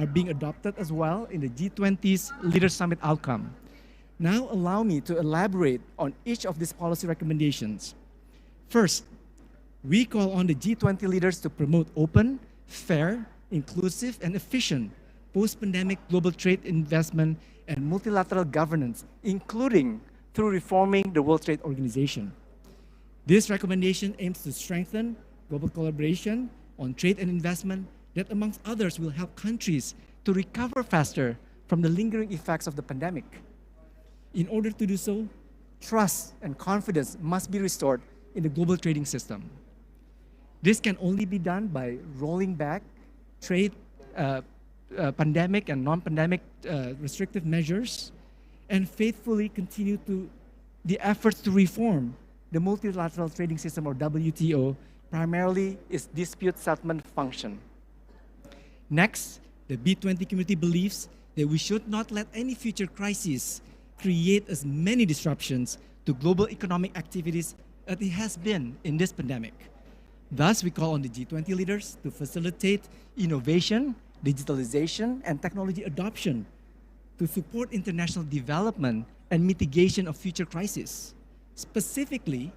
are being adopted as well in the G20's Leader Summit outcome. Now allow me to elaborate on each of these policy recommendations. First, we call on the G20 leaders to promote open, fair, inclusive, and efficient post-pandemic global trade investment and multilateral governance, including through reforming the World Trade Organization. This recommendation aims to strengthen global collaboration on trade and investment that, amongst others, will help countries to recover faster from the lingering effects of the pandemic. In order to do so, trust and confidence must be restored in the global trading system. This can only be done by rolling back trade pandemic and non-pandemic restrictive measures and faithfully continue to the efforts to reform the multilateral trading system, or WTO, primarily its dispute settlement function. Next, the B20 community believes that we should not let any future crisis create as many disruptions to global economic activities as it has been in this pandemic. Thus, we call on the G20 leaders to facilitate innovation, digitalization, and technology adoption to support international development and mitigation of future crises. Specifically,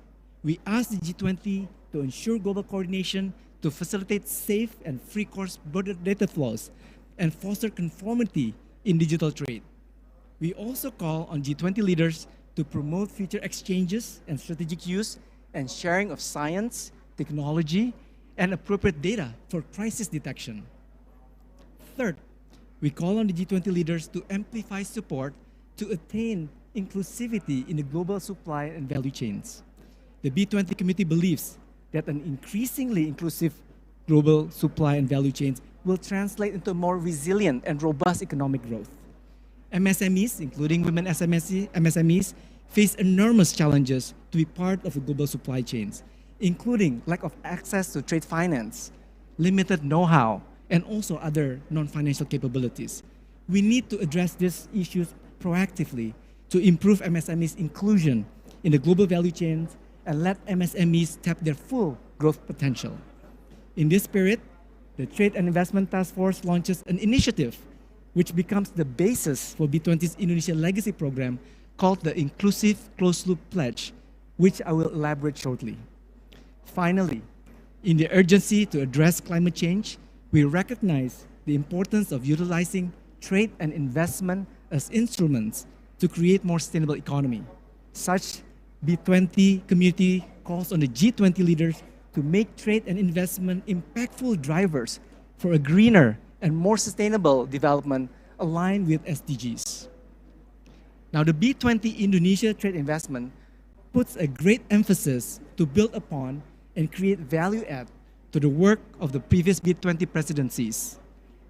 we ask the G20 to ensure global coordination to facilitate safe and free cross-border data flows and foster conformity in digital trade. We also call on G20 leaders to promote future exchanges and strategic use and sharing of science, technology, and appropriate data for crisis detection. Third, we call on the G20 leaders to amplify support to attain inclusivity in the global supply and value chains. The B20 community believes that an increasingly inclusive global supply and value chains will translate into more resilient and robust economic growth. MSMEs, including women MSMEs, face enormous challenges to be part of the global supply chains, including lack of access to trade finance, limited know-how, and also other non-financial capabilities. We need to address these issues proactively to improve MSMEs' inclusion in the global value chains and let MSMEs tap their full growth potential. In this spirit, the Trade and Investment Task Force launches an initiative which becomes the basis for B20's Indonesia Legacy Program called the Inclusive Closed Loop Pledge, which I will elaborate shortly. Finally, in the urgency to address climate change, we recognize the importance of utilizing trade and investment as instruments to create more sustainable economy. Such B20 community calls on the G20 leaders to make trade and investment impactful drivers for a greener and more sustainable development aligned with SDGs. Now, the B20 Indonesia trade investment puts a great emphasis to build upon and create value add to the work of the previous B20 presidencies.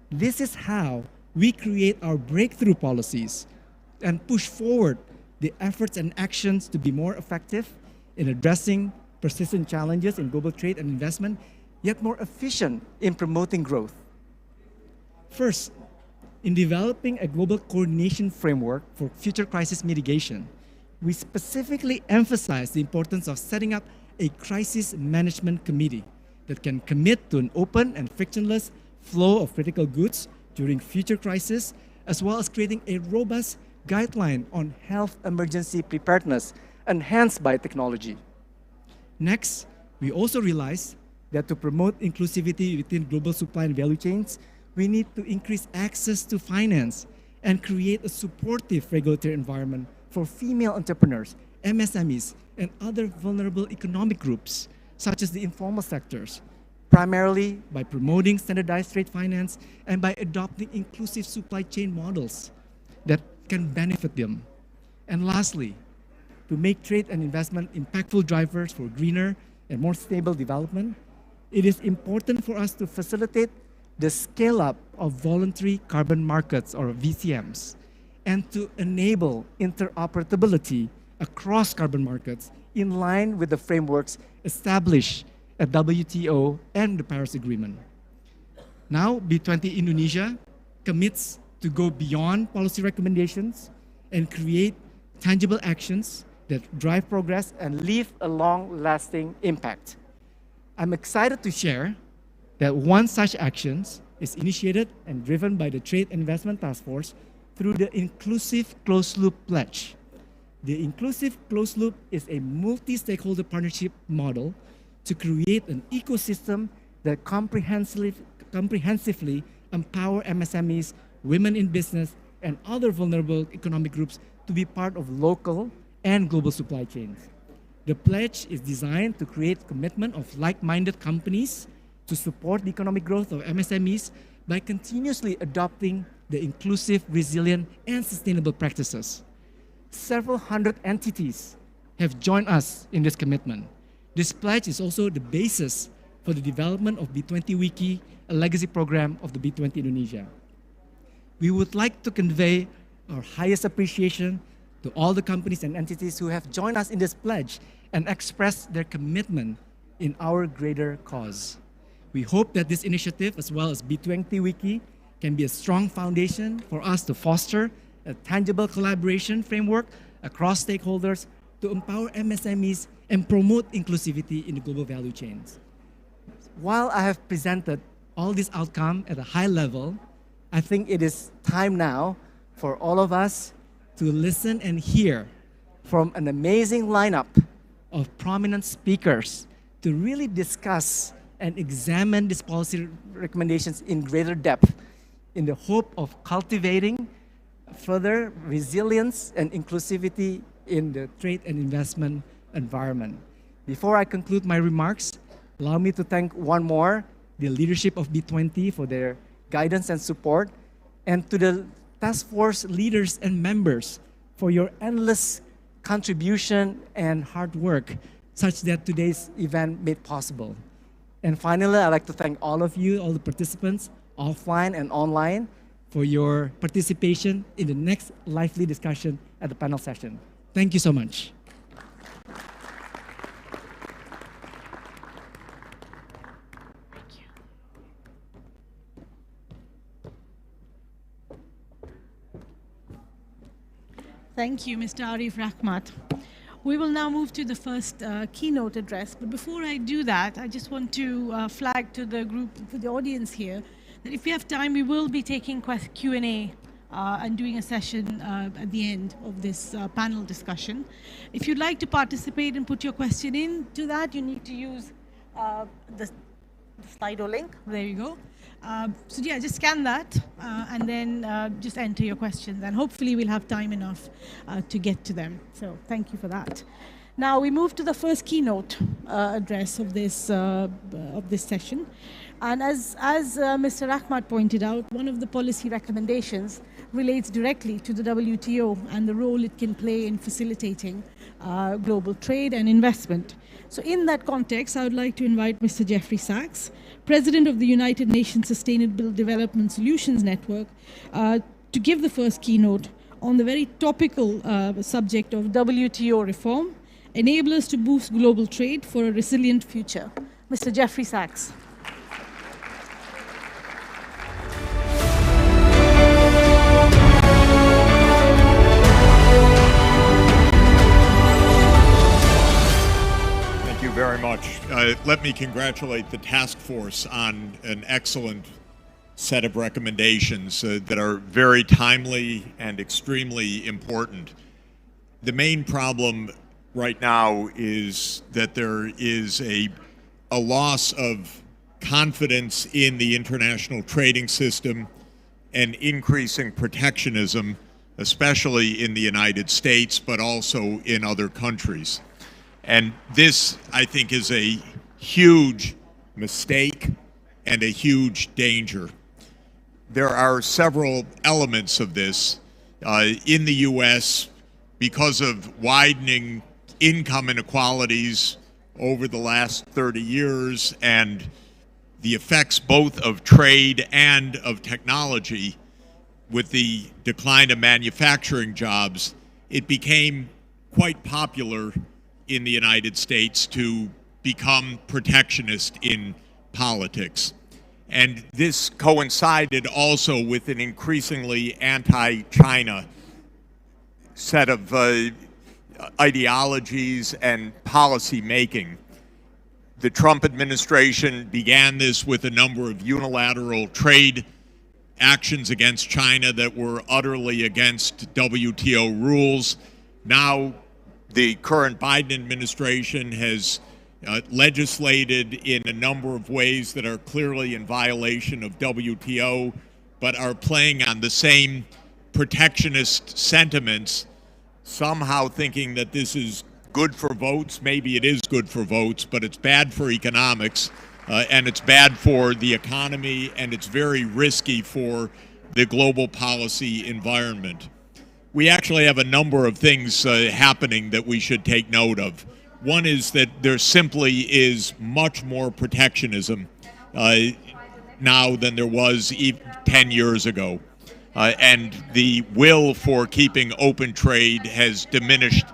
This is how we create our breakthrough policies and push forward the efforts and actions to be more effective in addressing persistent challenges in global trade and investment, yet more efficient in promoting growth. First, in developing a global coordination framework for future crisis mitigation, we specifically emphasize the importance of setting up a crisis management committee that can commit to an open and frictionless flow of critical goods during future crises, as well as creating a robust guideline on health emergency preparedness enhanced by technology. Next, we also realize that to promote inclusivity within global supply and value chains, we need to increase access to finance and create a supportive regulatory environment for female entrepreneurs, MSMEs, and other vulnerable economic groups, such as the informal sectors, primarily by promoting standardized trade finance and by adopting inclusive supply chain models that can benefit them. And lastly, to make trade and investment impactful drivers for greener and more stable development, it is important for us to facilitate the scale-up of voluntary carbon markets, or VCMs, and to enable interoperability across carbon markets in line with the frameworks established at WTO and the Paris Agreement. Now, B20 Indonesia commits to go beyond policy recommendations and create tangible actions that drive progress and leave a long-lasting impact. I'm excited to share that one such actions is initiated and driven by the Trade and Investment Task Force through the Inclusive Closed Loop Pledge. The Inclusive Closed Loop is a multi-stakeholder partnership model to create an ecosystem that comprehensively empower MSMEs, women in business, and other vulnerable economic groups to be part of local and global supply chains. The pledge is designed to create commitment of like-minded companies to support the economic growth of MSMEs by continuously adopting the inclusive, resilient, and sustainable practices. Several hundred entities have joined us in this commitment. This pledge is also the basis for the development of B20 Wiki, a legacy program of the B20 Indonesia. We would like to convey our highest appreciation to all the companies and entities who have joined us in this pledge and expressed their commitment in our greater cause. We hope that this initiative, as well as B20 Wiki, can be a strong foundation for us to foster a tangible collaboration framework across stakeholders to empower MSMEs and promote inclusivity in the global value chains. While I have presented all this outcome at a high level, I think it is time now for all of us to listen and hear from an amazing lineup of prominent speakers to really discuss and examine these policy recommendations in greater depth in the hope of cultivating further resilience and inclusivity in the trade and investment environment. Before I conclude my remarks, allow me to thank one more the leadership of B20 for their guidance and support, and to the task force leaders and members for your endless contribution and hard work, such that today's event made possible. And finally, I'd like to thank all of you, all the participants, offline and online, for your participation in the next lively discussion at the panel session. Thank you so much. Thank you, Mr. Arif Rahmat. We will now move to the first keynote address. But before I do that, I just want to flag to the group, for the audience here, that if we have time, we will be taking Q&A and doing a session at the end of this panel discussion. If you'd like to participate and put your question in to that, you need to use the Slido link. There you go. So yeah, just scan that and then just enter your questions, and hopefully we'll have time enough to get to them. So thank you for that. Now we move to the first keynote address of this session. And as Mr. Rahmat pointed out, one of the policy recommendations relates directly to the WTO and the role it can play in facilitating global trade and investment. So in that context, I would like to invite Mr. Jeffrey Sachs, President of the United Nations Sustainable Development Solutions Network, to give the first keynote on the very topical subject of WTO reform, enablers to boost global trade for a resilient future. Mr. Jeffrey Sachs. Very much. Let me congratulate the task force on an excellent set of recommendations that are very timely and extremely important. The main problem right now is that there is a loss of confidence in the international trading system and increasing protectionism, especially in the United States, but also in other countries. And this, I think, is a huge mistake and a huge danger. There are several elements of this. In the U.S., because of widening income inequalities over the last 30 years and the effects both of trade and of technology, with the decline of manufacturing jobs, it became quite popular in the United States to become protectionist in politics. And this coincided also with an increasingly anti-China set of ideologies and policy making. The Trump administration began this with a number of unilateral trade actions against China that were utterly against WTO rules. Now, the current Biden administration has legislated in a number of ways that are clearly in violation of WTO, but are playing on the same protectionist sentiments, somehow thinking that this is good for votes. Maybe it is good for votes, but it's bad for economics, and it's bad for the economy, and it's very risky for the global policy environment. We actually have a number of things happening that we should take note of. One is that there simply is much more protectionism now than there was 10 years ago. And the will for keeping open trade has diminished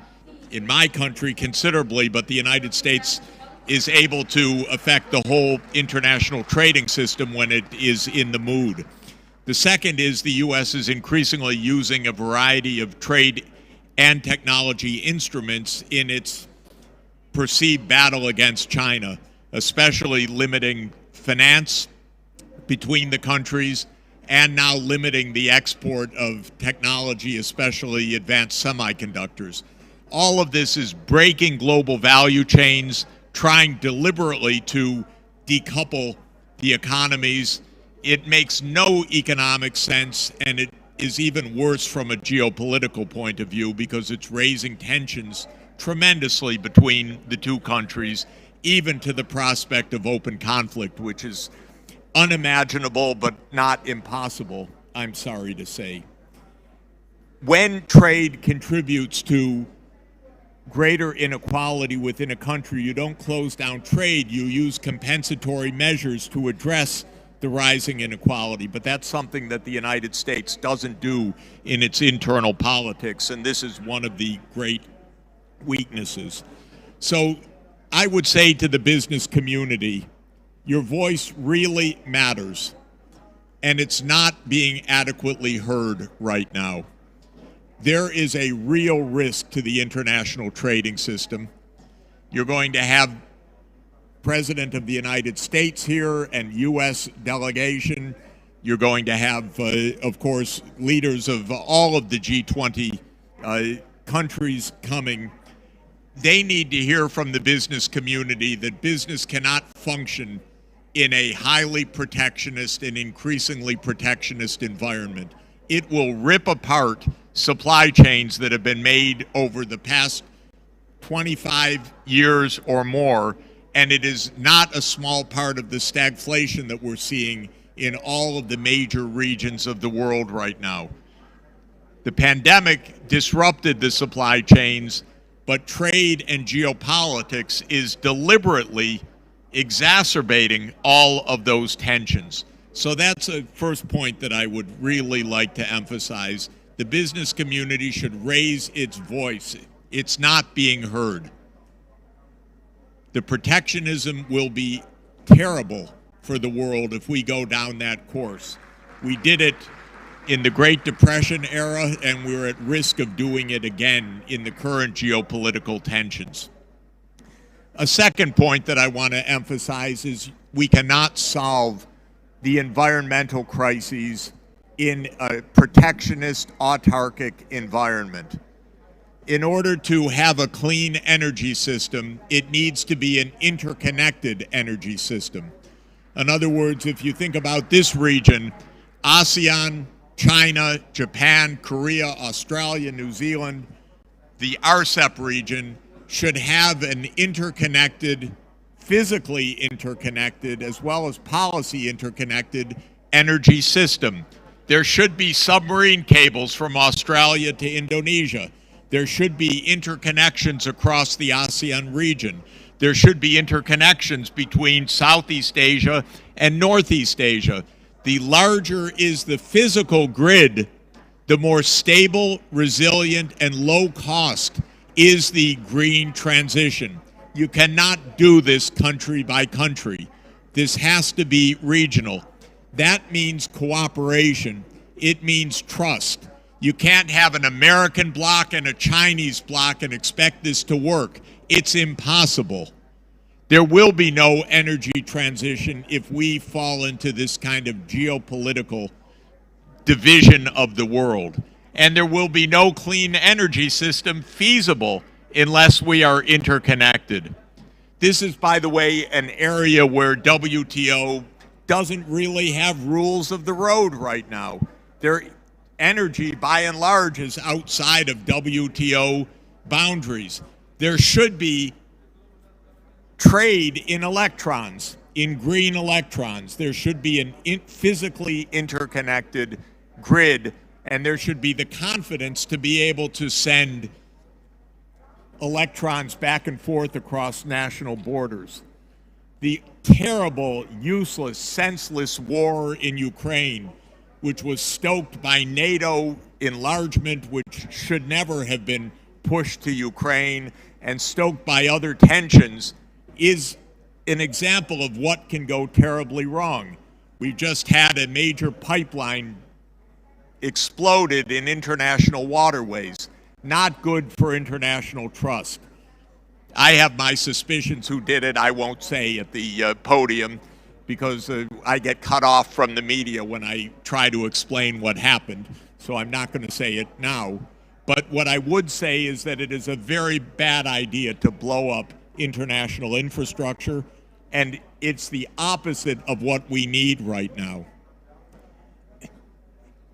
in my country considerably, but the United States is able to affect the whole international trading system when it is in the mood. The second is the U.S. is increasingly using a variety of trade and technology instruments in its perceived battle against China, especially limiting finance between the countries and now limiting the export of technology, especially advanced semiconductors. All of this is breaking global value chains, trying deliberately to decouple the economies. It makes no economic sense, and it is even worse from a geopolitical point of view because it's raising tensions tremendously between the two countries, even to the prospect of open conflict, which is unimaginable but not impossible, I'm sorry to say. When trade contributes to greater inequality within a country, you don't close down trade, you use compensatory measures to address the rising inequality. But that's something that the United States doesn't do in its internal politics, and this is one of the great weaknesses. So I would say to the business community, your voice really matters, and it's not being adequately heard right now. There is a real risk to the international trading system. You're going to have President of the United States here and U.S. delegation. You're going to have, of course, leaders of all of the G20 countries coming. They need to hear from the business community that business cannot function in a highly protectionist and increasingly protectionist environment. It will rip apart supply chains that have been made over the past 25 years or more, and it is not a small part of the stagflation that we're seeing in all of the major regions of the world right now. The pandemic disrupted the supply chains, but trade and geopolitics is deliberately exacerbating all of those tensions. So that's a first point that I would really like to emphasize. The business community should raise its voice. It's not being heard. The protectionism will be terrible for the world if we go down that course. We did it in the Great Depression era, and we're at risk of doing it again in the current geopolitical tensions. A second point that I want to emphasize is we cannot solve the environmental crises in a protectionist, autarkic environment. In order to have a clean energy system, it needs to be an interconnected energy system. In other words, if you think about this region, ASEAN, China, Japan, Korea, Australia, New Zealand, the RCEP region should have an interconnected, physically interconnected, as well as policy interconnected energy system. There should be submarine cables from Australia to Indonesia. There should be interconnections across the ASEAN region. There should be interconnections between Southeast Asia and Northeast Asia. The larger is the physical grid, the more stable, resilient, and low cost is the green transition. You cannot do this country by country. This has to be regional. That means cooperation. It means trust. You can't have an American bloc and a Chinese bloc and expect this to work. It's impossible. There will be no energy transition if we fall into this kind of geopolitical division of the world. And there will be no clean energy system feasible unless we are interconnected. This is, by the way, an area where WTO doesn't really have rules of the road right now. Their energy, by and large, is outside of WTO boundaries. There should be trade in electrons, in green electrons. There should be an physically interconnected grid, and there should be the confidence to be able to send electrons back and forth across national borders. The terrible, useless, senseless war in Ukraine, which was stoked by NATO enlargement, which should never have been pushed to Ukraine, and stoked by other tensions, is an example of what can go terribly wrong. We've just had a major pipeline exploded in international waterways. Not good for international trust. I have my suspicions who did it. I won't say at the podium because I get cut off from the media when I try to explain what happened. So I'm not going to say it now. But what I would say is that it is a very bad idea to blow up international infrastructure, and it's the opposite of what we need right now.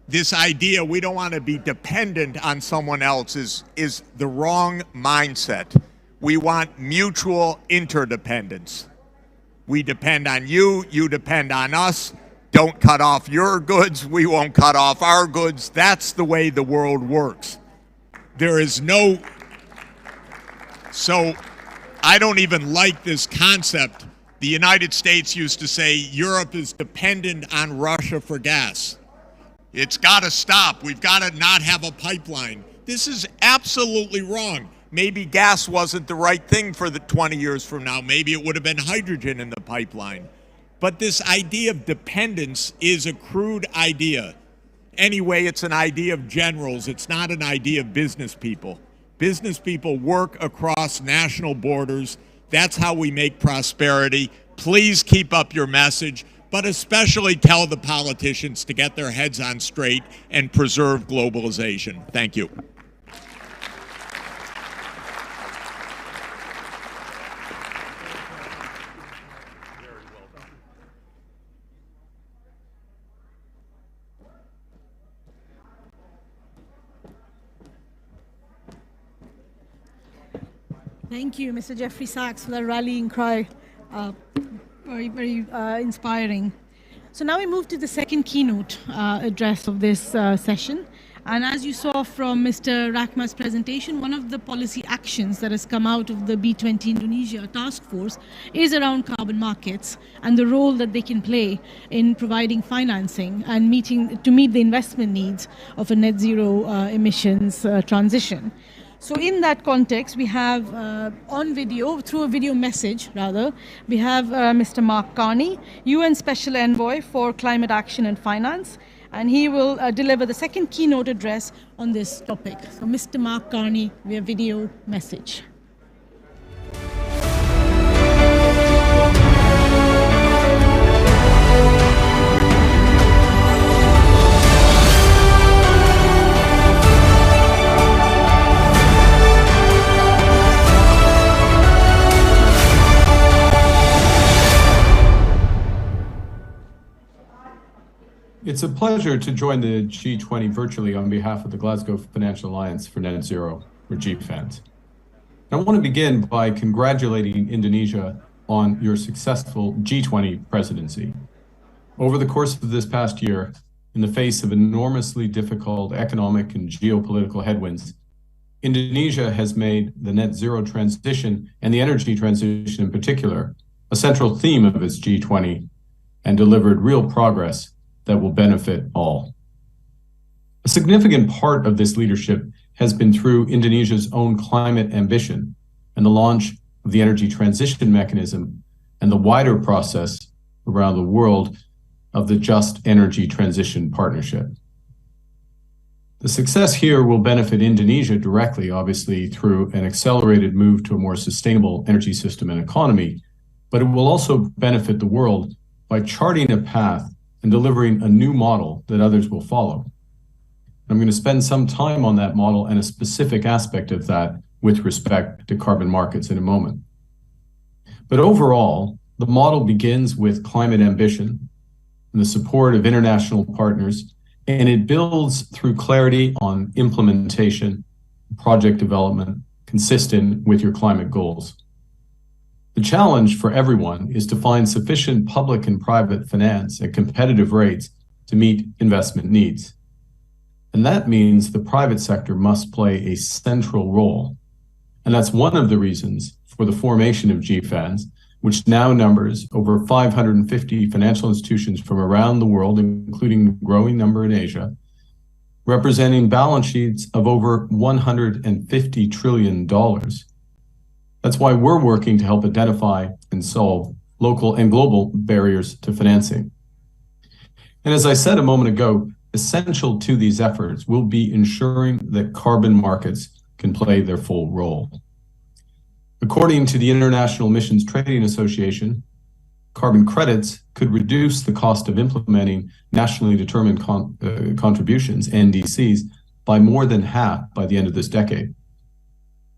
This idea we don't want to be dependent on someone else is the wrong mindset. We want mutual interdependence. We depend on you, you depend on us. Don't cut off your goods, we won't cut off our goods. That's the way the world works. There is no... So I don't even like this concept. The United States used to say Europe is dependent on Russia for gas. It's got to stop. We've got to not have a pipeline. This is absolutely wrong. Maybe gas wasn't the right thing for the 20 years from now. Maybe it would have been hydrogen in the pipeline. But this idea of dependence is a crude idea. Anyway, it's an idea of generals. It's not an idea of business people. Business people work across national borders. That's how we make prosperity. Please keep up your message, but especially tell the politicians to get their heads on straight and preserve globalization. Thank you. Thank you, Mr. Jeffrey Sachs, for that rallying cry. Very, very inspiring. So now we move to the second keynote address of this session. And as you saw from Mr. Rahmat's presentation, one of the policy actions that has come out of the B20 Indonesia task force is around carbon markets and the role that they can play in providing financing and to meet the investment needs of a net zero emissions transition. So in that context, we have on video, through a video message rather, we have Mr. Mark Carney, UN Special Envoy for Climate Action and Finance, and he will deliver the second keynote address on this topic. So Mr. Mark Carney via video message. It's a pleasure to join the G20 virtually on behalf of the Glasgow Financial Alliance for Net Zero, or GFANZ. I want to begin by congratulating Indonesia on your successful G20 presidency. Over the course of this past year, in the face of enormously difficult economic and geopolitical headwinds, Indonesia has made the net zero transition and the energy transition in particular a central theme of its G20 and delivered real progress that will benefit all. A significant part of this leadership has been through Indonesia's own climate ambition and the launch of the energy transition mechanism and the wider process around the world of the Just Energy Transition Partnership. The success here will benefit Indonesia directly, obviously, through an accelerated move to a more sustainable energy system and economy, but it will also benefit the world by charting a path and delivering a new model that others will follow. I'm going to spend some time on that model and a specific aspect of that with respect to carbon markets in a moment. But overall, the model begins with climate ambition and the support of international partners, and it builds through clarity on implementation, project development, consistent with your climate goals. The challenge for everyone is to find sufficient public and private finance at competitive rates to meet investment needs. And that means the private sector must play a central role. And that's one of the reasons for the formation of GFANZ, which now numbers over 550 financial institutions from around the world, including a growing number in Asia, representing balance sheets of over $150 trillion. That's why we're working to help identify and solve local and global barriers to financing. And as I said a moment ago, essential to these efforts will be ensuring that carbon markets can play their full role. According to the International Emissions Trading Association, carbon credits could reduce the cost of implementing nationally determined contributions, NDCs, by more than half by the end of this decade.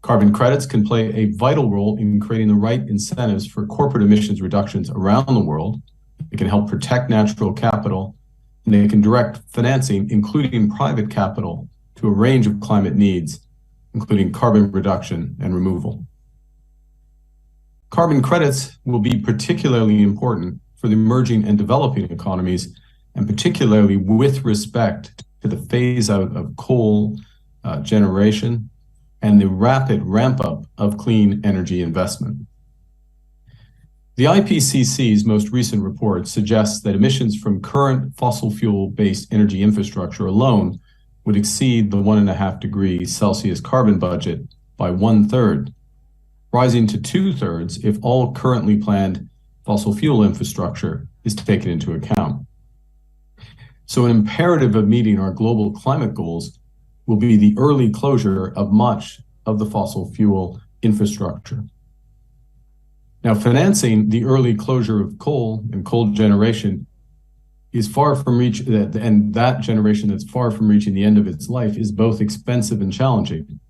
Carbon credits can play a vital role in creating the right incentives for corporate emissions reductions around the world. It can help protect natural capital, and they can direct financing, including private capital, to a range of climate needs, including carbon reduction and removal. Carbon credits will be particularly important for the emerging and developing economies, and particularly with respect to the phase out of coal generation and the rapid ramp up of clean energy investment. The IPCC's most recent report suggests that emissions from current fossil fuel-based energy infrastructure alone would exceed the 1.5 degrees Celsius carbon budget by 1/3, rising to 2/3 if all currently planned fossil fuel infrastructure is taken into account. So an imperative of meeting our global climate goals will be the early closure of much of the fossil fuel infrastructure. Now, financing the early closure of coal and coal generation is far from reach, and that generation that's far from reaching the end of its life is both expensive and challenging.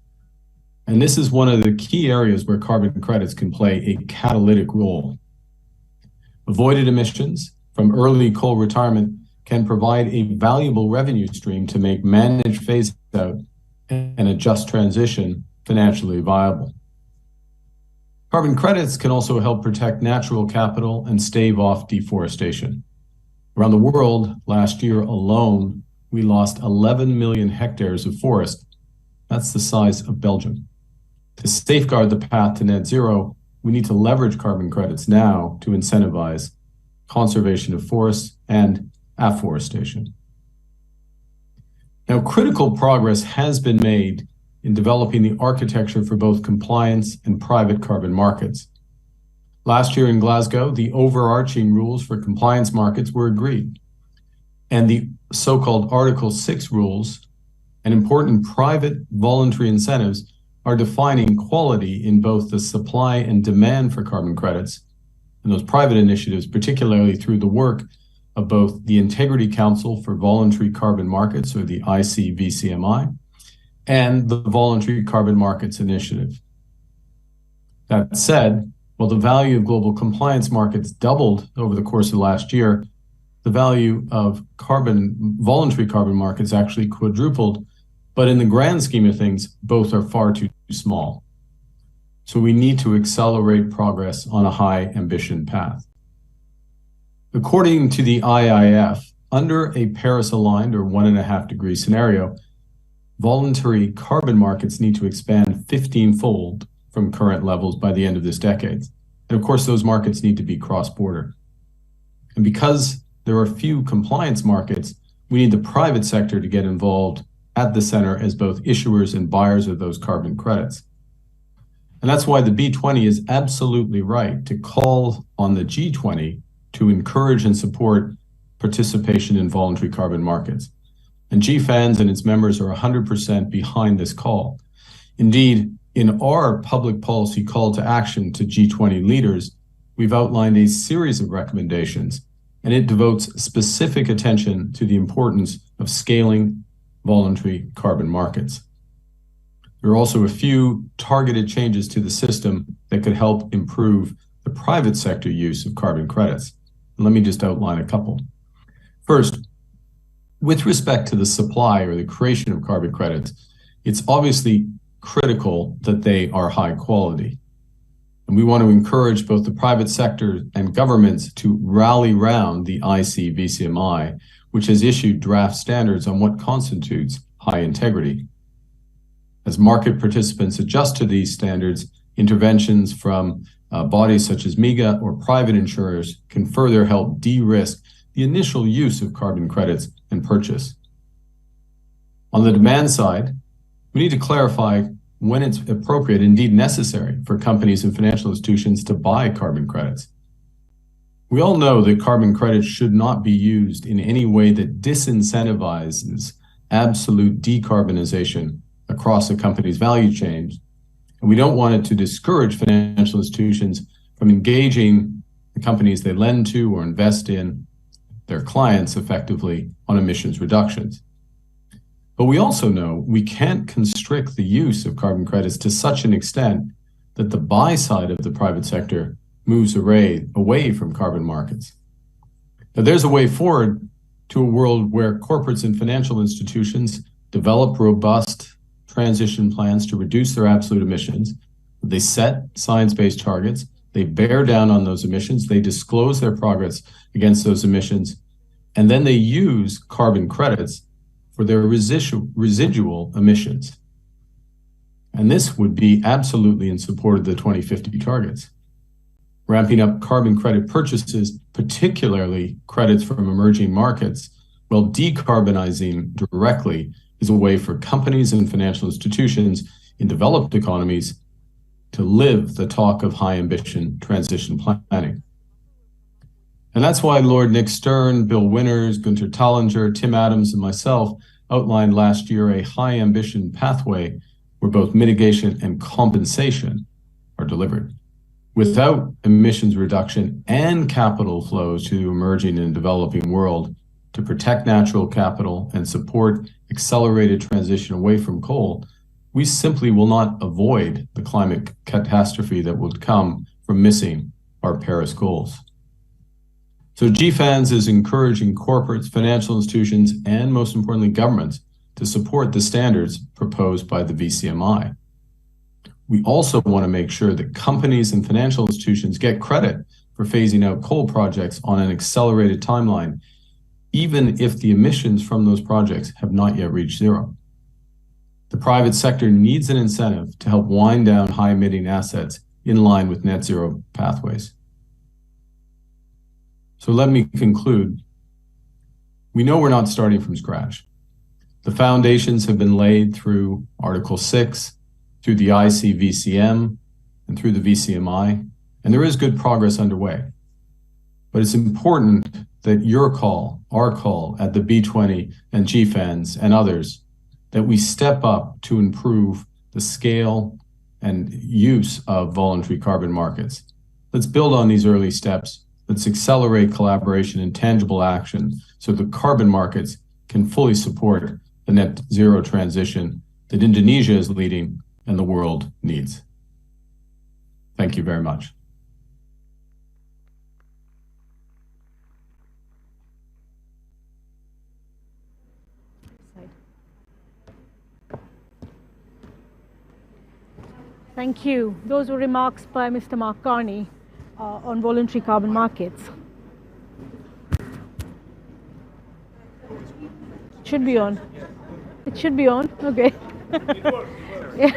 And this is one of the key areas where carbon credits can play a catalytic role. Avoided emissions from early coal retirement can provide a valuable revenue stream to make managed phase out and a just transition financially viable. Carbon credits can also help protect natural capital and stave off deforestation. Around the world, last year alone, we lost 11 million hectares of forest. That's the size of Belgium. To safeguard the path to net zero, we need to leverage carbon credits now to incentivize conservation of forests and afforestation. Now, critical progress has been made in developing the architecture for both compliance and private carbon markets. Last year in Glasgow, the overarching rules for compliance markets were agreed, and the so-called Article 6 rules and important private voluntary incentives are defining quality in both the supply and demand for carbon credits, and those private initiatives, particularly through the work of both the Integrity Council for Voluntary Carbon Markets, or the ICVCMI, and the Voluntary Carbon Markets Initiative. That said, while the value of global compliance markets doubled over the course of last year, the value of voluntary carbon markets actually quadrupled, but in the grand scheme of things, both are far too small. So we need to accelerate progress on a high ambition path. According to the IIF, under a Paris-aligned or 1.5 degree scenario, voluntary carbon markets need to expand 15-fold from current levels by the end of this decade. And of course, those markets need to be cross-border. And because there are few compliance markets, we need the private sector to get involved at the center as both issuers and buyers of those carbon credits. And that's why the B20 is absolutely right to call on the G20 to encourage and support participation in voluntary carbon markets. And GFANZ and its members are 100% behind this call. Indeed, in our public policy call to action to G20 leaders, we've outlined a series of recommendations, and it devotes specific attention to the importance of scaling voluntary carbon markets. There are also a few targeted changes to the system that could help improve the private sector use of carbon credits. Let me just outline a couple. First, with respect to the supply or the creation of carbon credits, it's obviously critical that they are high quality. And we want to encourage both the private sector and governments to rally round the ICVCMI, which has issued draft standards on what constitutes high integrity. As market participants adjust to these standards, interventions from bodies such as MIGA or private insurers can further help de-risk the initial use of carbon credits and purchase. On the demand side, we need to clarify when it's appropriate, indeed necessary, for companies and financial institutions to buy carbon credits. We all know that carbon credits should not be used in any way that disincentivizes absolute decarbonization across a company's value chain. And we don't want it to discourage financial institutions from engaging the companies they lend to or invest in, their clients effectively, on emissions reductions. But we also know we can't constrict the use of carbon credits to such an extent that the buy side of the private sector moves away from carbon markets. But there's a way forward to a world where corporates and financial institutions develop robust transition plans to reduce their absolute emissions. They set science-based targets, they bear down on those emissions, they disclose their progress against those emissions, and then they use carbon credits for their residual emissions. And this would be absolutely in support of the 2050 targets. Ramping up carbon credit purchases, particularly credits from emerging markets, while decarbonizing directly, is a way for companies and financial institutions in developed economies to live the talk of high ambition transition planning. And that's why Lord Nick Stern, Bill Winters, Gunter Tallinger, Tim Adams, and myself outlined last year a high ambition pathway where both mitigation and compensation are delivered. Without emissions reduction and capital flows to the emerging and developing world to protect natural capital and support accelerated transition away from coal, we simply will not avoid the climate catastrophe that would come from missing our Paris goals. So GFANZ is encouraging corporates, financial institutions, and most importantly, governments to support the standards proposed by the VCMI. We also want to make sure that companies and financial institutions get credit for phasing out coal projects on an accelerated timeline, even if the emissions from those projects have not yet reached zero. The private sector needs an incentive to help wind down high-emitting assets in line with net zero pathways. So let me conclude. We know we're not starting from scratch. The foundations have been laid through Article 6, through the ICVCM, and through the VCMI, and there is good progress underway. But it's important that your call, our call at the B20 and GFANZ and others, that we step up to improve the scale and use of voluntary carbon markets. Let's build on these early steps. Let's accelerate collaboration and tangible action so the carbon markets can fully support the net zero transition that Indonesia is leading and the world needs. Thank you very much. Thank you. Those were remarks by Mr. Mark Carney on voluntary carbon markets. It should be on. It should be on. Okay. Yeah.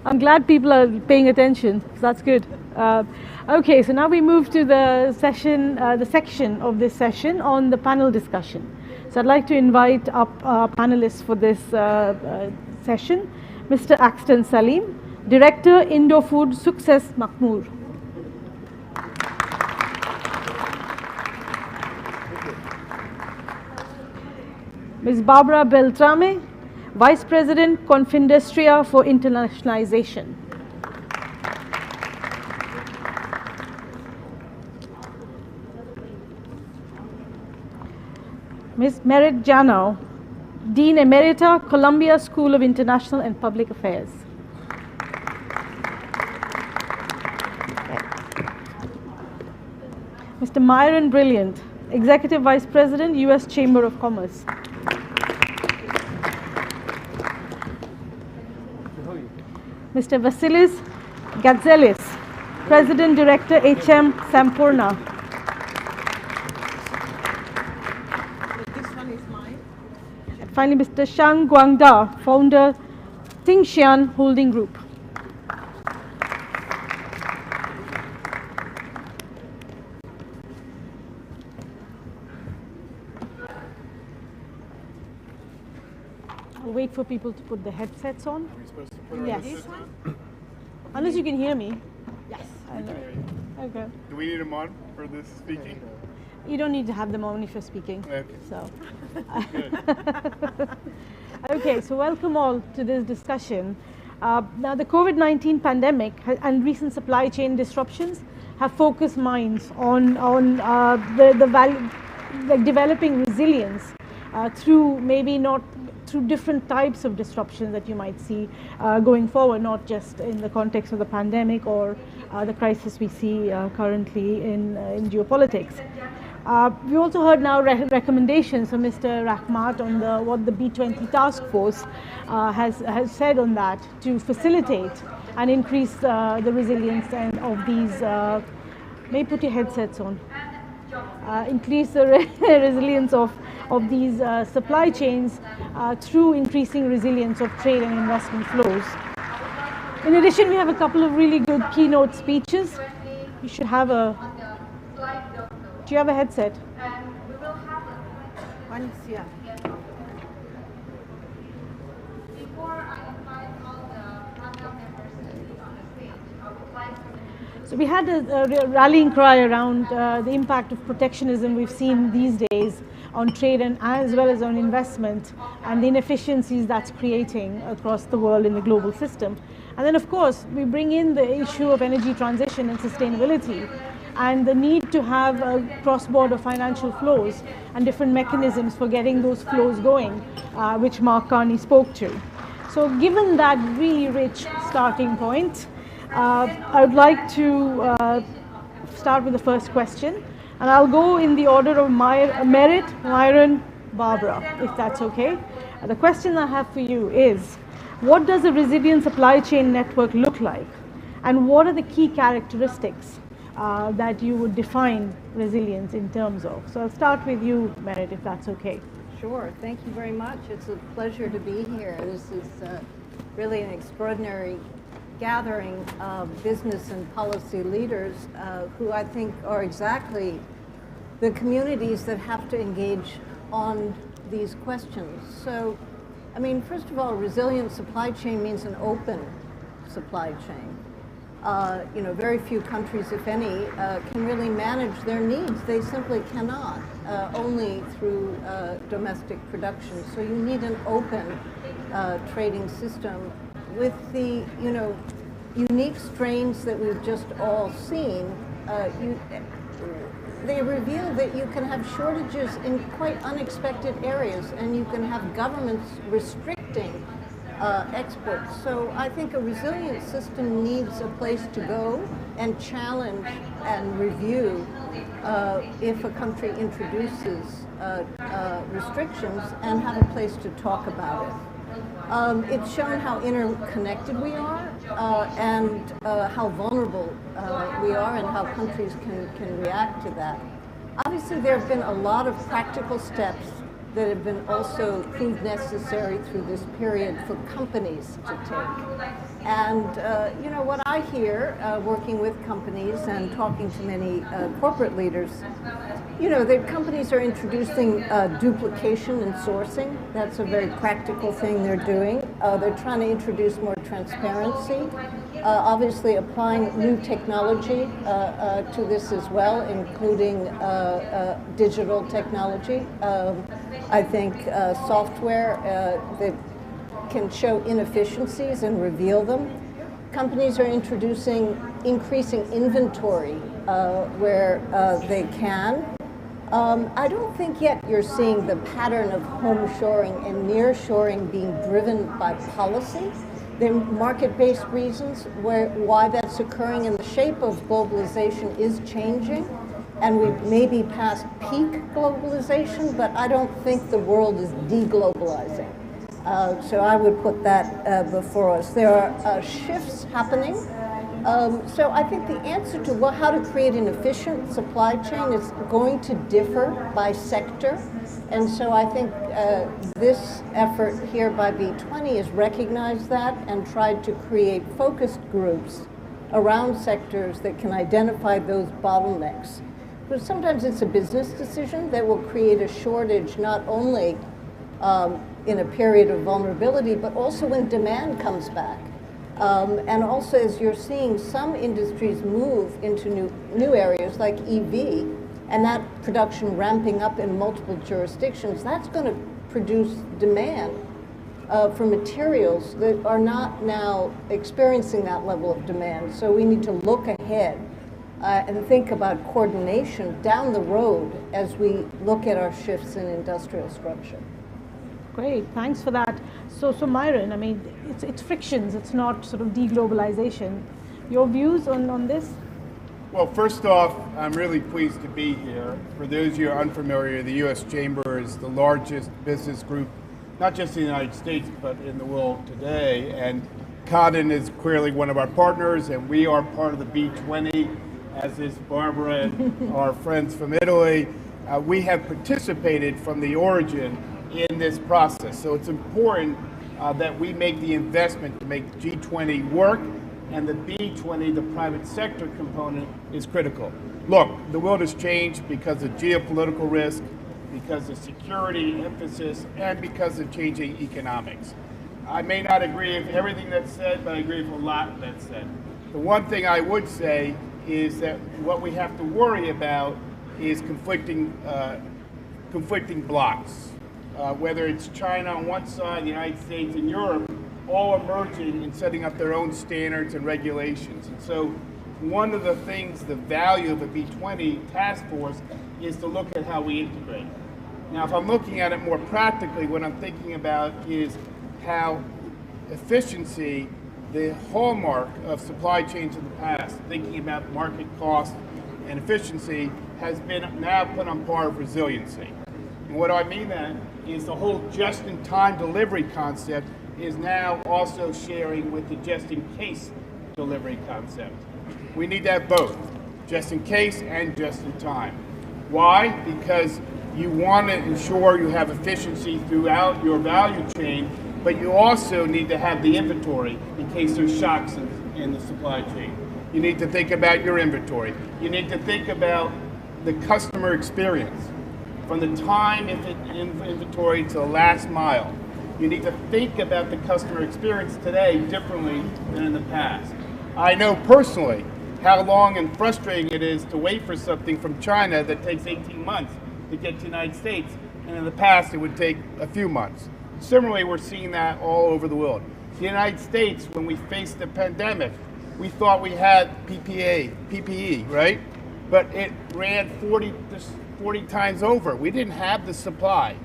I'm glad people are paying attention. That's good. Okay, so now we move to the session, the section of this session on the panel discussion. So I'd like to invite up our panelists for this session. Mr. Axton Salim, Director, Indo-Food Success Makmur. Ms. Barbara Beltrame, Vice President, Confindustria for Internationalization. Ms. Merit Janow, Dean Emerita, Columbia School of International and Public Affairs. Mr. Myron Brilliant, Executive Vice President, U.S. Chamber of Commerce. Mr. Vasilis Gatzelis, President Director, HM Sampurna. This one is mine. And finally, Mr. Shang Guangda, Founder, Tingxian Holding Group. I'll wait for people to put the headsets on. Are we supposed to put Yes. this one? Unless you can hear me. Yes. I know. Okay. Do we need them on for this speaking? You don't need to have them on if you're speaking. Okay. So. Good. Okay, so welcome all to this discussion. Now, the COVID-19 pandemic and recent supply chain disruptions have focused minds on the value, like developing resilience through maybe not through different types of disruptions that you might see going forward, not just in the context of the pandemic or the crisis we see currently in geopolitics. We also heard now recommendations from Mr. Rahmat on what the B20 task force has said on that to facilitate and increase the resilience of these. May put your headsets on. Increase the resilience of these supply chains through increasing resilience of trade and investment flows. In addition, we have a couple of really good keynote speeches. You should have a. Do you have a headset? One is, yeah. So we had a rallying cry around the impact of protectionism we've seen these days on trade and as well as on investment and the inefficiencies that's creating across the world in the global system. And then of course we bring in the issue of energy transition and sustainability and the need to have cross-border financial flows and different mechanisms for getting those flows going, which Mark Carney spoke to. So given that really rich starting point, I would like to start with the first question, and I'll go in the order of Merit, Myron, Barbara, if that's okay. The question I have for you is, what does a resilient supply chain network look like? And what are the key characteristics that you would define resilience in terms of? So I'll start with you, Merit, if that's okay. Sure, thank you very much. It's a pleasure to be here. This is really an extraordinary gathering of business and policy leaders who I think are exactly the communities that have to engage on these questions. So, I mean, first of all, resilient supply chain means an open supply chain. You know, very few countries, if any, can really manage their needs. They simply cannot, only through domestic production. So you need an open trading system. With the, you know, unique strains that we've just all seen, they reveal that you can have shortages in quite unexpected areas, and you can have governments restricting exports. So I think a resilient system needs a place to go and challenge and review if a country introduces restrictions, and have a place to talk about it. It's shown how interconnected we are and how vulnerable we are and how countries can react to that. Obviously, there have been a lot of practical steps that have been also proved necessary through this period for companies to take. And you know, what I hear working with companies and talking to many corporate leaders, you know, the companies are introducing duplication in sourcing. That's a very practical thing they're doing. They're trying to introduce more transparency, obviously applying new technology to this as well, including digital technology. I think software that can show inefficiencies and reveal them. Companies are increasing inventory where they can. I don't think yet you're seeing the pattern of home shoring and near shoring being driven by policy. There are market-based reasons why that's occurring, and the shape of globalization is changing. And we've maybe past peak globalization, but I don't think the world is deglobalizing. So I would put that before us. There are shifts happening. So I think the answer to how to create an efficient supply chain is going to differ by sector. And so I think this effort here by B20 has recognized that and tried to create focused groups around sectors that can identify those bottlenecks. But sometimes it's a business decision that will create a shortage not only in a period of vulnerability, but also when demand comes back. And also as you're seeing some industries move into new areas like EV, and that production ramping up in multiple jurisdictions, that's going to produce demand for materials that are not now experiencing that level of demand. So we need to look ahead and think about coordination down the road as we look at our shifts in industrial structure. Great, thanks for that. So Myron, I mean, it's frictions, it's not sort of deglobalization. Your views on this? Well, first off, I'm really pleased to be here. For those of you who are unfamiliar, the U.S. Chamber is the largest business group, not just in the United States, but in the world today. And KADIN is clearly one of our partners, and we are part of the B20, as is Barbara and our friends from Italy. We have participated from the origin in this process. So it's important that we make the investment to make G20 work, and the B20, the private sector component, is critical. Look, the world has changed because of geopolitical risk, because of security emphasis, and because of changing economics. I may not agree with everything that's said, but I agree with a lot that's said. The one thing I would say is that what we have to worry about is conflicting blocks. Whether it's China on one side, the United States and Europe, all emerging and setting up their own standards and regulations. And so one of the things, the value of a B20 task force is to look at how we integrate. Now, if I'm looking at it more practically, what I'm thinking about is how efficiency, the hallmark of supply chains in the past, thinking about market cost and efficiency, has been now put on par with resiliency. And what do I mean that is the whole just-in-time delivery concept is now also sharing with the just-in-case delivery concept. We need to have both, just-in-case and just-in-time. Why? Because you want to ensure you have efficiency throughout your value chain, but you also need to have the inventory in case there's shocks in the supply chain. You need to think about your inventory. You need to think about the customer experience, from the time in inventory to the last mile. You need to think about the customer experience today differently than in the past. I know personally how long and frustrating it is to wait for something from China that takes 18 months to get to the United States, and in the past it would take a few months. Similarly, we're seeing that all over the world. The United States, when we faced the pandemic, we thought we had PPE, right? But it ran 40 times over. We didn't have the supply.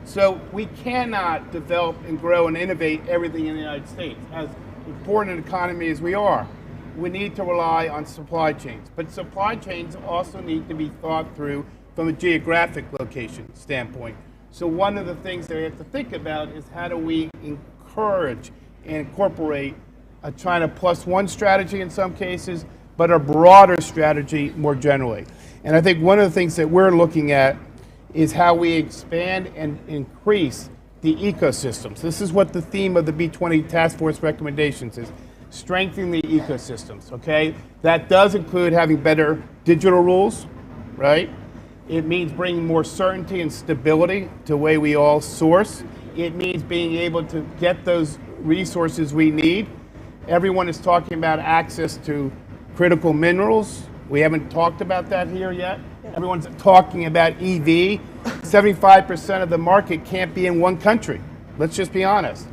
So we cannot develop and grow and innovate everything in the United States. As important an economy as we are, we need to rely on supply chains. But supply chains also need to be thought through from a geographic location standpoint. So one of the things that we have to think about is how do we encourage and incorporate a China plus one strategy in some cases, but a broader strategy more generally. And I think one of the things that we're looking at is how we expand and increase the ecosystems. This is what the theme of the B20 Task Force recommendations is, strengthening the ecosystems, okay? That does include having better digital rules, right? It means bringing more certainty and stability to the way we all source. It means being able to get those resources we need. Everyone is talking about access to critical minerals. We haven't talked about that here yet. Everyone's talking about EV. 75% of the market can't be in one country. Let's just be honest.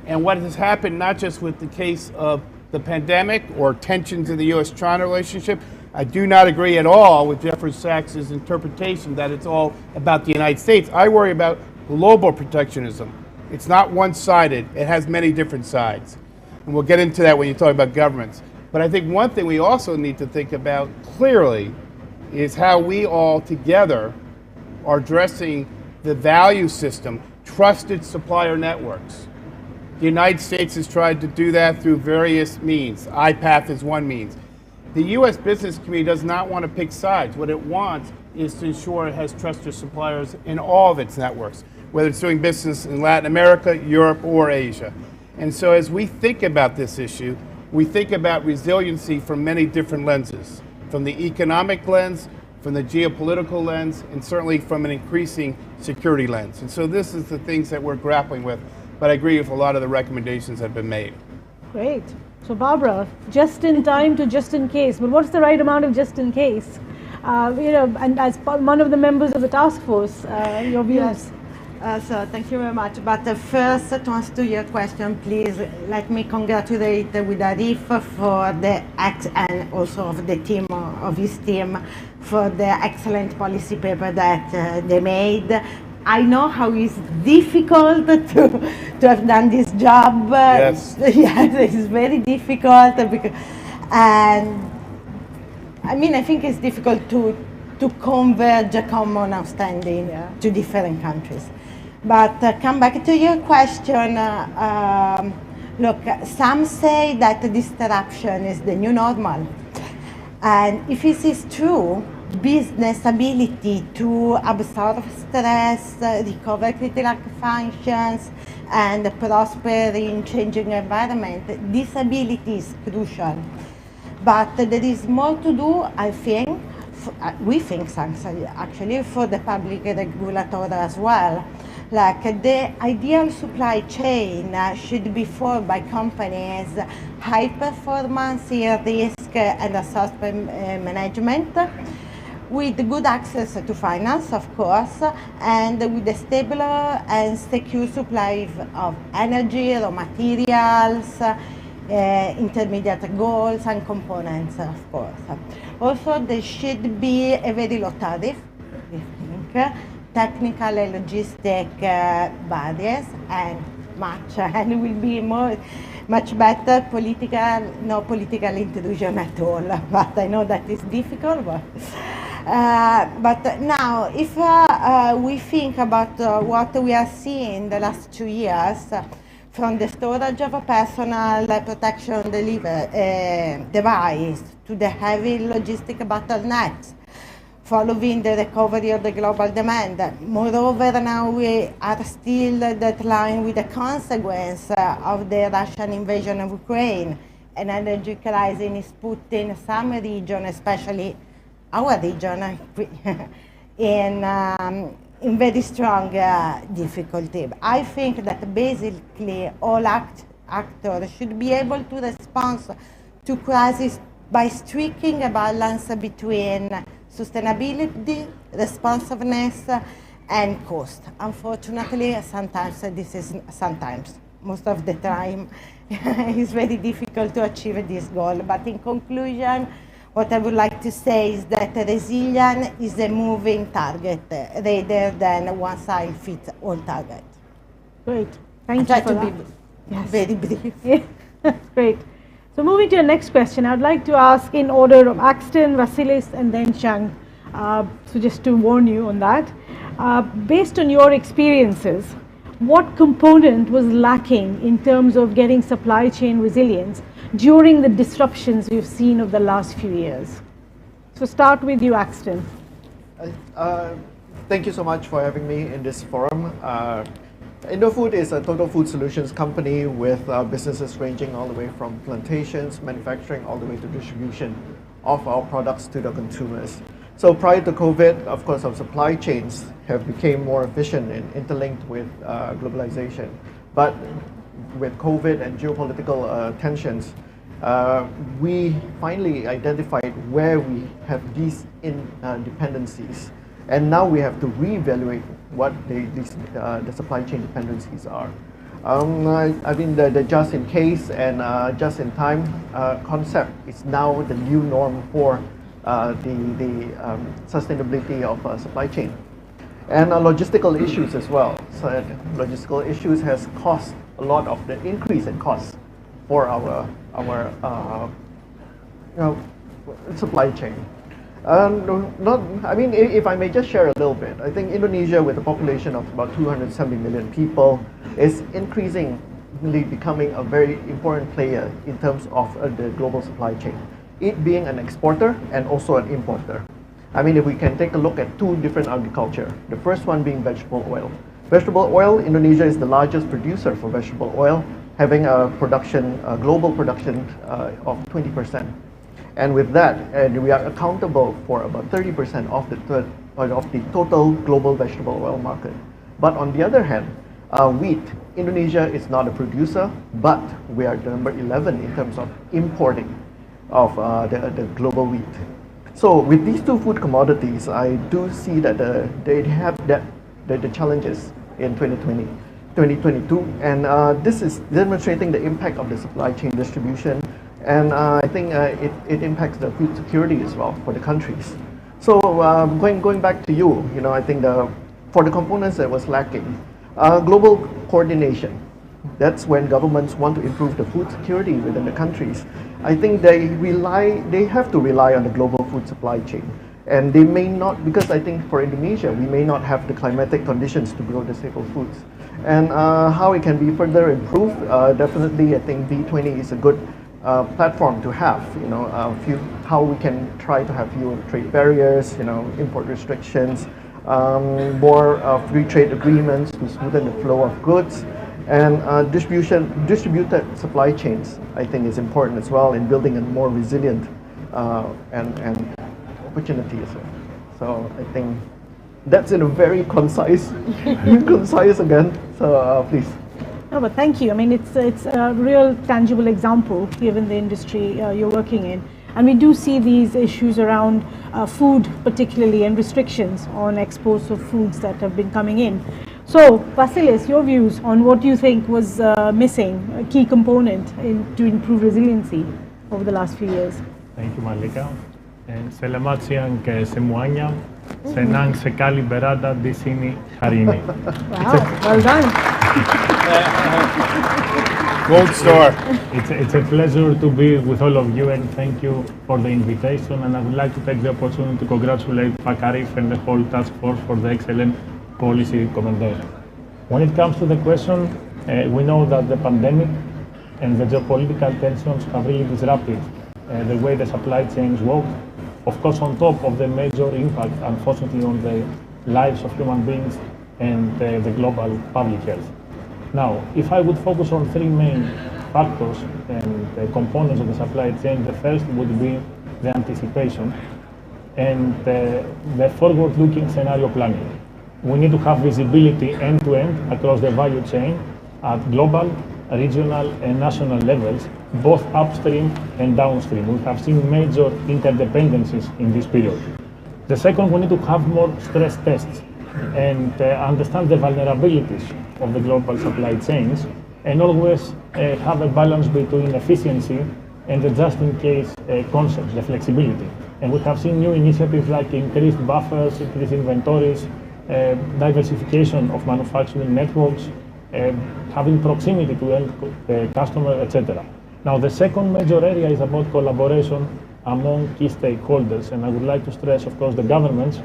And what has happened, not just with the case of the pandemic or tensions in the U.S.-China relationship, I do not agree at all with Jeffrey Sachs's interpretation that it's all about the United States. I worry about global protectionism. It's not one-sided. It has many different sides. And we'll get into that when you talk about governments. But I think one thing we also need to think about clearly is how we all together are addressing the value system, trusted supplier networks. The United States has tried to do that through various means. IPATH is one means. The U.S. business community does not want to pick sides. What it wants is to ensure it has trusted suppliers in all of its networks, whether it's doing business in Latin America, Europe, or Asia. And so as we think about this issue, we think about resiliency from many different lenses, from the economic lens, from the geopolitical lens, and certainly from an increasing security lens. And so this is the things that we're grappling with, but I agree with a lot of the recommendations that have been made. Great. So Barbara, just in time to just in case, but what's the right amount of just in case? And as one of the members of the task force, your views? Yes. So thank you very much. But first, to answer to your question, please let me congratulate with Arif for the and also of the team of his team for the excellent policy paper that they made. I know how it's difficult to have done this job. Yes. Yes, it's very difficult and I mean I think it's difficult to converge a common understanding to different countries. But come back to your question. Look, some say that disruption is the new normal. And if this is true, business ability to absorb stress, recover critical functions, and prosper in changing environment, this ability is crucial. But there is more to do, I think, we think actually for the public regulator as well. Like the ideal supply chain should be formed by companies high performance, risk and resource management, with good access to finance, of course, and with a stable and secure supply of energy, raw materials, intermediate goals and components, of course. Also, there should be a very low tariff, we think, technical and logistic barriers, and it will be much better no political intrusion at all. But I know that is difficult. But now, if we think about what we are seeing the last 2 years, from the storage of a personal protection device to the heavy logistic bottlenecks, following the recovery of the global demand. Moreover, now we are still dealing with the consequence of the Russian invasion of Ukraine. An energy crisis is putting some region, especially our region, in very strong difficulty. I think that basically all actors should be able to respond to crisis by striking a balance between sustainability, responsiveness, and cost. Unfortunately, most of the time, it's very difficult to achieve this goal. But in conclusion, what I would like to say is that resilience is a moving target rather than a one-size-fits-all target. Great. Thank you for that. Yes. Very brief. Yeah. Great. So moving to the next question, I'd like to ask in order of Axton, Vasilis, and then Chang. So just to warn you on that. Based on your experiences, what component was lacking in terms of getting supply chain resilience during the disruptions we've seen of the last few years? So start with you, Axton. Thank you so much for having me in this forum. Indofood is a total food solutions company with businesses ranging all the way from plantations, manufacturing, all the way to distribution of our products to the consumers. So prior to COVID, of course, our supply chains have become more efficient and interlinked with globalization. But with COVID and geopolitical tensions, we finally identified where we have these dependencies. And now we have to reevaluate what the supply chain dependencies are. I mean, the just-in-case and just-in-time concept is now the new norm for sustainability of supply chain. And logistical issues as well. So logistical issues has caused a lot of the increase in costs for our supply chain. If I may just share a little bit, I think Indonesia, with a population of about 270 million people, is increasingly becoming a very important player in terms of the global supply chain. It being an exporter and also an importer. I mean, if we can take a look at two different agriculture, the first one being vegetable oil. Vegetable oil, Indonesia is the largest producer for vegetable oil, having a global production of 20%. And with that, we are accountable for about 30% of the total global vegetable oil market. But on the other hand, wheat, Indonesia is not a producer, but we are the number 11 in terms of importing of the global wheat. So with these two food commodities, I do see that they have the challenges in 2022, and this is demonstrating the impact of the supply chain distribution, and I think it impacts the food security as well for the countries. So going back to you, I think for the components that was lacking, global coordination. That's when governments want to improve the food security within the countries. I think they have to rely on the global food supply chain. And they may not, because I think for Indonesia, we may not have the climatic conditions to grow the staple foods. And how it can be further improved, definitely I think B20 is a good platform to have, how we can try to have fewer trade barriers, import restrictions, more free trade agreements to smoothen the flow of goods. And distributed supply chains, I think, is important as well in building a more resilient and opportunity as well. So I think that's in a very concise again. So please. No, but thank you. I mean, it's a real tangible example given the industry you're working in. And we do see these issues around food particularly, and restrictions on exports of foods that have been coming in. So, Vasilis, your views on what you think was missing, a key component to improve resiliency over the last few years? Thank you, Malika. Selamat siang ke semuanya. Senang sekali berada di sini hari ini. Wow, well done. Gold star. It's a pleasure to be with all of you, and thank you for the invitation. And I would like to take the opportunity to congratulate Pak Arif and the whole task force for the excellent policy recommendation. When it comes to the question, we know that the pandemic and the geopolitical tensions have really disrupted the way the supply chains work. Of course, on top of the major impact, unfortunately, on the lives of human beings and the global public health. Now, if I would focus on three main factors and components of the supply chain, the first would be the anticipation and the forward-looking scenario planning. We need to have visibility end-to-end across the value chain at global, regional, and national levels, both upstream and downstream. We have seen major interdependencies in this period. The second, we need to have more stress tests and understand the vulnerabilities of the global supply chains, and always have a balance between efficiency and the just-in-case concept, the flexibility. And we have seen new initiatives like increased buffers, increased inventories, diversification of manufacturing networks, having proximity to end customer, etc. Now, the second major area is about collaboration among key stakeholders, and I would like to stress, of course, the governments,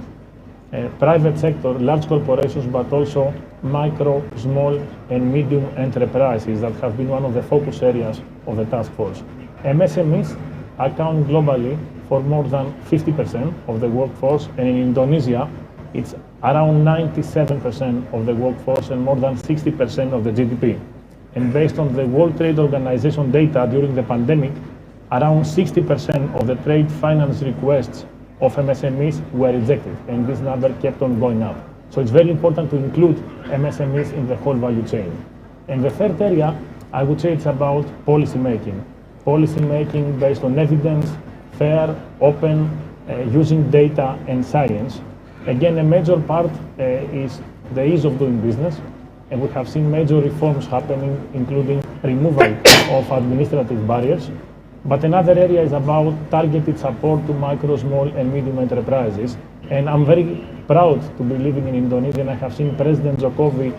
private sector, large corporations, but also micro, small, and medium enterprises that have been one of the focus areas of the task force. MSMEs account globally for more than 50% of the workforce, and in Indonesia, it's around 97% of the workforce and more than 60% of the GDP. And based on the World Trade Organization data during the pandemic, around 60% of the trade finance requests of MSMEs were rejected, and this number kept on going up. So it's very important to include MSMEs in the whole value chain. And the third area, I would say it's about policy making. Policy making based on evidence, fair, open, using data and science. Again, a major part is the ease of doing business, and we have seen major reforms happening, including removal of administrative barriers, But another area is about targeted support to micro, small, and medium enterprises. And I'm very proud to be living in Indonesia, and I have seen President Jokowi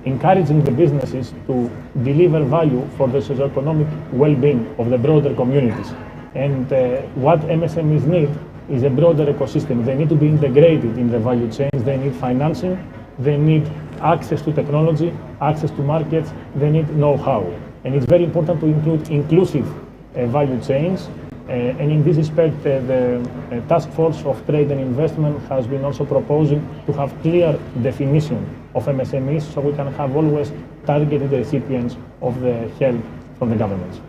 encouraging the businesses to deliver value for the socioeconomic well-being of the broader communities. And what MSMEs need is a broader ecosystem. They need to be integrated in the value chains. They need financing. They need access to technology, access to markets. They need know-how. And it's very important to include inclusive value chains. And in this respect, the Task Force of Trade and Investment has been also proposing to have clear definition of MSMEs so we can have always targeted recipients of the help from the governments.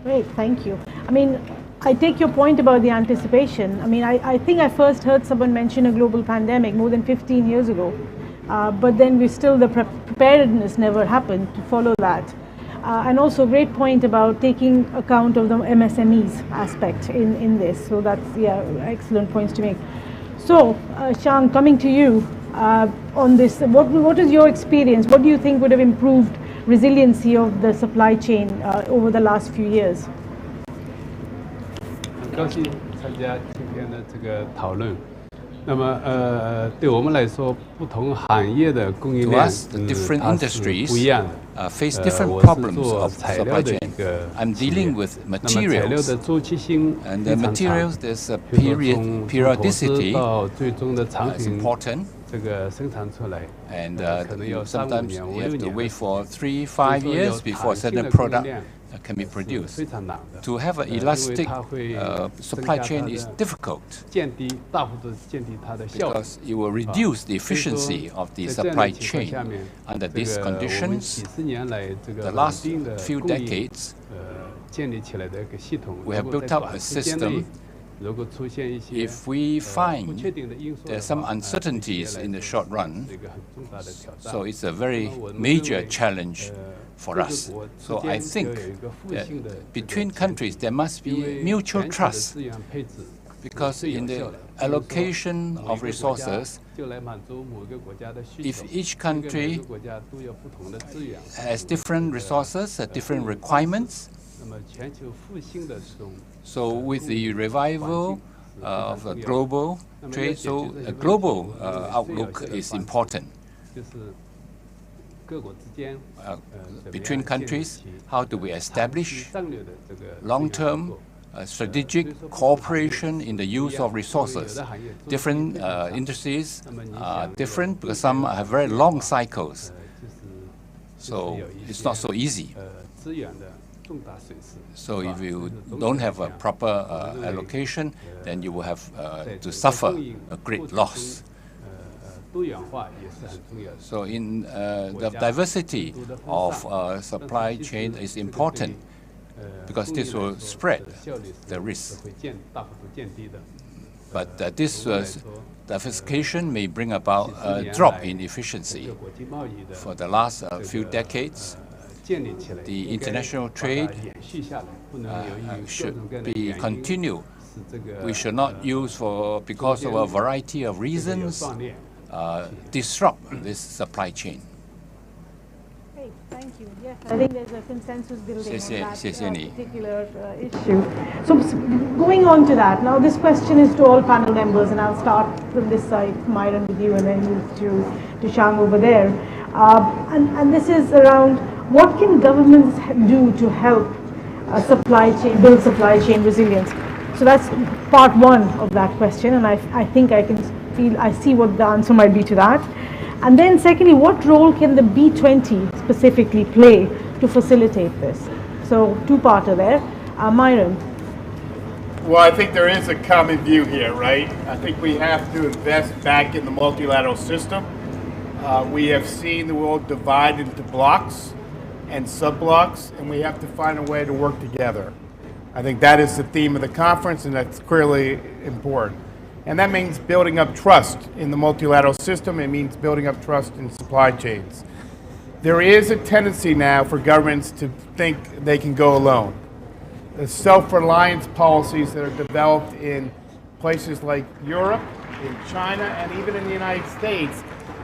Great, thank you. I mean, I take your point about the anticipation. I mean, I think I first heard someone mention a global pandemic more than 15 years ago, but then the preparedness never happened to follow that. And also a great point about taking account of the MSMEs aspect in this. So that's, yeah, excellent points to make. So, Shang, coming to you on this, what is your experience? What do you think would have improved resiliency of the supply chain over the last few years? 很高兴参加今天的这个讨论。那么对我们来说，不同行业的供应链它是不一样的。face different problems of supply chain. I'm dealing with materials, and the materials there's a periodicity is important. And sometimes you have to wait for 3-5 years before a certain product can be produced. To have an elastic supply chain is difficult because it will reduce the efficiency of the supply chain. Under these conditions, the last few decades, we have built up a system. If we find there are some uncertainties in the short run, so it's a very major challenge for us. So I think that between countries there must be mutual trust, because in the allocation of resources, if each country has different resources, different requirements, so with the revival of the global trade, so a global outlook is important. Between countries, how do we establish long-term strategic cooperation in the use of resources? Different industries are different because some have very long cycles, so it's not so easy. So if you don't have a proper allocation, then you will have to suffer a great loss. So in the diversity of supply chain is important, because this will spread the risk. But this diversification may bring about a drop in efficiency. For the last few decades, the international trade should be continued. We should not use, because of a variety of reasons, disrupt this supply chain. Great, thank you. Yes, I think there's a consensus building on that particular issue. So going on to that, now this question is to all panel members, and I'll start from this side, Myron, with you, and then move to Shang over there. And this is around, what can governments do to help build supply chain resilience? So that's part one of that question, and I think I see what the answer might be to that. And then secondly, what role can the B20 specifically play to facilitate this? So two-parter there. Myron. Well, I think there is a common view here, right? I think we have to invest back in the multilateral system. We have seen the world divided into blocks and sub-blocks, and we have to find a way to work together. I think that is the theme of the conference, and that's clearly important. And that means building up trust in the multilateral system. It means building up trust in supply chains. There is a tendency now for governments to think they can go alone. The self-reliance policies that are developed in places like Europe, in China, and even in the United States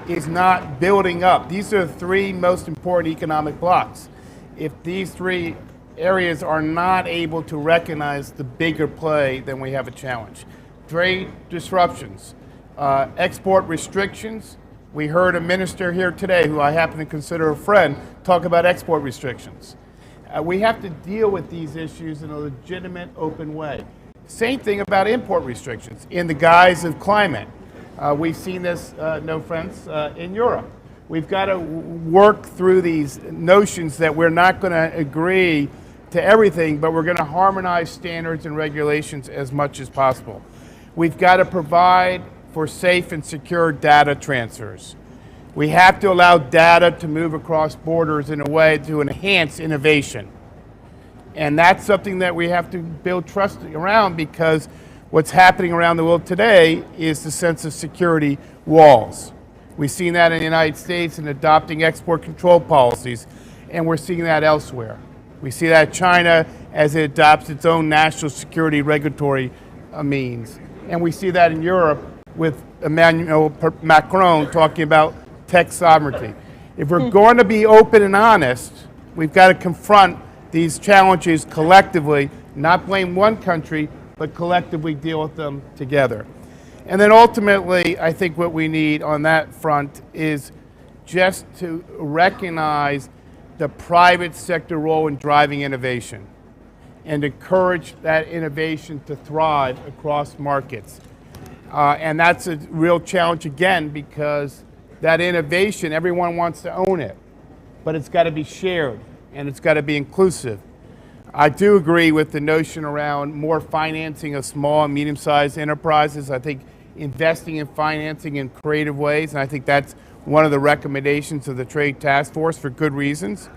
is not building up. These are the three most important economic blocks. If these three areas are not able to recognize the bigger play, then we have a challenge. Trade disruptions, export restrictions. We heard a minister here today, who I happen to consider a friend, talk about export restrictions. We have to deal with these issues in a legitimate, open way. Same thing about import restrictions in the guise of climate. We've seen this, no offense, in Europe. We've got to work through these notions that we're not going to agree to everything, but we're going to harmonize standards and regulations as much as possible. We've got to provide for safe and secure data transfers. We have to allow data to move across borders in a way to enhance innovation. And that's something that we have to build trust around, because what's happening around the world today is the sense of security walls. We've seen that in the United States in adopting export control policies, and we're seeing that elsewhere. We see that China as it adopts its own national security regulatory means. And we see that in Europe with Emmanuel Macron talking about tech sovereignty. If we're going to be open and honest, we've got to confront these challenges collectively, not blame one country, but collectively deal with them together. And then ultimately, I think what we need on that front is just to recognize the private sector role in driving innovation and encourage that innovation to thrive across markets. And that's a real challenge again, because that innovation, everyone wants to own it, but it's got to be shared and it's got to be inclusive. I do agree with the notion around more financing of small and medium-sized enterprises. I think investing in financing in creative ways, and I think that's one of the recommendations of the Trade Task Force for good reasons.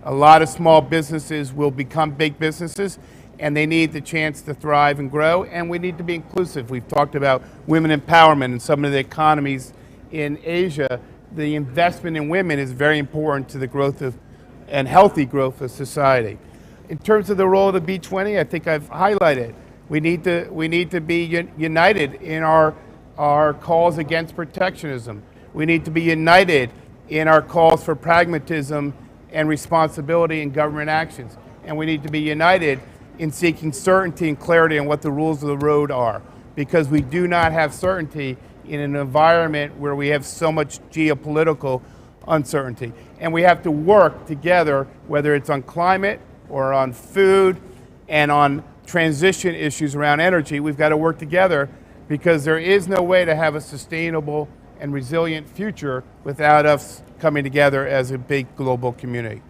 A lot of small businesses will become big businesses, and they need the chance to thrive and grow, and we need to be inclusive. We've talked about women empowerment in some of the economies in Asia. The investment in women is very important to the growth of and healthy growth of society. In terms of the role of the B20, I think I've highlighted. We need to be united in our calls against protectionism. We need to be united in our calls for pragmatism and responsibility in government actions. And we need to be united in seeking certainty and clarity on what the rules of the road are, because we do not have certainty in an environment where we have so much geopolitical uncertainty. And we have to work together, whether it's on climate or on food and on transition issues around energy. We've got to work together, because there is no way to have a sustainable and resilient future without us coming together as a big global community.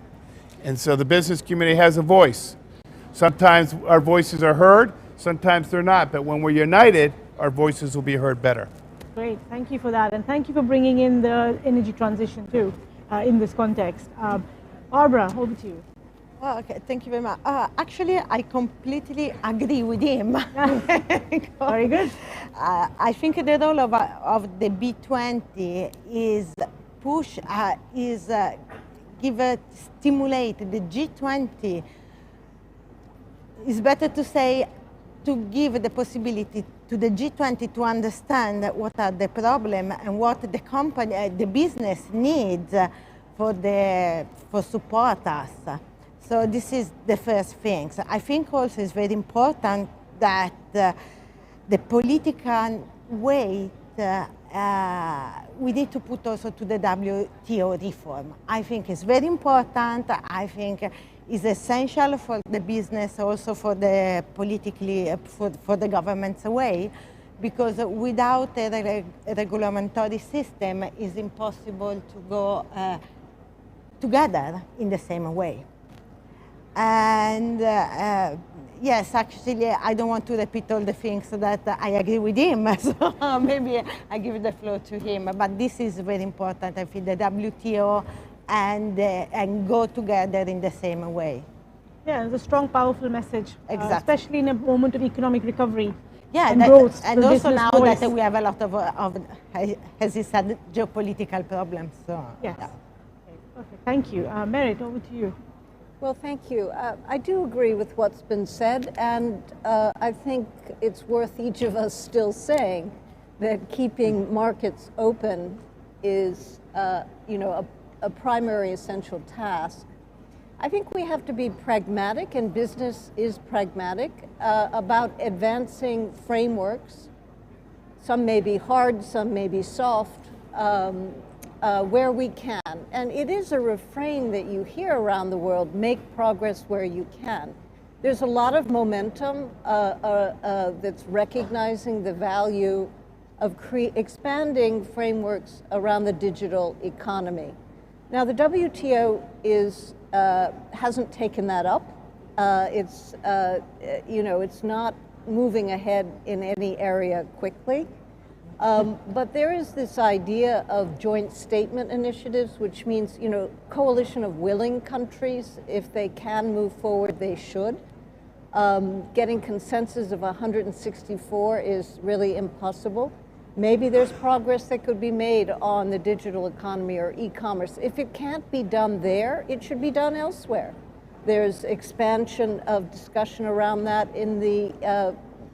And so the business community has a voice. Sometimes our voices are heard, sometimes they're not, but when we're united, our voices will be heard better. Great, thank you for that, and thank you for bringing in the energy transition too in this context. Barbara, over to you. Well, okay, thank you very much. Actually, I completely agree with him. Very good. I think the role of the B20 is push, stimulate the G20. It's better to say, to give the possibility to the G20 to understand what are the problems and what the company, the business needs for support us. So this is the first thing. So I think also it's very important that the political weight we need to put also to the WTO reform. I think it's very important. I think it's essential for the business, also for the politically, for the government's way, because without a regulatory system, it's impossible to go together in the same way. And yes, actually, I don't want to repeat all the things that I agree with him, so maybe I give the floor to him. But this is very important, I think, the WTO and go together in the same way. Yeah, it's a strong, powerful message, exactly. Especially in a moment of economic recovery. Yeah, and growth. And also now voice. That we have a lot of, as he said, geopolitical problems. So, yes. Yeah. Okay, perfect. Thank you. Merit, over to you. Well, thank you. I do agree with what's been said, and I think it's worth each of us still saying that keeping markets open is, a primary essential task. I think we have to be pragmatic, and business is pragmatic, about advancing frameworks. Some may be hard, some may be soft, where we can. And it is a refrain that you hear around the world, make progress where you can. There's a lot of momentum that's recognizing the value of expanding frameworks around the digital economy. Now, the WTO hasn't taken that up. It's not moving ahead in any area quickly. But there is this idea of joint statement initiatives, which means, coalition of willing countries. If they can move forward, they should. Getting consensus of 164 is really impossible. Maybe there's progress that could be made on the digital economy or e-commerce. If it can't be done there, it should be done elsewhere. There's expansion of discussion around that in the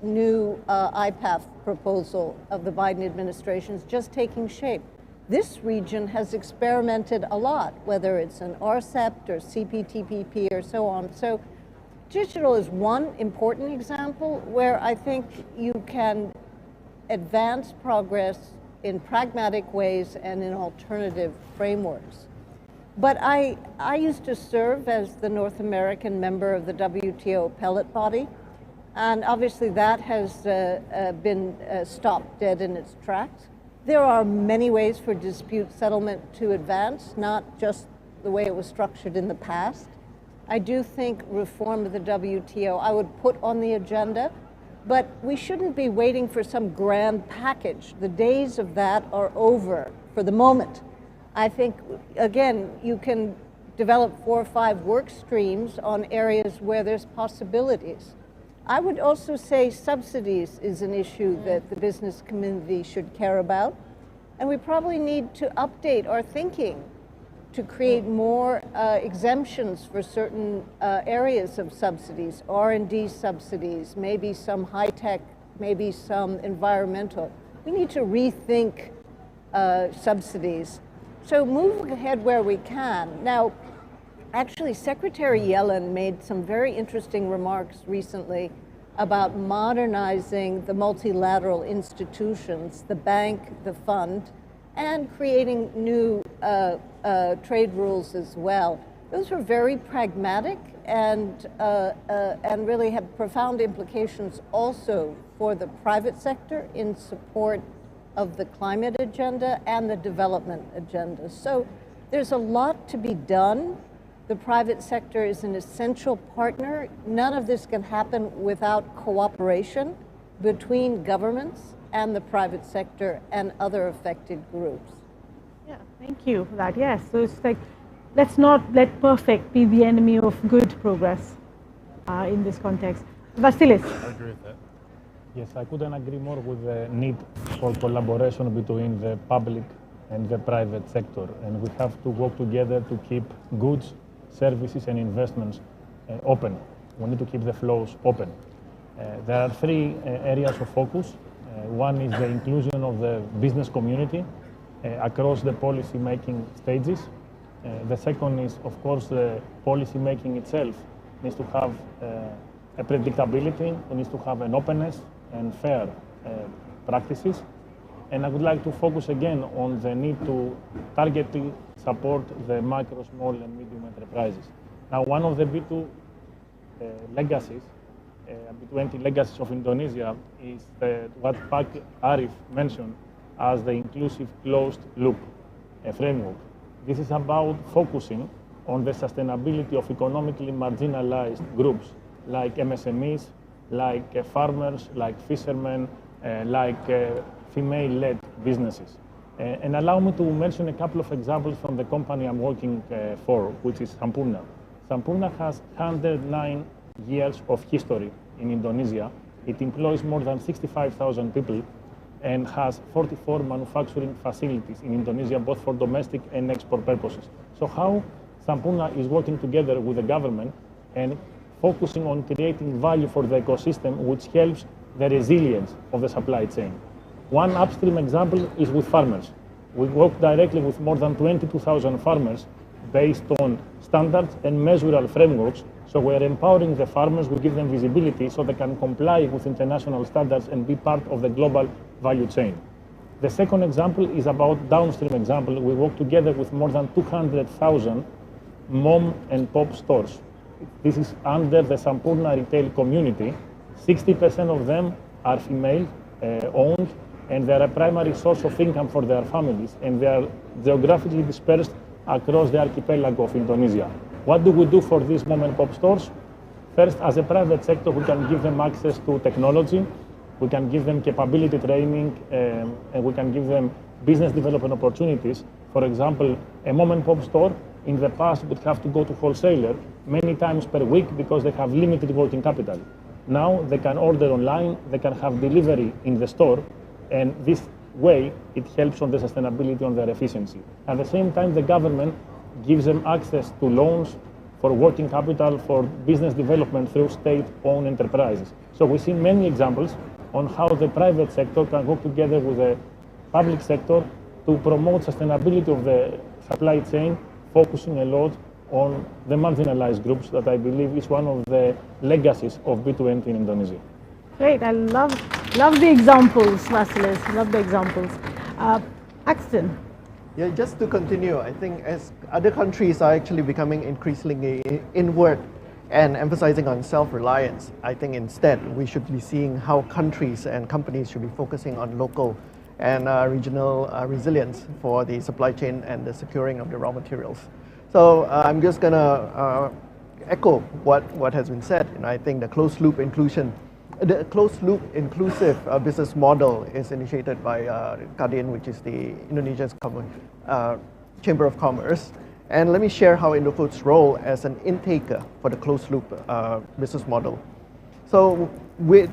new IPAF proposal of the Biden administration is just taking shape. This region has experimented a lot, whether it's an RCEP or CPTPP or so on. So digital is one important example where I think you can advance progress in pragmatic ways and in alternative frameworks. But I used to serve as the North American member of the WTO appellate body, and obviously that has been stopped dead in its tracks. There are many ways for dispute settlement to advance, not just the way it was structured in the past. I do think reform of the WTO I would put on the agenda, but we shouldn't be waiting for some grand package. The days of that are over for the moment. I think, again, you can develop 4 or 5 work streams on areas where there's possibilities. I would also say subsidies is an issue that the business community should care about. And we probably need to update our thinking to create more exemptions for certain areas of subsidies, R&D subsidies, maybe some high-tech, maybe some environmental. We need to rethink subsidies. So move ahead where we can. Now, actually, Secretary Yellen made some very interesting remarks recently about modernizing the multilateral institutions, the bank, the fund, and creating new trade rules as well. Those were very pragmatic and really have profound implications also for the private sector in support of the climate agenda and the development agenda. So there's a lot to be done. The private sector is an essential partner. None of this can happen without cooperation between governments and the private sector and other affected groups. Yeah, thank you for that. Yes, so it's like, let's not let perfect be the enemy of good progress in this context. Vasilis. I agree with that. Yes, I couldn't agree more with the need for collaboration between the public and the private sector. And we have to work together to keep goods, services and investments open. We need to keep the flows open. There are 3 areas of focus. One is the inclusion of the business community across the policy-making stages. The second is, of course, the policy-making itself needs to have a predictability, it needs to have an openness and fair practices. And I would like to focus again on the need to targetedly support the micro, small and medium enterprises. Now, one of the B2 legacies, B20 legacies of Indonesia is what Pak Arif mentioned as the inclusive closed loop framework. This is about focusing on the sustainability of economically marginalized groups like MSMEs, like farmers, like fishermen, like female-led businesses. And allow me to mention a couple of examples from the company I'm working for, which is Sampurna. Sampurna has 109 years of history in Indonesia. It employs more than 65,000 people and has 44 manufacturing facilities in Indonesia, both for domestic and export purposes. So how Sampurna is working together with the government and focusing on creating value for the ecosystem, which helps the resilience of the supply chain. One upstream example is with farmers. We work directly with more than 22,000 farmers based on standards and measurable frameworks. So we're empowering the farmers, we give them visibility so they can comply with international standards and be part of the global value chain. The second example is about downstream example. We work together with more than 200,000 mom and pop stores. This is under the Sampurna retail community. 60% of them are female owned, and they're a primary source of income for their families, and they are geographically dispersed across the archipelago of Indonesia. What do we do for these mom and pop stores? First, as a private sector, we can give them access to technology, we can give them capability training, and we can give them business development opportunities. For example, a mom and pop store in the past would have to go to wholesaler many times per week because they have limited working capital. Now they can order online, they can have delivery in the store, and this way it helps on the sustainability, on their efficiency. At the same time, the government gives them access to loans for working capital, for business development through state-owned enterprises. So we see many examples on how the private sector can work together with the public sector to promote sustainability of the supply chain, focusing a lot on the marginalized groups that I believe is one of the legacies of B20 in Indonesia. Great, I love the examples, Vasilis, love the examples. Axton. Yeah, just to continue, I think as other countries are actually becoming increasingly inward and emphasizing on self-reliance, I think instead we should be seeing how countries and companies should be focusing on local and regional resilience for the supply chain and the securing of the raw materials. So I'm just going to echo what has been said. And I think the closed-loop inclusive business model is initiated by KADIN, which is the Indonesian Chamber of Commerce. And let me share how Indofood's role as an intaker for the closed-loop business model. So we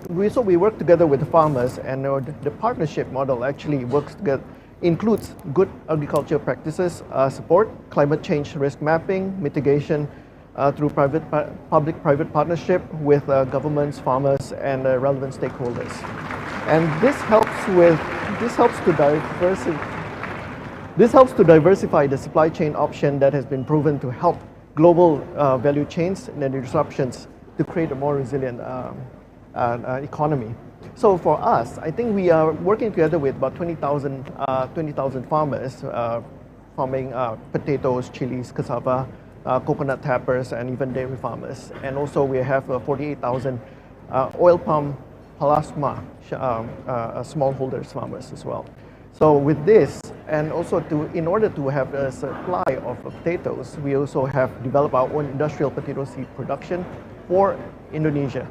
work together with the farmers, and the partnership model actually works together, includes good agriculture practices, support, climate change risk mapping, mitigation through public-private partnership with governments, farmers, and relevant stakeholders. And this helps to diversify the supply chain option that has been proven to help global value chains and the disruptions to create a more resilient economy. So for us, I think we are working together with about 20,000 farmers farming potatoes, chilies, cassava, coconut tappers, and even dairy farmers. And also we have 48,000 oil palm plasma smallholders farmers as well. So with this, and also in order to have a supply of potatoes, we also have developed our own industrial potato seed production for Indonesia.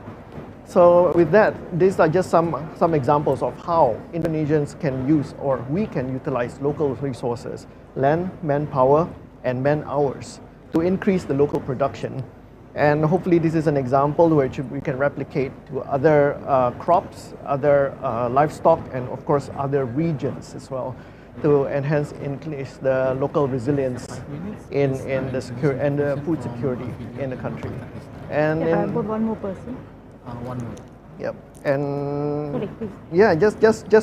So with that, these are just some examples of how Indonesians can use, or we can utilize local resources, land, manpower, and man hours to increase the local production. And hopefully this is an example which we can replicate to other crops, other livestock, and of course other regions as well, to enhance, increase the local resilience in the food security in the country. And I've got one more person. One more. Yep. And yeah, just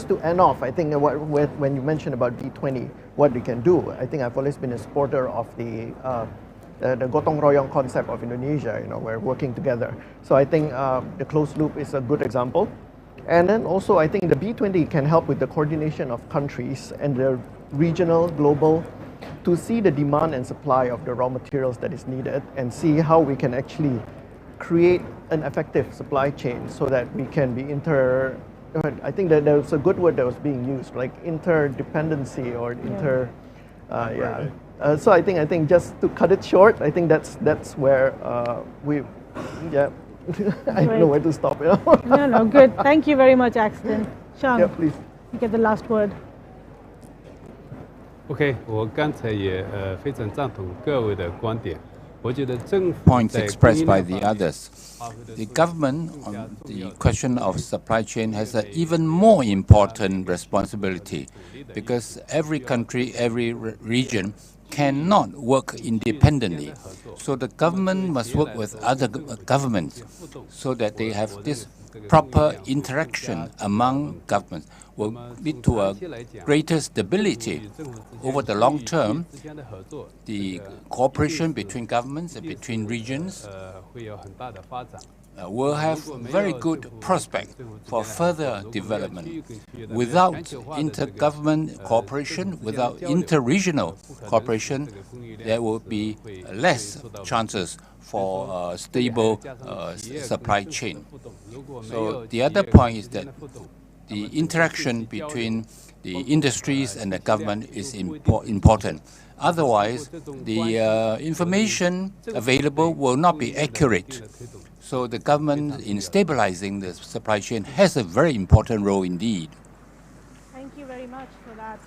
to end off, I think when you mentioned about B20, what we can do, I think I've always been a supporter of the gotong royong concept of Indonesia. You know, we're working together. So I think the closed loop is a good example. And then also, I think the B20 can help with the coordination of countries and the regional, global, to see the demand and supply of the raw materials that is needed, and see how we can actually create an effective supply chain so that we can be I think that there was a good word that was being used, like interdependency or so I think just to cut it short, I think that's where I don't know where to stop. You know? No, good. Thank you very much, Axton. Sean, yeah, please. You get the last word. OK， 我刚才也非常赞同各位的观点。我觉得政府 points expressed by the others. The government on the question of supply chain has an even more important responsibility, because every country, every region cannot work independently. So the government must work with other governments so that they have this proper interaction among governments will lead to a greater stability. Over the long term, the cooperation between governments and between regions will have very good prospect for further development. Without intergovernment cooperation, without interregional cooperation, there will be less chances for a stable supply chain. So the other point is that the interaction between the industries and the government is important. Otherwise, the information available will not be accurate. So the government, in stabilizing the supply chain, has a very important role indeed. Thank you very much for that.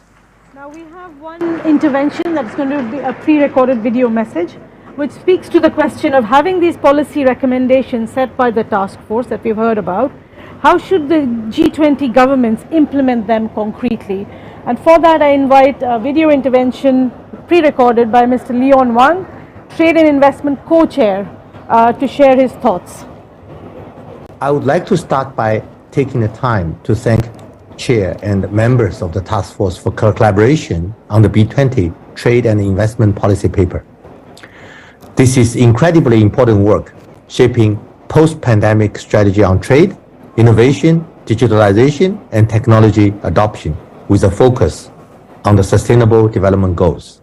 Now we have one intervention that's going to be a pre-recorded video message, which speaks to the question of having these policy recommendations set by the task force that we've heard about. How should the G20 governments implement them concretely? And for that, I invite a video intervention pre-recorded by Mr. Leon Wang, Trade and Investment Co-Chair, to share his thoughts. I would like to start by taking the time to thank Chair and members of the task force for collaboration on the B20 Trade and Investment Policy Paper. This is incredibly important work, shaping post-pandemic strategy on trade, innovation, digitalization, and technology adoption with a focus on the Sustainable Development Goals.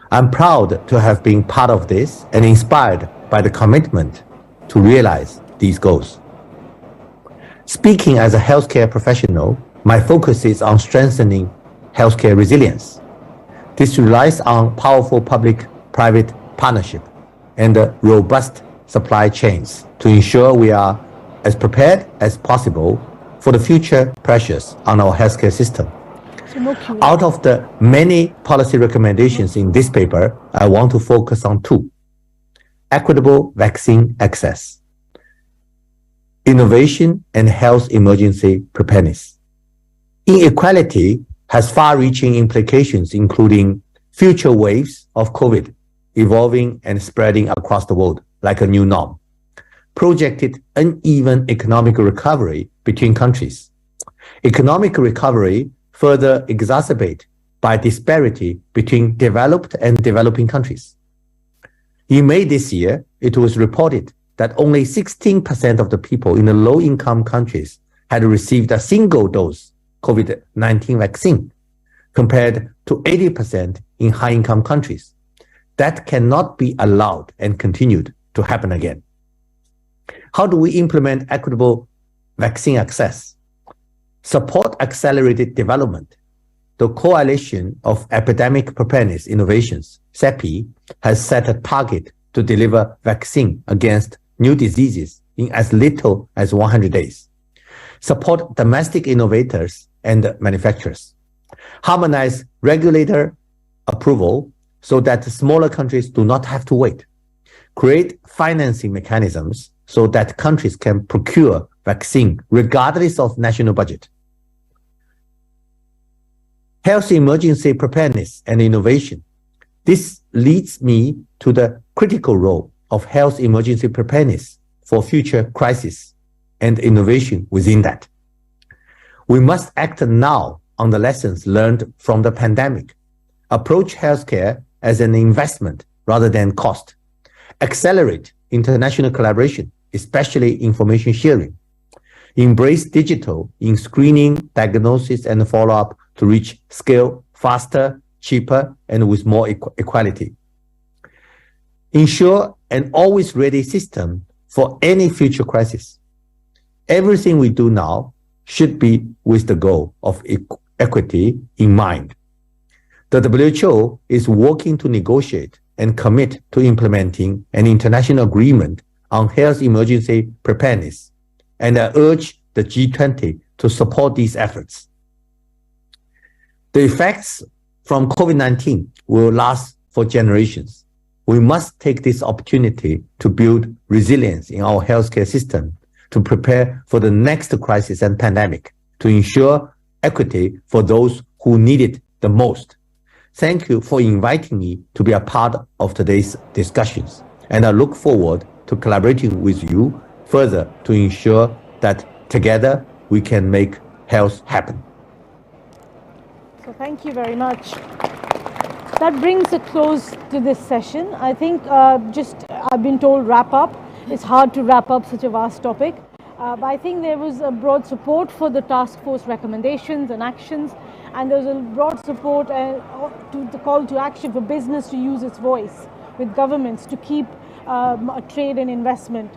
I'm proud to have been part of this and inspired by the commitment to realize these goals. Speaking as a healthcare professional, my focus is on strengthening healthcare resilience. This relies on powerful public-private partnership and robust supply chains to ensure we are as prepared as possible for the future pressures on our healthcare system. Out of the many policy recommendations in this paper, I want to focus on two: equitable vaccine access, innovation, and health emergency preparedness. Inequality has far-reaching implications, including future waves of COVID evolving and spreading across the world like a new norm, projected uneven economic recovery between countries, economic recovery further exacerbated by disparity between developed and developing countries. In May this year, it was reported that only 16% of the people in the low-income countries had received a single dose COVID-19 vaccine, compared to 80% in high-income countries. That cannot be allowed and continued to happen again. How do we implement equitable vaccine access? Support accelerated development. The Coalition of Epidemic Preparedness Innovations, CEPI, has set a target to deliver vaccine against new diseases in as little as 100 days. Support domestic innovators and manufacturers. Harmonize regulator approval so that smaller countries do not have to wait. Create financing mechanisms so that countries can procure vaccine regardless of national budget. Health emergency preparedness and innovation. This leads me to the critical role of health emergency preparedness for future crises and innovation within that. We must act now on the lessons learned from the pandemic. Approach healthcare as an investment rather than cost. Accelerate international collaboration, especially information sharing. Embrace digital in screening, diagnosis, and follow-up to reach scale faster, cheaper, and with more equality. Ensure an always ready system for any future crisis. Everything we do now should be with the goal of equity in mind. The WHO is working to negotiate and commit to implementing an international agreement on health emergency preparedness, and I urge the G20 to support these efforts. The effects from COVID-19 will last for generations. We must take this opportunity to build resilience in our healthcare system, to prepare for the next crisis and pandemic, to ensure equity for those who need it the most. Thank you for inviting me to be a part of today's discussions, and I look forward to collaborating with you further to ensure that together we can make health happen. So thank you very much. That brings a close to this session. I think I've been told wrap up. It's hard to wrap up such a vast topic. But I think there was a broad support for the task force recommendations and actions, and there was a broad support to the call to action for business to use its voice with governments to keep trade and investment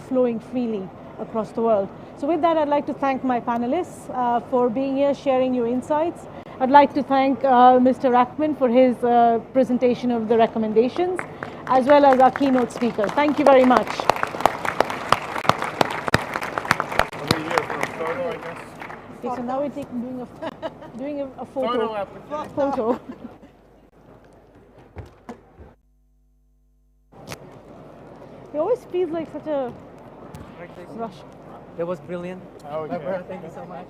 flowing freely across the world. So with that, I'd like to thank my panelists for being here, sharing your insights. I'd like to thank Mr. Rahman for his presentation of the recommendations, as well as our keynote speakers. Thank you very much. Okay, so now we're doing a photo. It always feels like such a rush. That was brilliant. Oh, yeah. Thank you so much.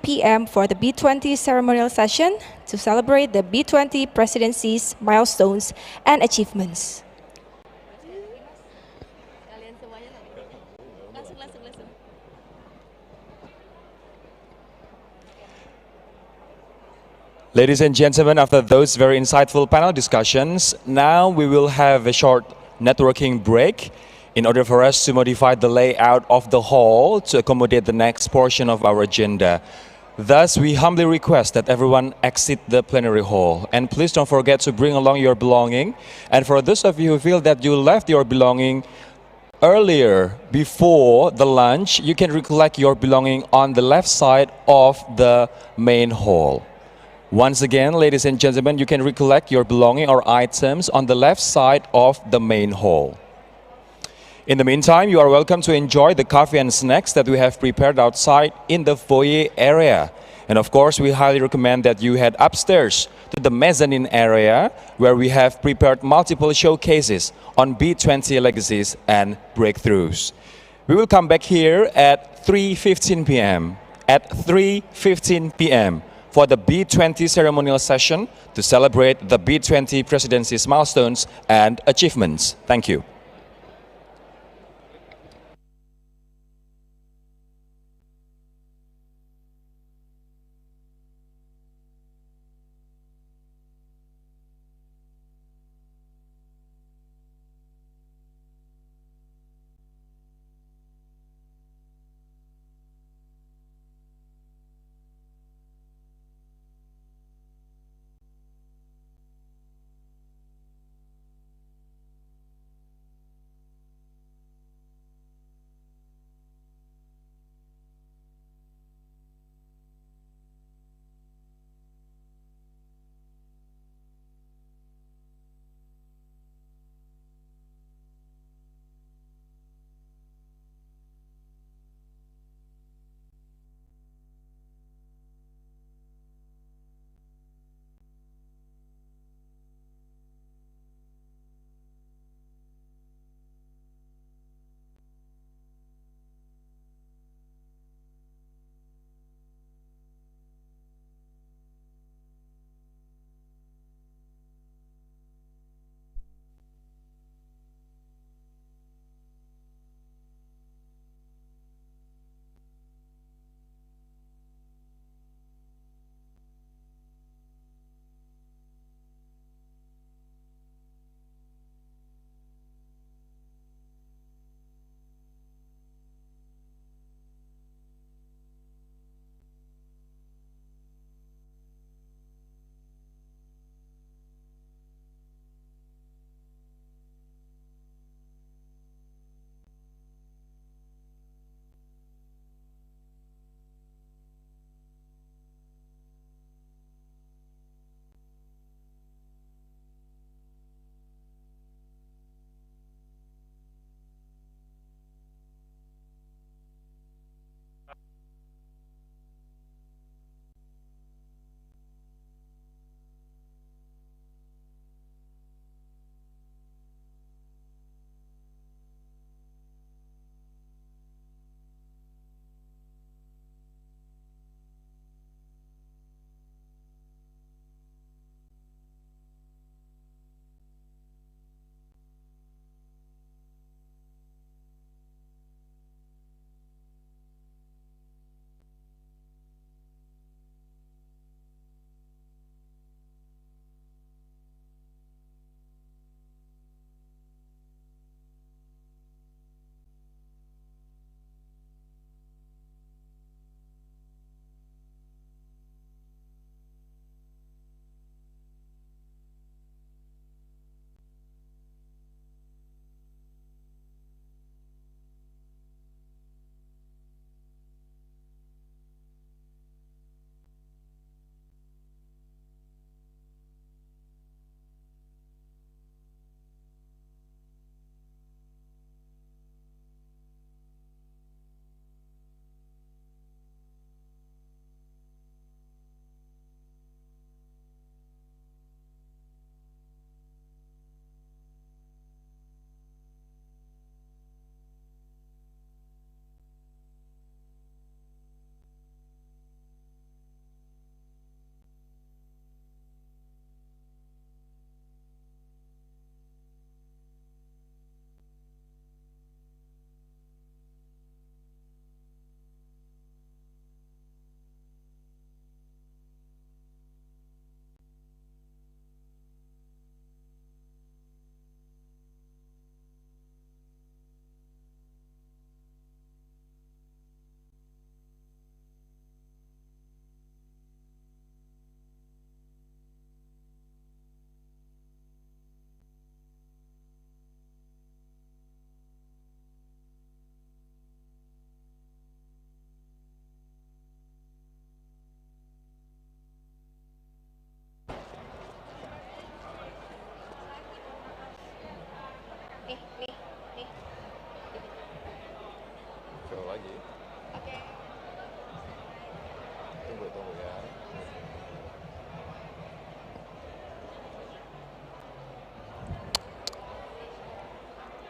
p.m. for the B20 ceremonial session to celebrate the B20 presidency's milestones and achievements. Ladies and gentlemen, after those very insightful panel discussions, now we will have a short networking break in order for us to modify the layout of the hall to accommodate the next portion of our agenda. Thus, we humbly request that everyone exit the plenary hall. And please don't forget to bring along your belonging. And for those of you who feel that you left your belonging earlier before the lunch, you can recollect your belonging on the left side of the main hall. Once again, ladies and gentlemen, you can recollect your belonging or items on the left side of the main hall. In the meantime, you are welcome to enjoy the coffee and snacks that we have prepared outside in the foyer area. And of course, we highly recommend that you head upstairs to the mezzanine area where we have prepared multiple showcases on B20 legacies and breakthroughs. We will come back here at 3:15 p.m. At 3:15 p.m. for the B20 ceremonial session to celebrate the B20 presidency's milestones and achievements. Thank you.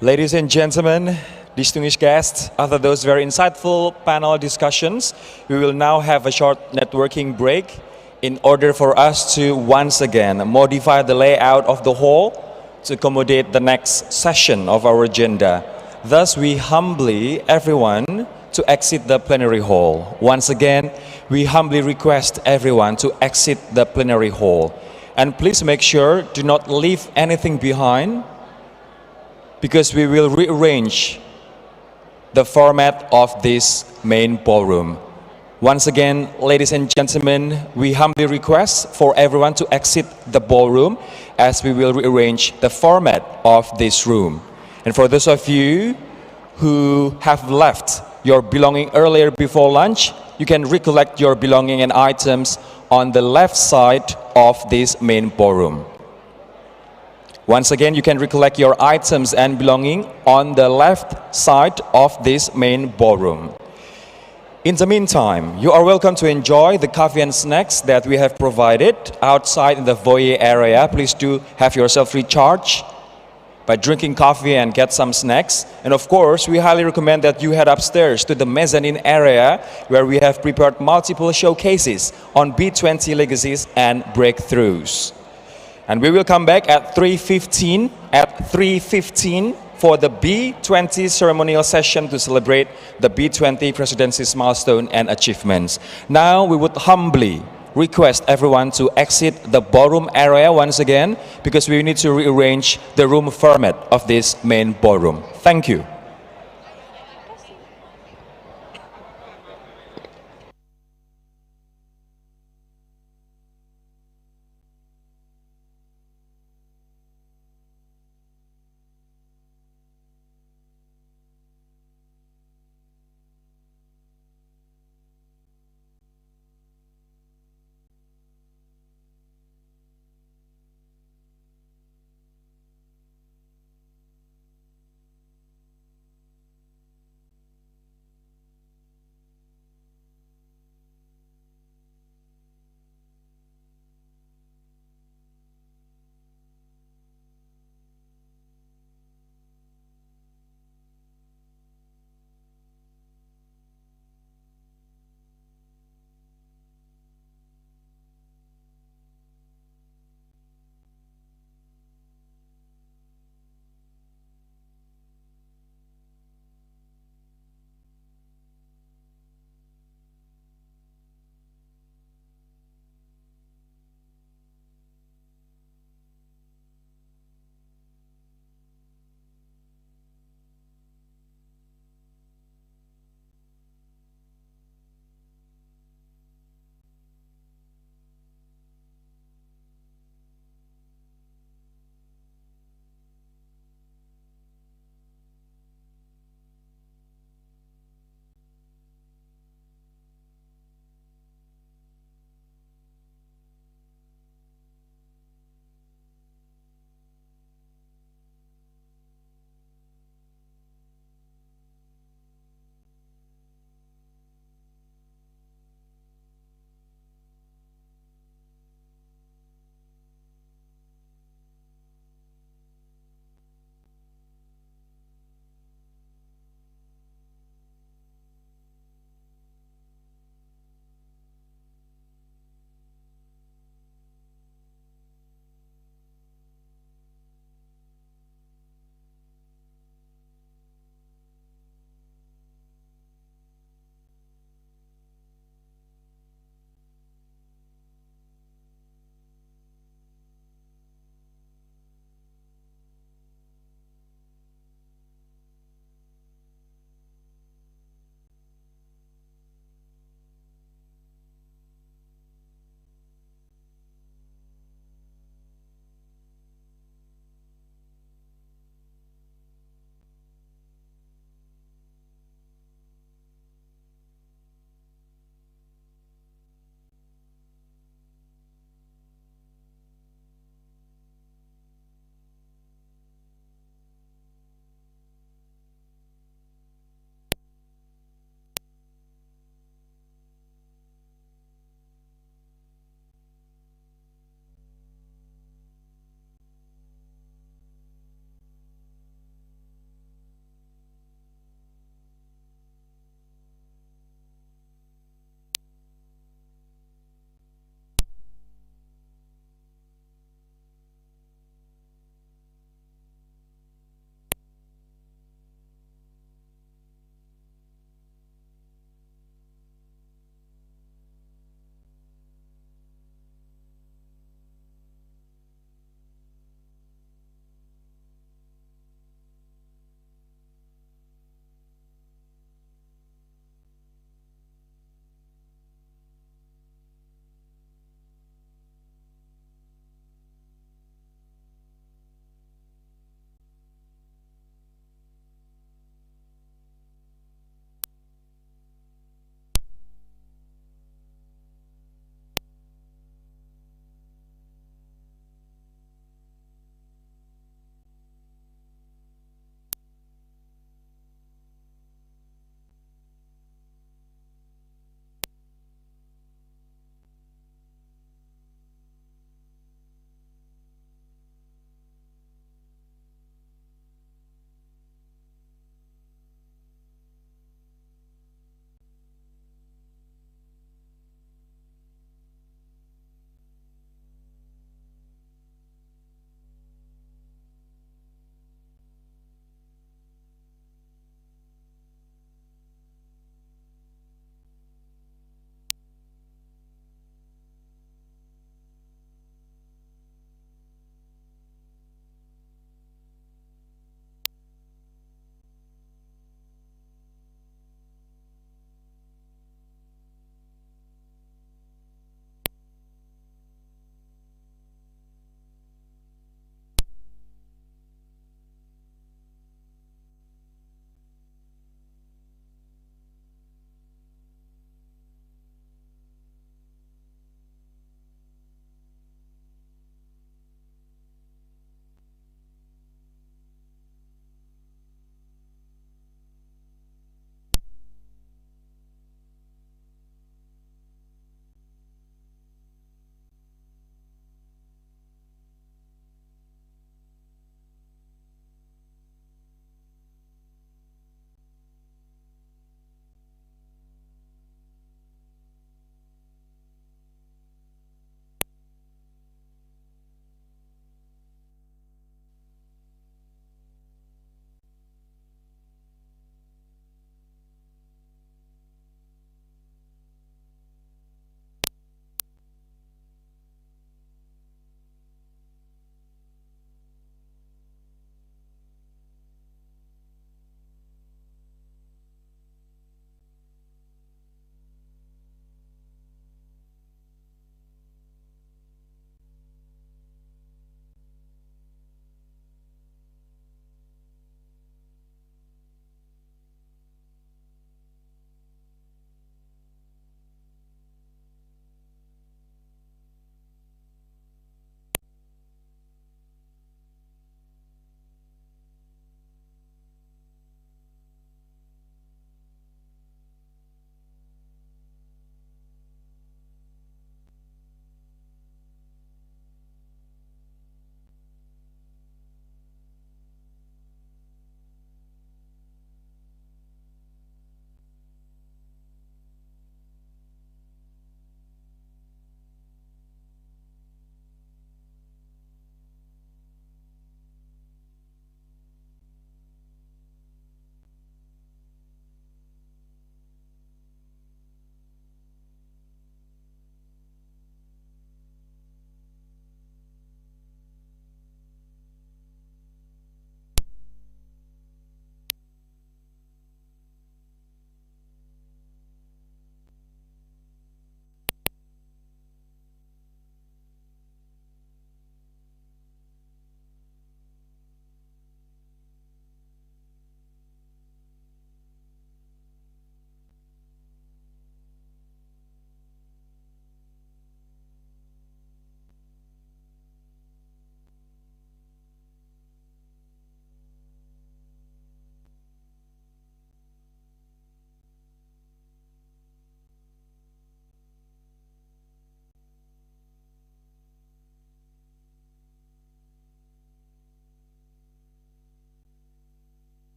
Ladies and gentlemen, distinguished guests, after those very insightful panel discussions, we will now have a short networking break in order for us to once again modify the layout of the hall to accommodate the next session of our agenda. Thus, we humbly everyone to exit the plenary hall. Once again, we humbly request everyone to exit the plenary hall. And please make sure do not leave anything behind, because we will rearrange the format of this main ballroom. Once again, ladies and gentlemen, we humbly request for everyone to exit the ballroom as we will rearrange the format of this room. And for those of you who have left your belonging earlier before lunch, you can recollect your belonging and items on the left side of this main ballroom. Once again, you can recollect your items and belonging on the left side of this main ballroom. In the meantime, you are welcome to enjoy the coffee and snacks that we have provided outside in the foyer area. Please do have yourself recharged by drinking coffee and get some snacks. And of course, we highly recommend that you head upstairs to the mezzanine area where we have prepared multiple showcases on B20 legacies and breakthroughs. And we will come back at 3:15 for the B20 ceremonial session to celebrate the B20 presidency's milestone and achievements. Now we would humbly request everyone to exit the ballroom area once again, because we need to rearrange the room format of this main ballroom. Thank you.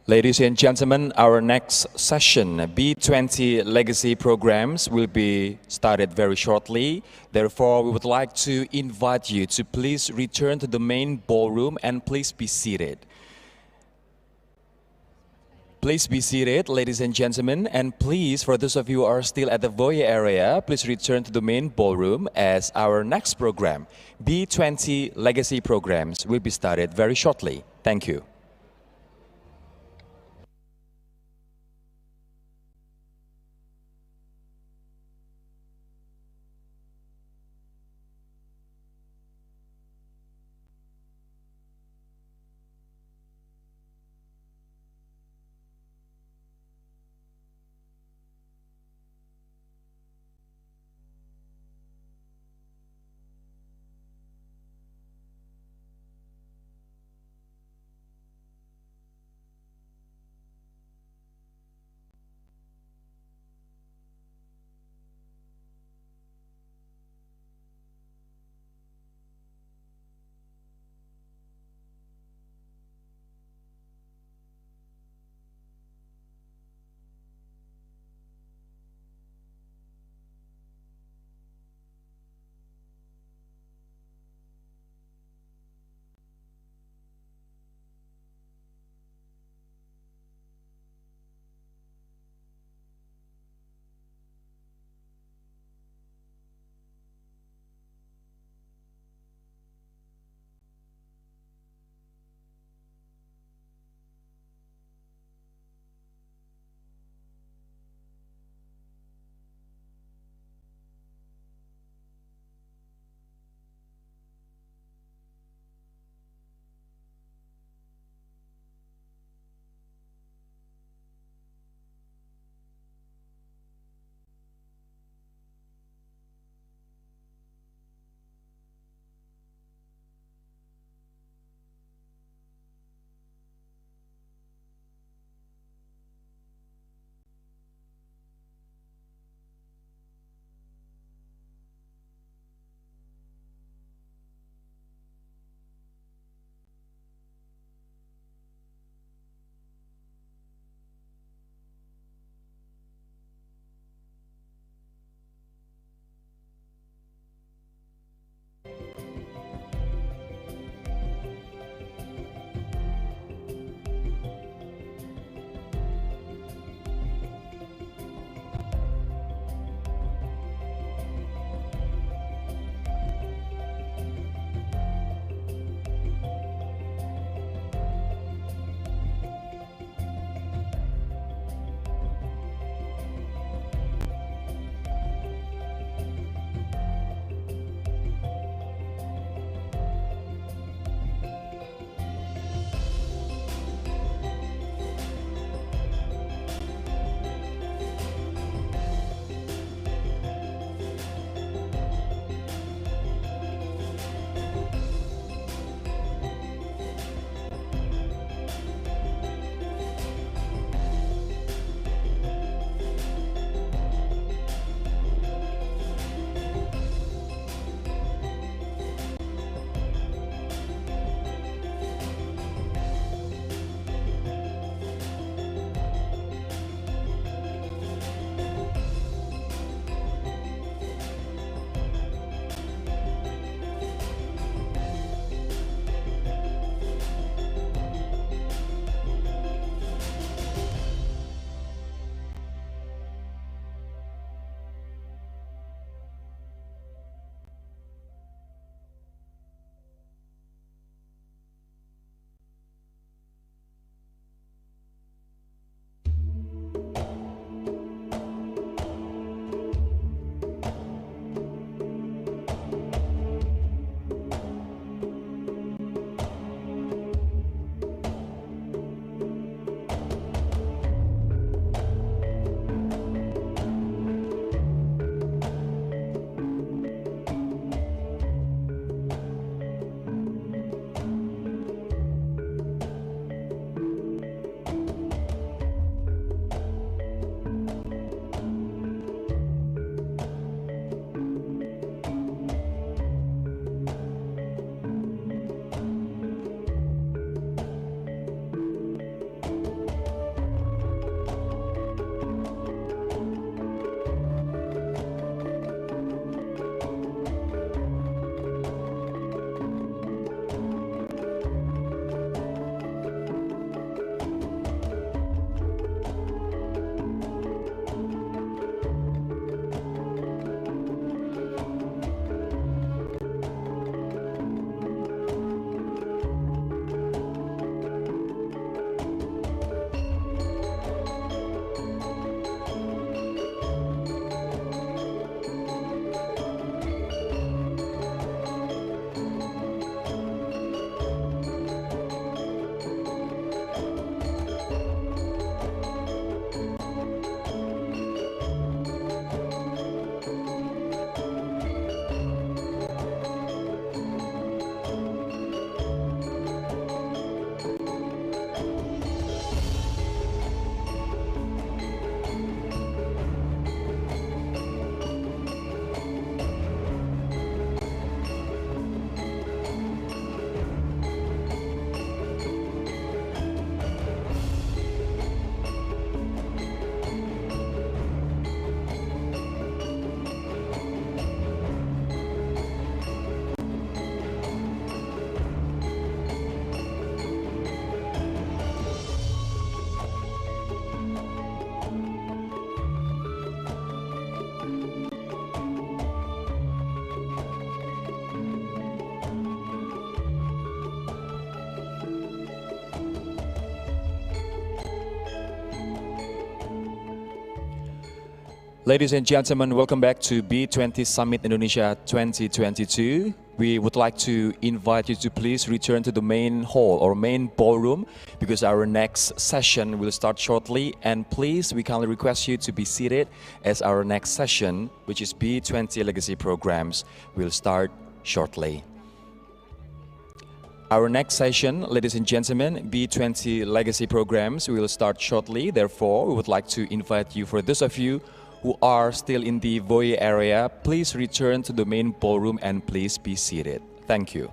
Ladies and gentlemen, our next session, B20 Legacy Programs, will be started very shortly. Therefore, we would like to invite you to please return to the main ballroom and please be seated. Please be seated, ladies and gentlemen, and please, for those of you who are still at the foyer area, please return to the main ballroom as our next program, B20 Legacy Programs, will be started very shortly. Thank you. Ladies and gentlemen, welcome back to B20 Summit Indonesia 2022. We would like to invite you to please return to the main hall or main ballroom because our next session will start shortly. And please, we kindly request you to be seated as our next session, which is B20 Legacy Programs, will start shortly. Our next session, ladies and gentlemen, B20 Legacy Programs will start shortly. Therefore, we would like to invite you, for those of you who are still in the foyer area, please return to the main ballroom and please be seated. Thank you.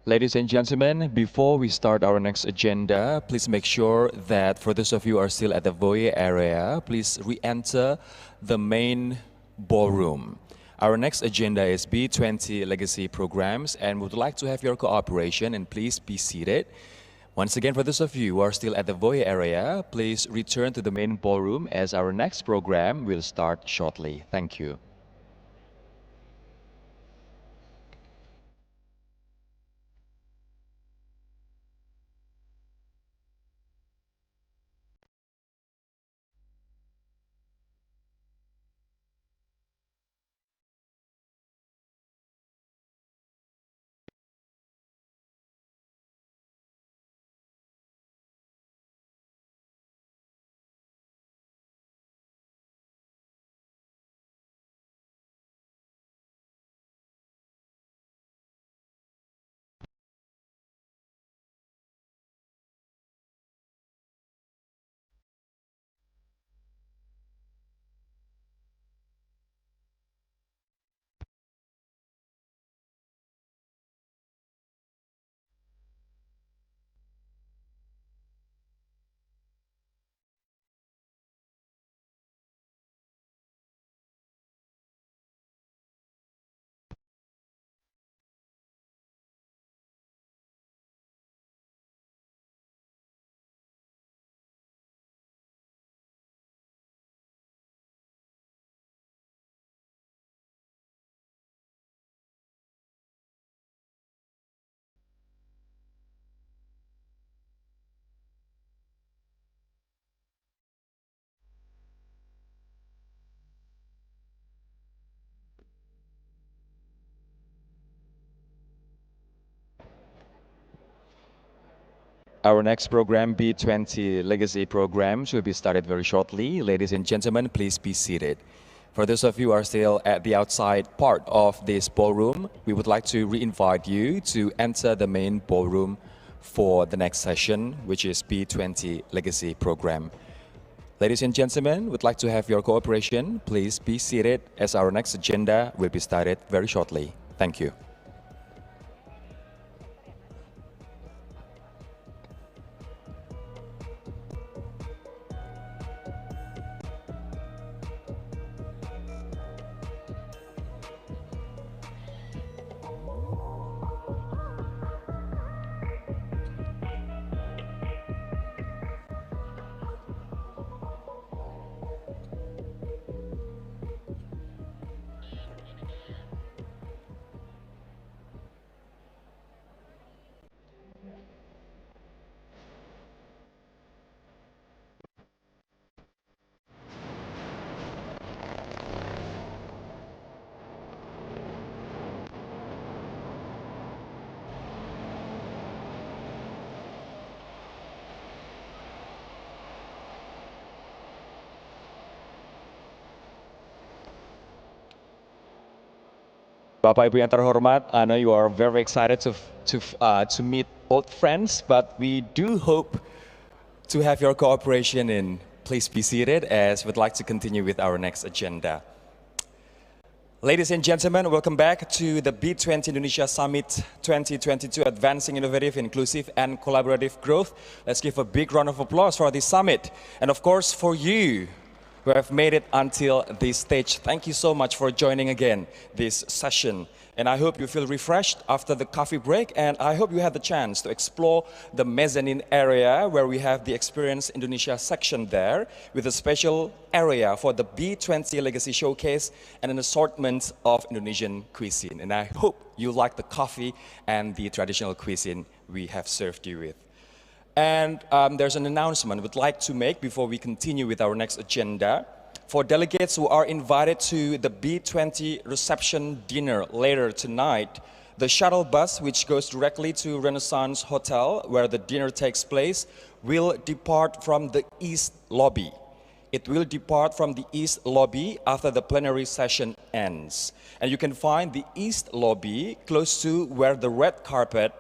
Ladies and gentlemen, before we start our next agenda, please make sure that for those of you who are still at the foyer area, please re-enter the main ballroom. Our next agenda is B20 Legacy Programs, and we would like to have your cooperation, and please be seated. Once again, for those of you who are still at the foyer area, please return to the main ballroom as our next program will start shortly. Thank you. Our next program, B20 Legacy Programs, will be started very shortly. Ladies and gentlemen, please be seated. For those of you who are still at the outside part of this ballroom, we would like to re-invite you to enter the main ballroom for the next session, which is B20 Legacy Program. Ladies and gentlemen, we'd like to have your cooperation. Please be seated as our next agenda will be started very shortly. Thank you. Bapak Ibu yang terhormat, I know you are very excited to meet old friends, but we do hope to have your cooperation in please be seated as we'd like to continue with our next agenda. Ladies and gentlemen, welcome back to the B20 Indonesia Summit 2022, Advancing Innovative, Inclusive and Collaborative Growth. Let's give a big round of applause for this summit. And of course, for you who have made it until this stage, thank you so much for joining again this session. And I hope you feel refreshed after the coffee break, and I hope you had the chance to explore the mezzanine area where we have the Experience Indonesia section there with a special area for the B20 Legacy Showcase and an assortment of Indonesian cuisine. And I hope you like the coffee and the traditional cuisine we have served you with. And there's an announcement we'd like to make before we continue with our next agenda. For delegates who are invited to the B20 reception dinner later tonight, the shuttle bus, which goes directly to Renaissance Hotel, where the dinner takes place, will depart from the East Lobby. It will depart from the East Lobby after the plenary session ends. And you can find the East Lobby close to where the red carpet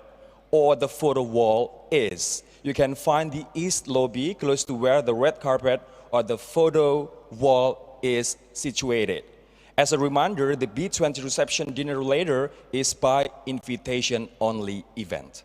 or the photo wall is. You can find the East Lobby close to where the red carpet or the photo wall is situated. As a reminder, the B20 reception dinner later is by invitation only event.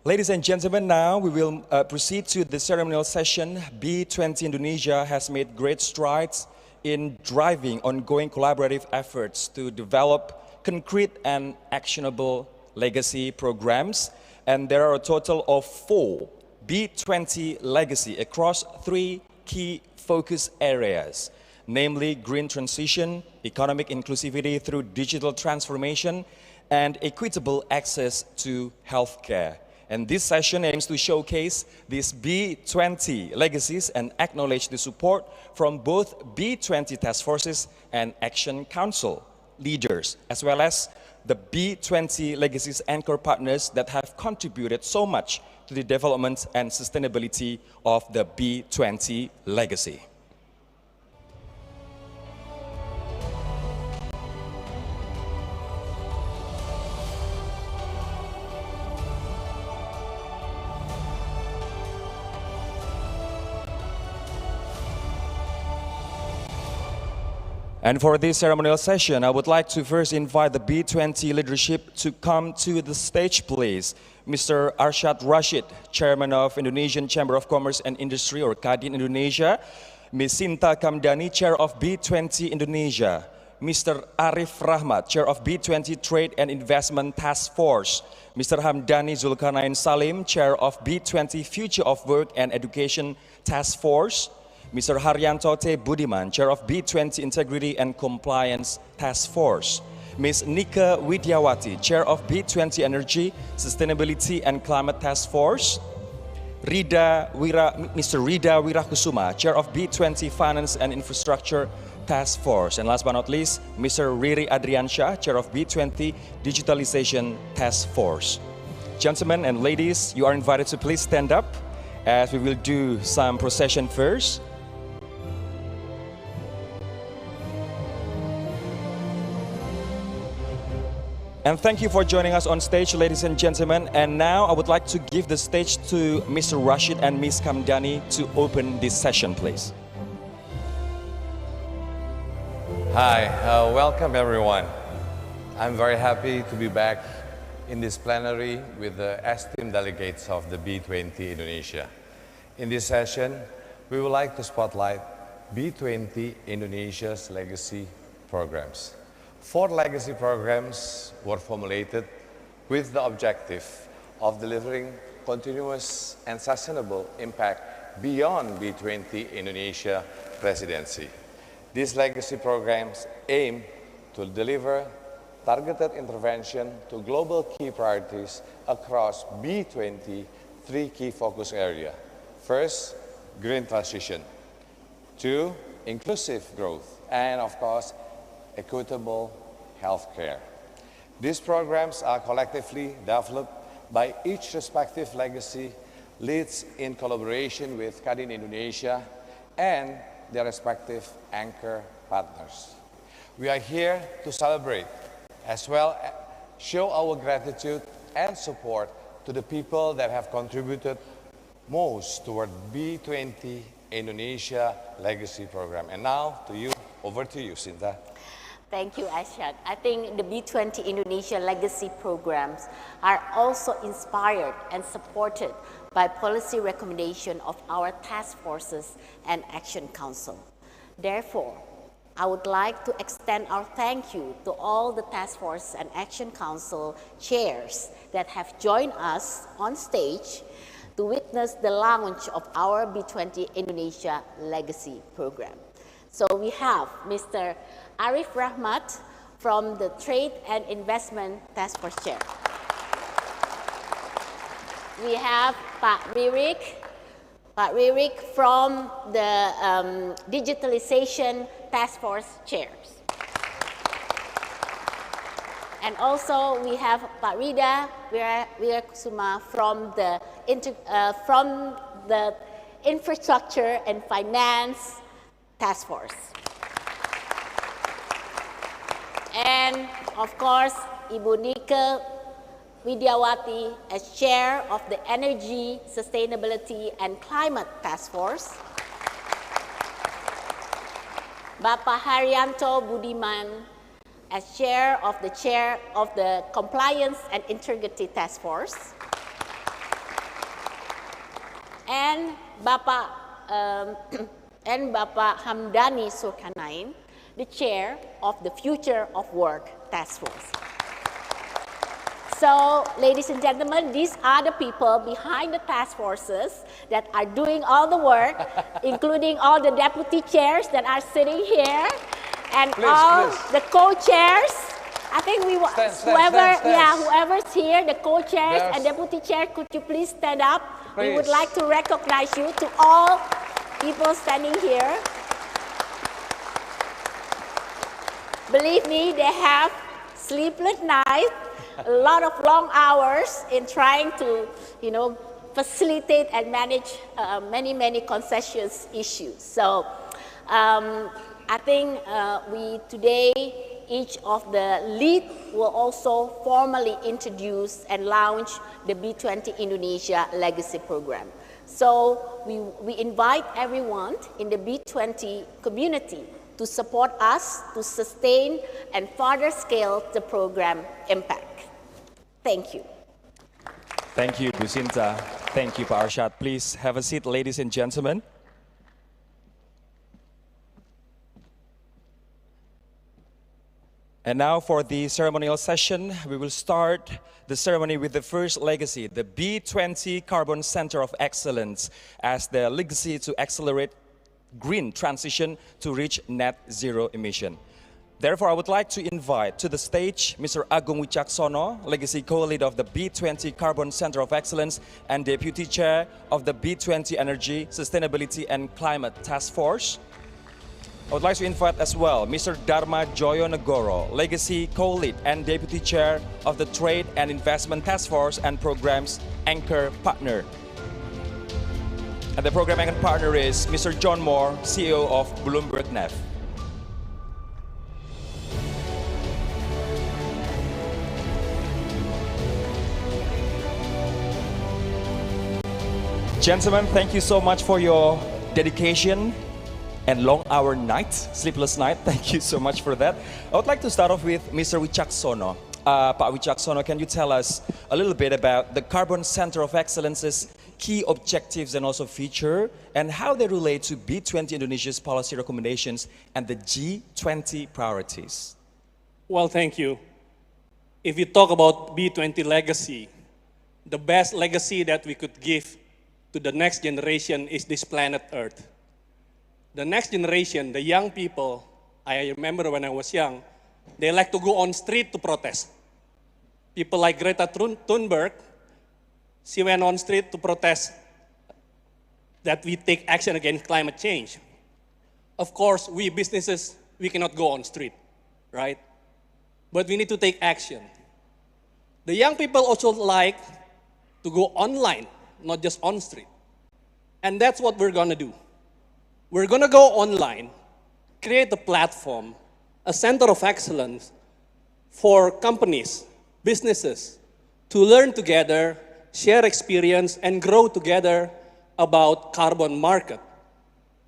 Ladies and gentlemen, now we will proceed to the ceremonial session. B20 Indonesia has made great strides in driving ongoing collaborative efforts to develop concrete and actionable legacy programs. And there are a total of 4 B20 legacy across 3 key focus areas, namely green transition, economic inclusivity through digital transformation, and equitable access to healthcare. And this session aims to showcase these B20 legacies and acknowledge the support from both B20 task forces and Action Council leaders, as well as the B20 legacies anchor partners that have contributed so much to the development and sustainability of the B20 legacy. And for this ceremonial session, I would like to first invite the B20 leadership to come to the stage, please. Mr. Arsjad Rasjid, Chairman of Indonesian Chamber of Commerce and Industry, or KADIN Indonesia. Ms. Shinta Kamdani, Chair of B20 Indonesia. Mr. Arif Rahmat, Chair of B20 Trade and Investment Task Force. Mr. Hamdani Zulkarnain Salim, Chair of B20 Future of Work and Education Task Force. Mr. Haryanto T. Budiman, Chair of B20 Integrity and Compliance Task Force. Ms. Nika Widyawati, Chair of B20 Energy, Sustainability and Climate Task Force. Mr. Rida Wirakusuma, Chair of B20 Finance and Infrastructure Task Force. And last but not least, Mr. Riri Adriansyah, Chair of B20 Digitalization Task Force. Gentlemen and ladies, you are invited to please stand up as we will do some procession first. And thank you for joining us on stage, ladies and gentlemen. And now I would like to give the stage to Mr. Rasjid and Ms. Kamdani to open this session, please. Hi, welcome everyone. I'm very happy to be back in this plenary with the esteemed delegates of the B20 Indonesia. In this session, we would like to spotlight B20 Indonesia's legacy programs. 4 legacy programs were formulated with the objective of delivering continuous and sustainable impact beyond B20 Indonesia presidency. These legacy programs aim to deliver targeted intervention to global key priorities across B20 3 key focus areas. First, green transition. 2, inclusive growth. And of course, equitable healthcare. These programs are collectively developed by each respective legacy leads in collaboration with KADIN Indonesia and their respective anchor partners. We are here to celebrate as well as show our gratitude and support to the people that have contributed most toward B20 Indonesia Legacy Program. And now to you, over to you, Shinta. Thank you, Arsjad. I think the B20 Indonesia Legacy Programs are also inspired and supported by policy recommendation of our task forces and Action Council. Therefore, I would like to extend our thank you to all the task force and Action Council chairs that have joined us on stage to witness the launch of our B20 Indonesia Legacy Program. So we have Mr. Arif Rahmat from the Trade and Investment Task Force Chair. We have Pak Ririk from the Digitalization Task Force Chairs. And also we have Pak Rida Wirakusuma from the Infrastructure and Finance Task Force. And of course, Ibu Nika Widyawati as Chair of the Energy, Sustainability and Climate Task Force. Bapak Haryanto Budiman as chair of the Compliance and Integrity Task Force, and Bapak Kamdani Surkanain, the chair of the Future of Work Task Force. So, ladies and gentlemen, these are the people behind the task forces that are doing all the work, including all the deputy chairs that are sitting here, and all the co-chairs. I think whoever's here, the co-chairs and deputy chair, could you please stand up? We would like to recognize you, to all people standing here. Believe me, they have sleepless nights, a lot of long hours in trying to, facilitate and manage many concessions issues. So I think today, each of the lead will also formally introduce and launch the B20 Indonesia Legacy Program. So we invite everyone in the B20 community to support us to sustain and further scale the program impact. Thank you. Thank you, Bu Shinta. Thank you, Pak Arsjad. Please have a seat, ladies and gentlemen. And now for the ceremonial session, we will start the ceremony with the first legacy, the B20 Carbon Center of Excellence, as the legacy to accelerate green transition to reach net zero emission. Therefore, I would like to invite to the stage Mr. Agung Wicaksono, Legacy Co-Lead of the B20 Carbon Center of Excellence and Deputy Chair of the B20 Energy, Sustainability and Climate Task Force. I would like to invite as well Mr. Dharma Joyonegoro, Legacy Co-Lead and Deputy Chair of the Trade and Investment Task Force and Program's Anchor Partner. And the program anchor partner is Mr. John Moore, CEO of Bloomberg NEF. Gentlemen, thank you so much for your dedication and long hour night, sleepless night. Thank you so much for that. I would like to start off with Mr. Wicaksono. Pak Wicaksono, can you tell us a little bit about the Carbon Center of Excellence's key objectives and also feature, and how they relate to B20 Indonesia's policy recommendations and the G20 priorities? Well, thank you. If you talk about B20 legacy, the best legacy that we could give to the next generation is this planet Earth. The next generation, the young people, I remember when I was young, they like to go on street to protest. People like Greta Thunberg, she went on street to protest that we take action against climate change. Of course, we businesses, we cannot go on street, right? But we need to take action. The young people also like to go online, not just on street. And that's what we're gonna do. We're gonna go online, create a platform, a center of excellence for companies, businesses, to learn together, share experience, and grow together about carbon market.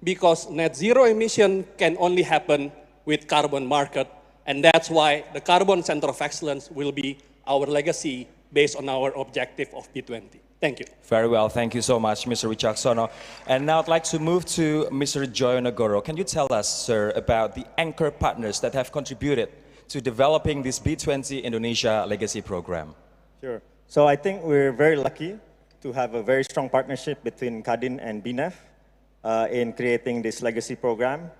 Because net zero emission can only happen with carbon market, and that's why the Carbon Center of Excellence will be our legacy based on our objective of B20. Thank you. Very well, thank you so much, Mr. Wicaksono. And now I'd like to move to Mr. Joyonegoro. Can you tell us, sir, about the anchor partners that have contributed to developing this B20 Indonesia Legacy Program? Sure. So I think we're very lucky to have a very strong partnership between KADIN and BNEF in creating this legacy program.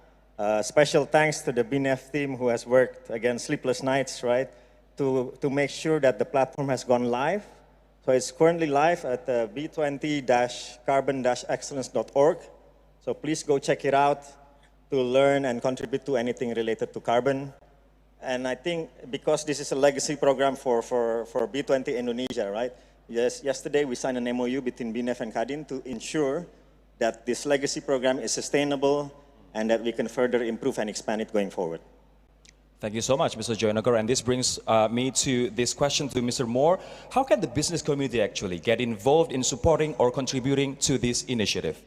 Special thanks to the BNEF team who has worked against sleepless nights, right, to make sure that the platform has gone live. So it's currently live at b20-carbon-excellence.org. So please go check it out to learn and contribute to anything related to carbon. And I think because this is a legacy program for B20 Indonesia, right? Yes, yesterday we signed an MOU between BNEF and KADIN to ensure that this legacy program is sustainable and that we can further improve and expand it going forward. Thank you so much, Mr. Joyonegoro. And this brings me to this question to Mr. Moore. How can the business community actually get involved in supporting or contributing to this initiative?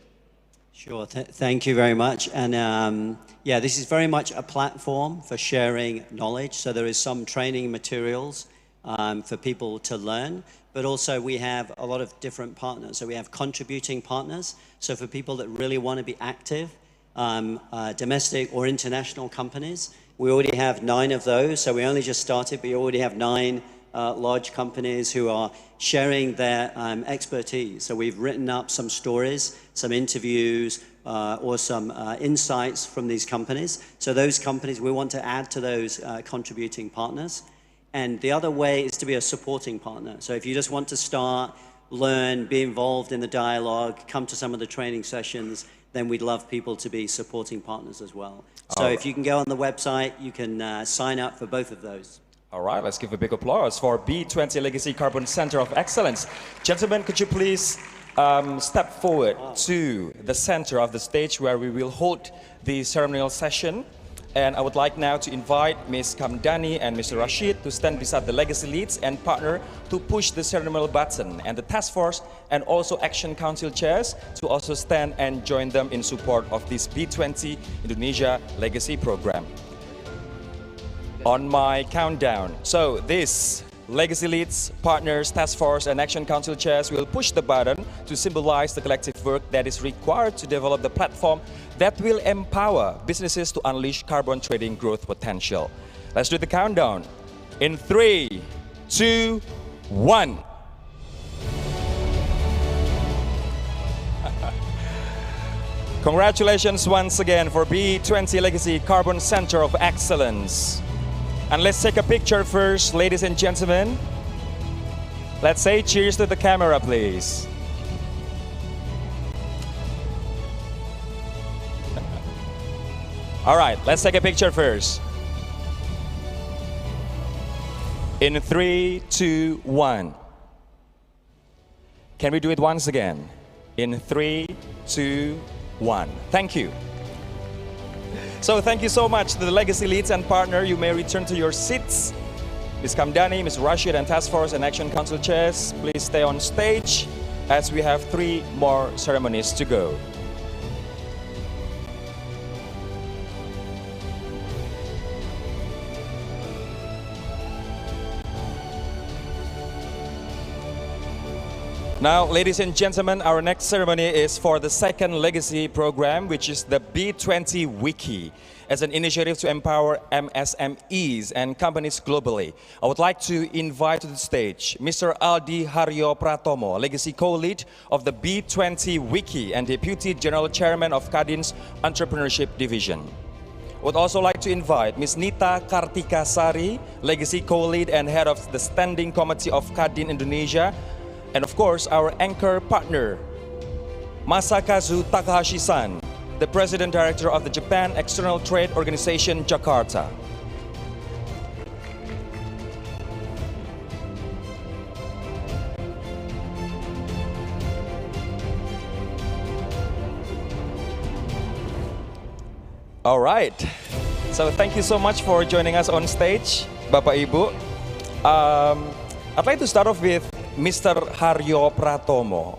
Sure, thank you very much. And yeah, this is very much a platform for sharing knowledge. So there is some training materials for people to learn, but also we have a lot of different partners. So we have contributing partners. So for people that really want to be active, domestic or international companies, we already have 9 of those. So we only just started, but we already have 9 large companies who are sharing their expertise. So we've written up some stories, some interviews, or some insights from these companies. So those companies, we want to add to those contributing partners. And the other way is to be a supporting partner. So if you just want to start, learn, be involved in the dialogue, come to some of the training sessions, then we'd love people to be supporting partners as well. So if you can go on the website, you can sign up for both of those. All right, let's give a big applause for B20 Legacy Carbon Center of Excellence. Gentlemen, could you please step forward to the center of the stage where we will hold the ceremonial session. And I would like now to invite Ms. Kamdani and Mr. Rasjid to stand beside the legacy leads and partner to push the ceremonial button, and the task force and also Action Council chairs to also stand and join them in support of this B20 Indonesia Legacy Program. On my countdown, so this legacy leads, partners, task force and Action Council chairs will push the button to symbolize the collective work that is required to develop the platform that will empower businesses to unleash carbon trading growth potential. Let's do the countdown. In 3, 2, 1. Congratulations once again for B20 Legacy Carbon Center of Excellence. And let's take a picture first, ladies and gentlemen. Let's say cheers to the camera, please. All right, let's take a picture first. In 3, 2, 1. Can we do it once again? In 3, 2, 1. Thank you. So thank you so much to the legacy leads and partner. You may return to your seats. Ms. Kamdani, Ms. Rasjid and Task Force and Action Council chairs, please stay on stage as we have 3 more ceremonies to go. Now, ladies and gentlemen, our next ceremony is for the second legacy program, which is the B20 Wiki, as an initiative to empower MSMEs and companies globally. I would like to invite to the stage Mr. Aldi Haryo Pratomo, legacy co-lead of the B20 Wiki and Deputy General Chairman of KADIN's Entrepreneurship Division. I would also like to invite Ms. Nita Kartika Sari, legacy co-lead and head of the Standing Committee of KADIN Indonesia, and of course, our anchor partner, Masakazu Takahashi-san, the President Director of the Japan External Trade Organization, Jakarta. All right. So thank you so much for joining us on stage, Bapak Ibu. I'd like to start off with Mr. Haryo Pratomo.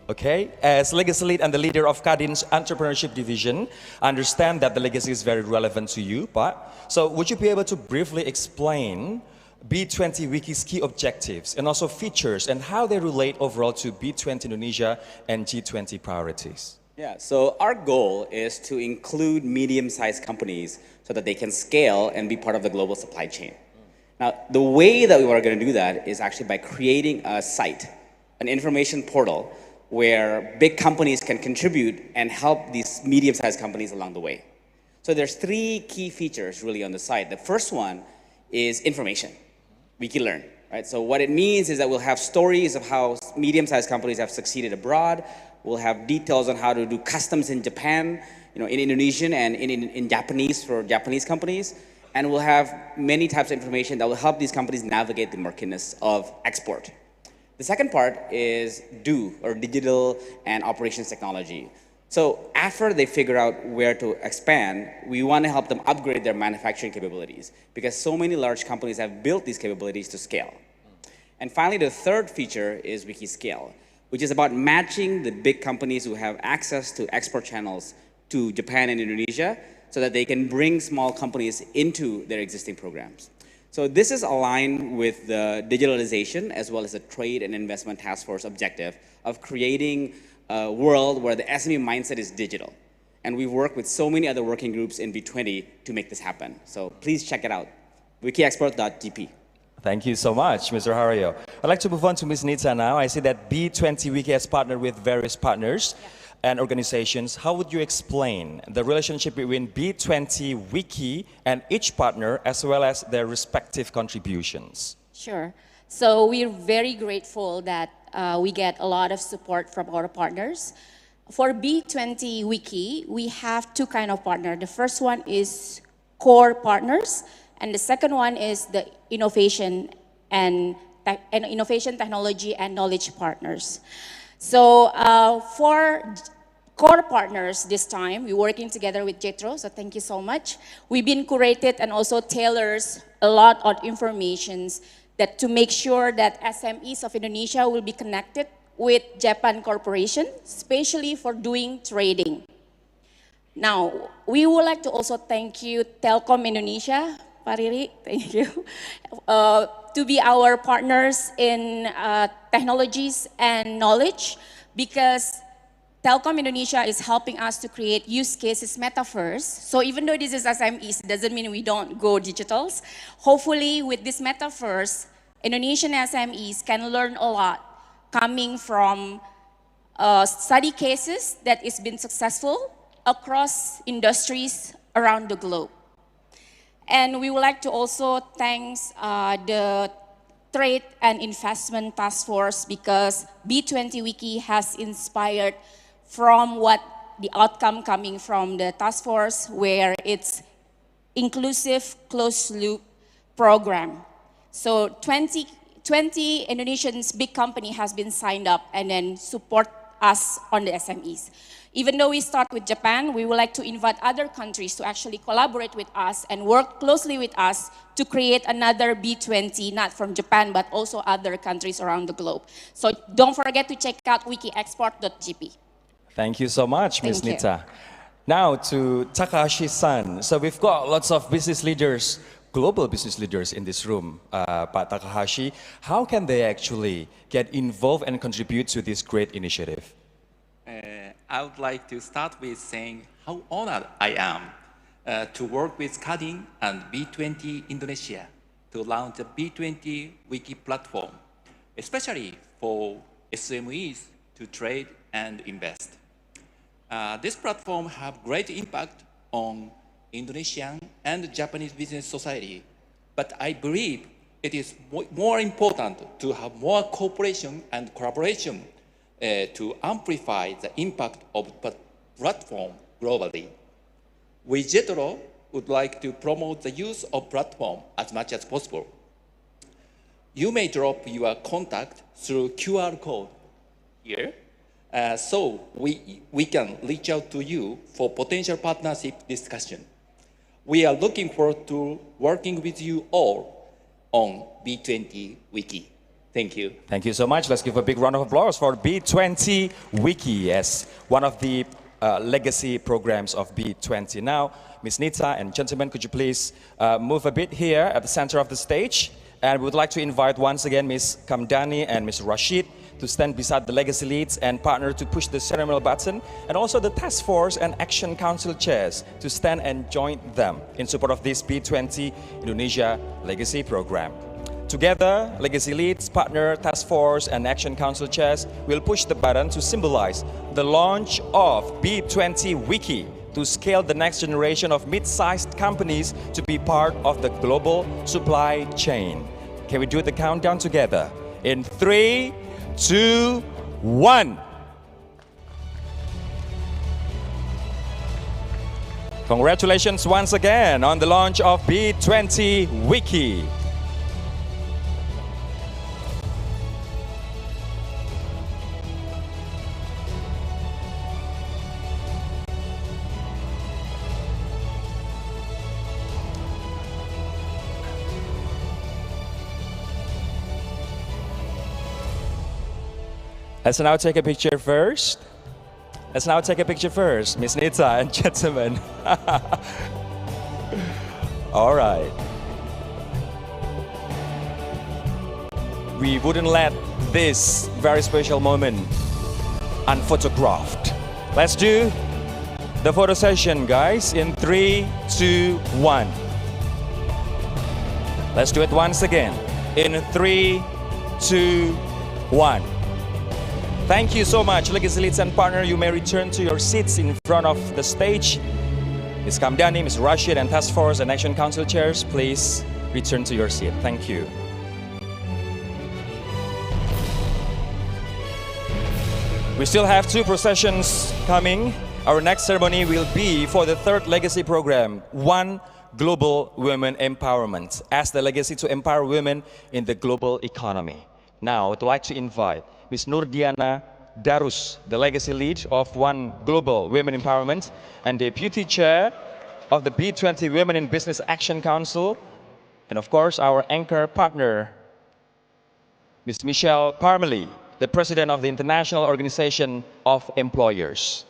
Okay, as legacy lead and the leader of KADIN's Entrepreneurship Division, I understand that the legacy is very relevant to you, but so would you be able to briefly explain B20 Wiki's key objectives and also features and how they relate overall to B20 Indonesia and G20 priorities? Yeah, so our goal is to include medium-sized companies so that they can scale and be part of the global supply chain. Now, the way that we are going to do that is actually by creating a site, an information portal, where big companies can contribute and help these medium-sized companies along the way. So there's 3 key features really on the site. The first one is information, WikiLearn, right? So what it means is that we'll have stories of how medium-sized companies have succeeded abroad. We'll have details on how to do customs in Japan, in Indonesian and in Japanese for Japanese companies. And we'll have many types of information that will help these companies navigate the murkiness of export. The second part is DO, or digital and operations technology. So after they figure out where to expand, we want to help them upgrade their manufacturing capabilities because so many large companies have built these capabilities to scale. And finally, the third feature is WikiScale. which is about matching the big companies who have access to export channels to Japan and Indonesia so that they can bring small companies into their existing programs. So this is aligned with the digitalization as well as the Trade and Investment Task Force objective of creating a world where the SME mindset is digital. And we've worked with so many other working groups in B20 to make this happen. So please check it out, wikiexport.gp. Thank you so much, Mr. Hario. I'd like to move on to Ms. Nita now. I see that B20 Wiki has partnered with various partners and organizations. How would you explain the relationship between B20 Wiki and each partner as well as their respective contributions? Sure. So we're very grateful that we get a lot of support from our partners. For B20 Wiki, we have two kinds of partners. The first one is core partners, and the second one is the innovation and innovation, technology, and knowledge partners. So for core partners this time, we're working together with Jetro, so thank you so much. We've been curated and also tailors a lot of informations that to make sure that SMEs of Indonesia will be connected with Japan Corporation, especially for doing trading. Now, we would like to also thank you, Telkom Indonesia, Pak Riri, thank you, to be our partners in technologies and knowledge, because Telkom Indonesia is helping us to create use cases metaverse. So even though this is SMEs, it doesn't mean we don't go digitals. Hopefully with this metaverse, Indonesian SMEs can learn a lot coming from study cases that has been successful across industries around the globe. And we would like to also thank the Trade and Investment Task Force, because B20 Wiki has inspired from what the outcome coming from the task force, where it's inclusive closed loop program. So 20 Indonesians big company has been signed up and then support us on the SMEs. Even though we start with Japan, we would like to invite other countries to actually collaborate with us and work closely with us to create another B20, not from Japan, but also other countries around the globe. So don't forget to check out wikiexport.gp. Thank you so much, Ms. Nita. Now to Takahashi-san. So we've got lots of business leaders, global business leaders in this room. Pak Takahashi, how can they actually get involved and contribute to this great initiative? I would like to start with saying how honored I am to work with KADIN and B20 Indonesia to launch the B20 Wiki platform, especially for SMEs to trade and invest. This platform has great impact on Indonesian and Japanese business society, but I believe it is more important to have more cooperation and collaboration to amplify the impact of the platform globally. Widjaja would like to promote the use of platform as much as possible. You may drop your contact through QR code here, so we can reach out to you for potential partnership discussion. We are looking forward to working with you all on B20 Wiki. Thank you. Thank you so much. Let's give a big round of applause for B20 Wiki as one of the legacy programs of B20. Now, Ms. Nita and gentlemen, could you please move a bit here at the center of the stage? And we would like to invite once again Ms. Kamdani and Mr. Rasjid to stand beside the legacy leads and partner to push the ceremonial button, and also the task force and action council chairs to stand and join them in support of this B20 Indonesia legacy program. Together, legacy leads, partner, task force, and action council chairs will push the button to symbolize the launch of B20 Wiki to scale the next generation of mid-sized companies to be part of the global supply chain. Can we do the countdown together? In 3, 2, 1. Congratulations once again on the launch of B20 Wiki. Let's now take a picture first. Let's now take a picture first, Miss Nita and gentlemen. All right. We wouldn't let this very special moment unphotographed. Let's do the photo session, guys, in 3, 2, 1. Let's do it once again. In 3, 2, 1. Thank you so much, legacy leads and partner. You may return to your seats in front of the stage. Ms. Kamdani, Ms. Rasjid, and Task Force and Action Council chairs, please return to your seat. Thank you. We still have 2 processions coming. Our next ceremony will be for the 3rd legacy program, One Global Women Empowerment, as the legacy to empower women in the global economy. Now, I'd like to invite Ms. Nurdiana Darus, the legacy lead of One Global Women Empowerment and Deputy Chair of the B20 Women in Business Action Council, and of course, our anchor partner, Ms. Michelle Parmalee, the President of the International Organization of Employers.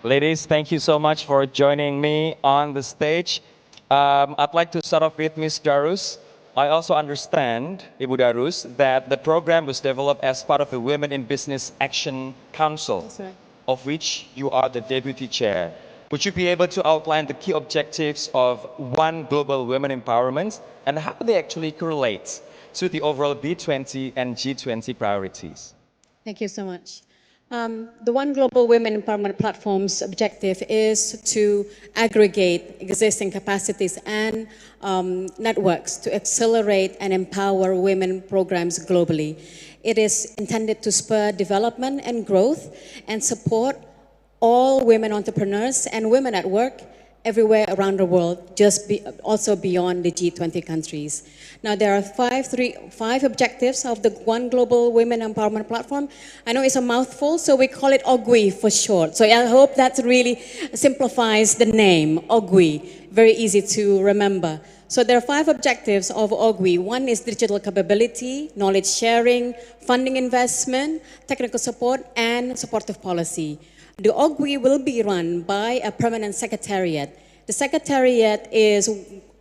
Ladies, thank you so much for joining me on the stage. I'd like to start off with Ms. Darus. I also understand, Ibu Darus, that the program was developed as part of the Women in Business Action Council, That's right. of which you are the Deputy Chair. Would you be able to outline the key objectives of One Global Women Empowerment and how they actually correlate to the overall B20 and G20 priorities? Thank you so much. The One Global Women Empowerment Platform's objective is to aggregate existing capacities and networks to accelerate and empower women programs globally. It is intended to spur development and growth and support all women entrepreneurs and women at work everywhere around the world, also beyond the G20 countries. Now, there are five objectives of the One Global Women Empowerment Platform. I know it's a mouthful, so we call it OGWI for short. So I hope that really simplifies the name, OGWI. Very easy to remember. So there are 5 objectives of OGWI. One is digital capability, knowledge sharing, funding investment, technical support, and supportive policy. The OGWI will be run by a permanent secretariat. The secretariat is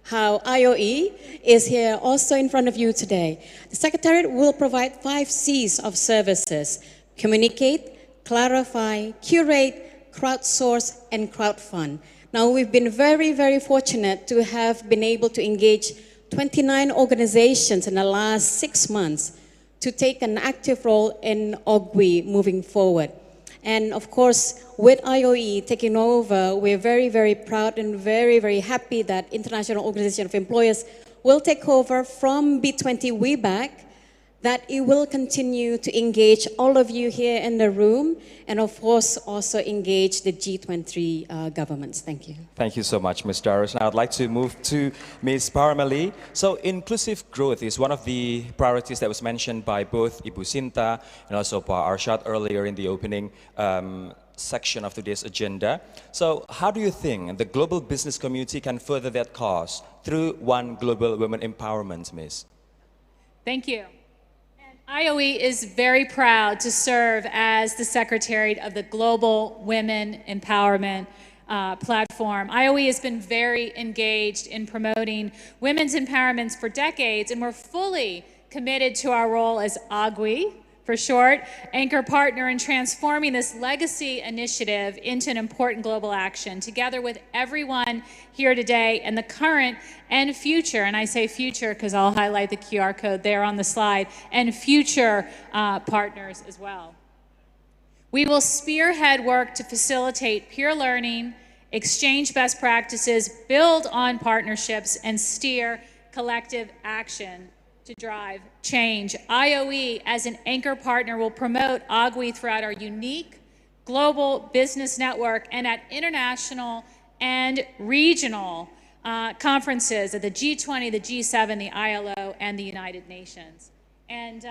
how IOE is here also in front of you today. The secretariat will provide 5 C's of services: communicate, clarify, curate, crowdsource, and crowdfund. Now, we've been very, very fortunate to have been able to engage 29 organizations in the last 6 months to take an active role in OGWI moving forward. And of course, with IOE taking over, we're very, very proud and very, very happy that International Organization of Employers will take over from B20 WeBack, that it will continue to engage all of you here in the room, and of course, also engage the G20 governments. Thank you. Thank you so much, Ms. Darus. Now I'd like to move to Ms. Parmalee. So inclusive growth is one of the priorities that was mentioned by both Ibu Shinta and also by Arsjad earlier in the opening section of today's agenda. So how do you think the global business community can further that cause through One Global Women Empowerment, Ms.? Thank you. IOE is very proud to serve as the Secretary of the Global Women Empowerment Platform. IOE has been very engaged in promoting women's empowerment for decades, and we're fully committed to our role as OGWI, for short, anchor partner in transforming this legacy initiative into an important global action, together with everyone here today and the current and future, and I say future because I'll highlight the QR code there on the slide, and future partners as well. We will spearhead work to facilitate peer learning, exchange best practices, build on partnerships, and steer collective action to drive change. IOE, as an anchor partner, will promote OGWI throughout our unique global business network and at international and regional conferences at the G20, the G7, the ILO, and the United Nations. And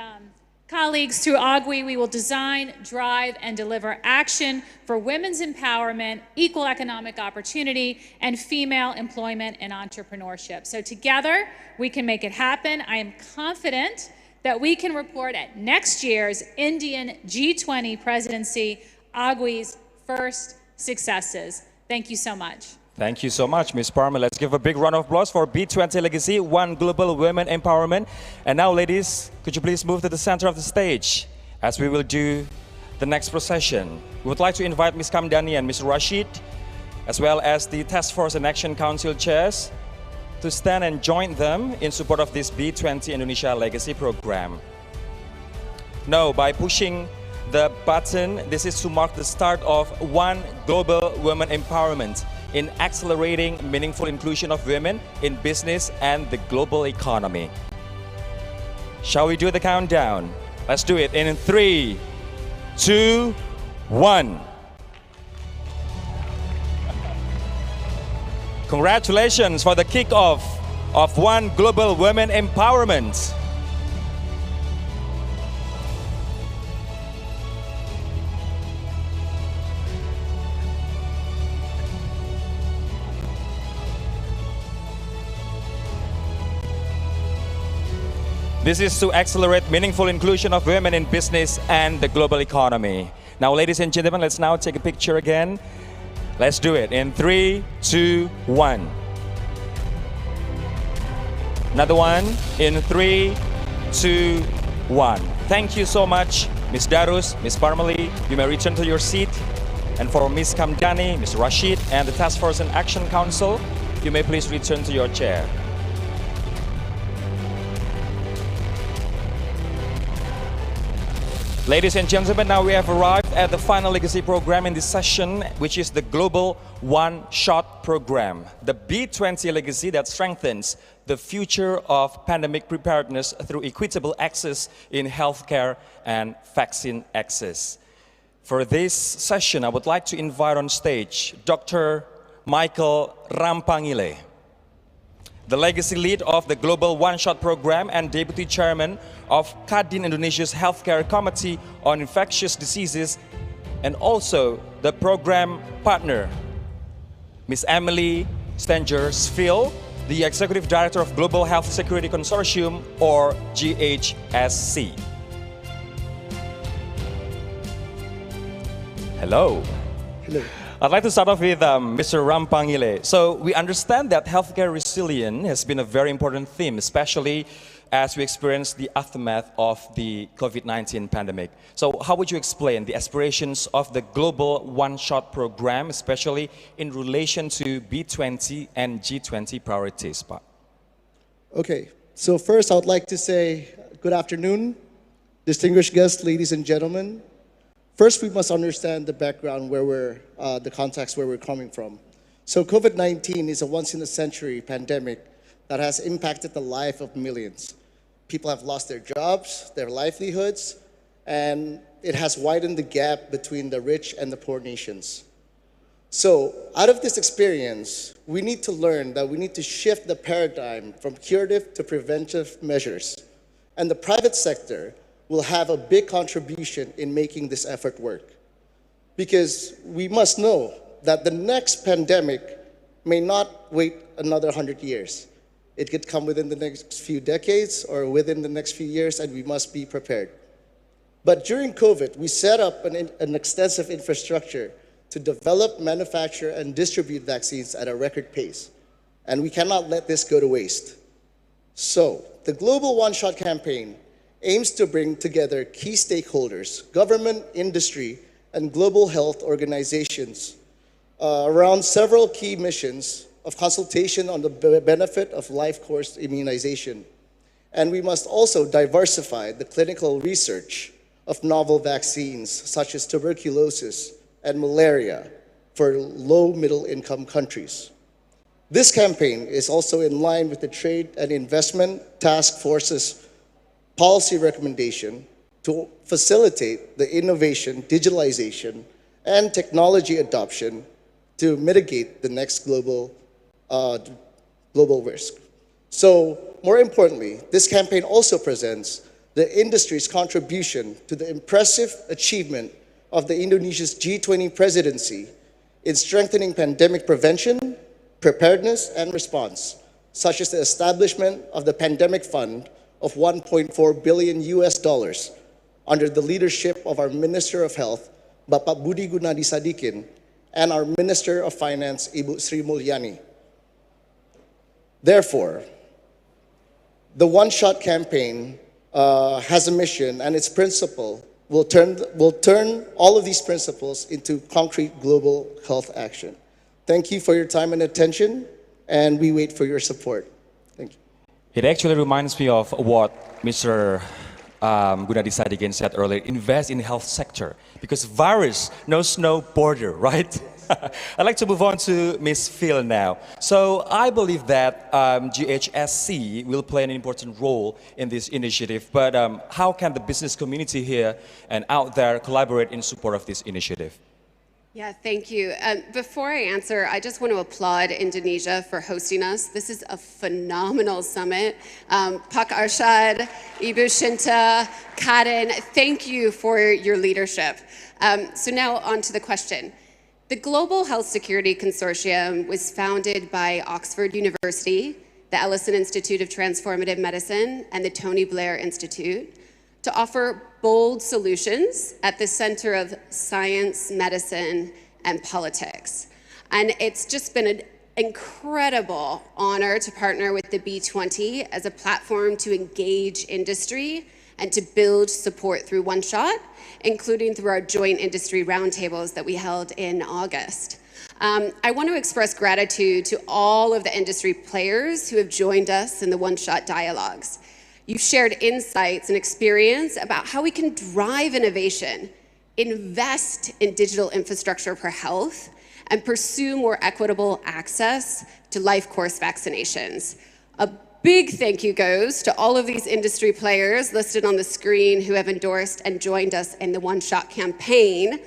Colleagues, through AGWI, we will design, drive, and deliver action for women's empowerment, equal economic opportunity, and female employment and entrepreneurship. So together, we can make it happen. I am confident that we can report at next year's Indian G20 presidency AGWI's first successes. Thank you so much. Thank you so much, Ms. Parma. Let's give a big round of applause for B20 Legacy, One Global Women Empowerment. And now, ladies, could you please move to the center of the stage as we will do the next procession. We would like to invite Ms. Kamdani and Mr. Rasjid, as well as the Task Force and Action Council chairs, to stand and join them in support of this B20 Indonesia Legacy program. Now, by pushing the button, this is to mark the start of One Global Women Empowerment in accelerating meaningful inclusion of women in business and the global economy. Shall we do the countdown? Let's do it in 3, 2, 1. Congratulations for the kickoff of One Global Women Empowerment. This is to accelerate meaningful inclusion of women in business and the global economy. Now, ladies and gentlemen, let's now take a picture again. Let's do it in 3, 2, 1. Another one in 3, 2, 1. Thank you so much, Ms. Darus, Ms. Parmali. You may return to your seat. And for Ms. Kamdani, Ms. Rasjid, and the Task Force and Action Council, you may please return to your chair. Ladies and gentlemen, now we have arrived at the final legacy program in this session, which is the Global One-Shot Program, the B20 legacy that strengthens the future of pandemic preparedness through equitable access in healthcare and vaccine access. For this session, I would like to invite on stage Dr. Michael Rampangile, the legacy lead of the Global One-Shot Program and Deputy Chairman of KADIN Indonesia's Healthcare Committee on Infectious Diseases, and also the program partner, Ms. Emily Stenger-Svill, the Executive Director of Global Health Security Consortium, or GHSC. Hello. Hello. I'd like to start off with Mr. Rampangile. So we understand that healthcare resilience has been a very important theme, especially as we experience the aftermath of the COVID-19 pandemic. So how would you explain the aspirations of the Global One-Shot Program, especially in relation to B20 and G20 priorities, Pak? Okay, so first I would like to say good afternoon, distinguished guests, ladies and gentlemen. First, we must understand the background where the context where we're coming from. So COVID-19 is a once-in-a-century pandemic that has impacted the life of millions. People have lost their jobs, their livelihoods, and it has widened the gap between the rich and the poor nations. So out of this experience, we need to learn that we need to shift the paradigm from curative to preventive measures. And the private sector will have a big contribution in making this effort work. Because we must know that the next pandemic may not wait another 100 years. It could come within the next few decades or within the next few years, and we must be prepared. But during COVID, we set up an extensive infrastructure to develop, manufacture, and distribute vaccines at a record pace. And we cannot let this go to waste. So, the Global One-Shot campaign aims to bring together key stakeholders, government, industry, and global health organizations around several key missions of consultation on the benefit of life course immunization. And we must also diversify the clinical research of novel vaccines such as tuberculosis and malaria for low middle income countries. This campaign is also in line with the Trade and Investment Task Force's policy recommendation to facilitate the innovation, digitalization, and technology adoption to mitigate the next global risk. So, more importantly, this campaign also presents the industry's contribution to the impressive achievement of the Indonesia's G20 presidency in strengthening pandemic prevention, preparedness, and response, such as the establishment of the Pandemic Fund of $1.4 billion under the leadership of our Minister of Health, Bapak Budi Gunadi Sadikin, and our Minister of Finance, Ibu Sri Mulyani. Therefore, the One-Shot campaign has a mission, and its principle will turn all of these principles into concrete global health action. Thank you for your time and attention, and we wait for your support. Thank you. It actually reminds me of what Mr. Gunadi Sadikin said earlier, invest in health sector, because virus knows no border, right? I'd like to move on to Ms. Phil now. So I believe that GHSC will play an important role in this initiative, but how can the business community here and out there collaborate in support of this initiative? Yeah, thank you. Before I answer, I just want to applaud Indonesia for hosting us. This is a phenomenal summit. Pak Arsjad, Ibu Shinta, KADIN, thank you for your leadership. So now on to the question. The Global Health Security Consortium was founded by Oxford University, the Ellison Institute of Transformative Medicine, and the Tony Blair Institute to offer bold solutions at the center of science, medicine, and politics. And it's just been an incredible honor to partner with the B20 as a platform to engage industry and to build support through One-Shot, including through our joint industry roundtables that we held in August. I want to express gratitude to all of the industry players who have joined us in the One-Shot dialogues. You've shared insights and experience about how we can drive innovation, invest in digital infrastructure for health, and pursue more equitable access to life course vaccinations. A big thank you goes to all of these industry players listed on the screen who have endorsed and joined us in the One-Shot campaign,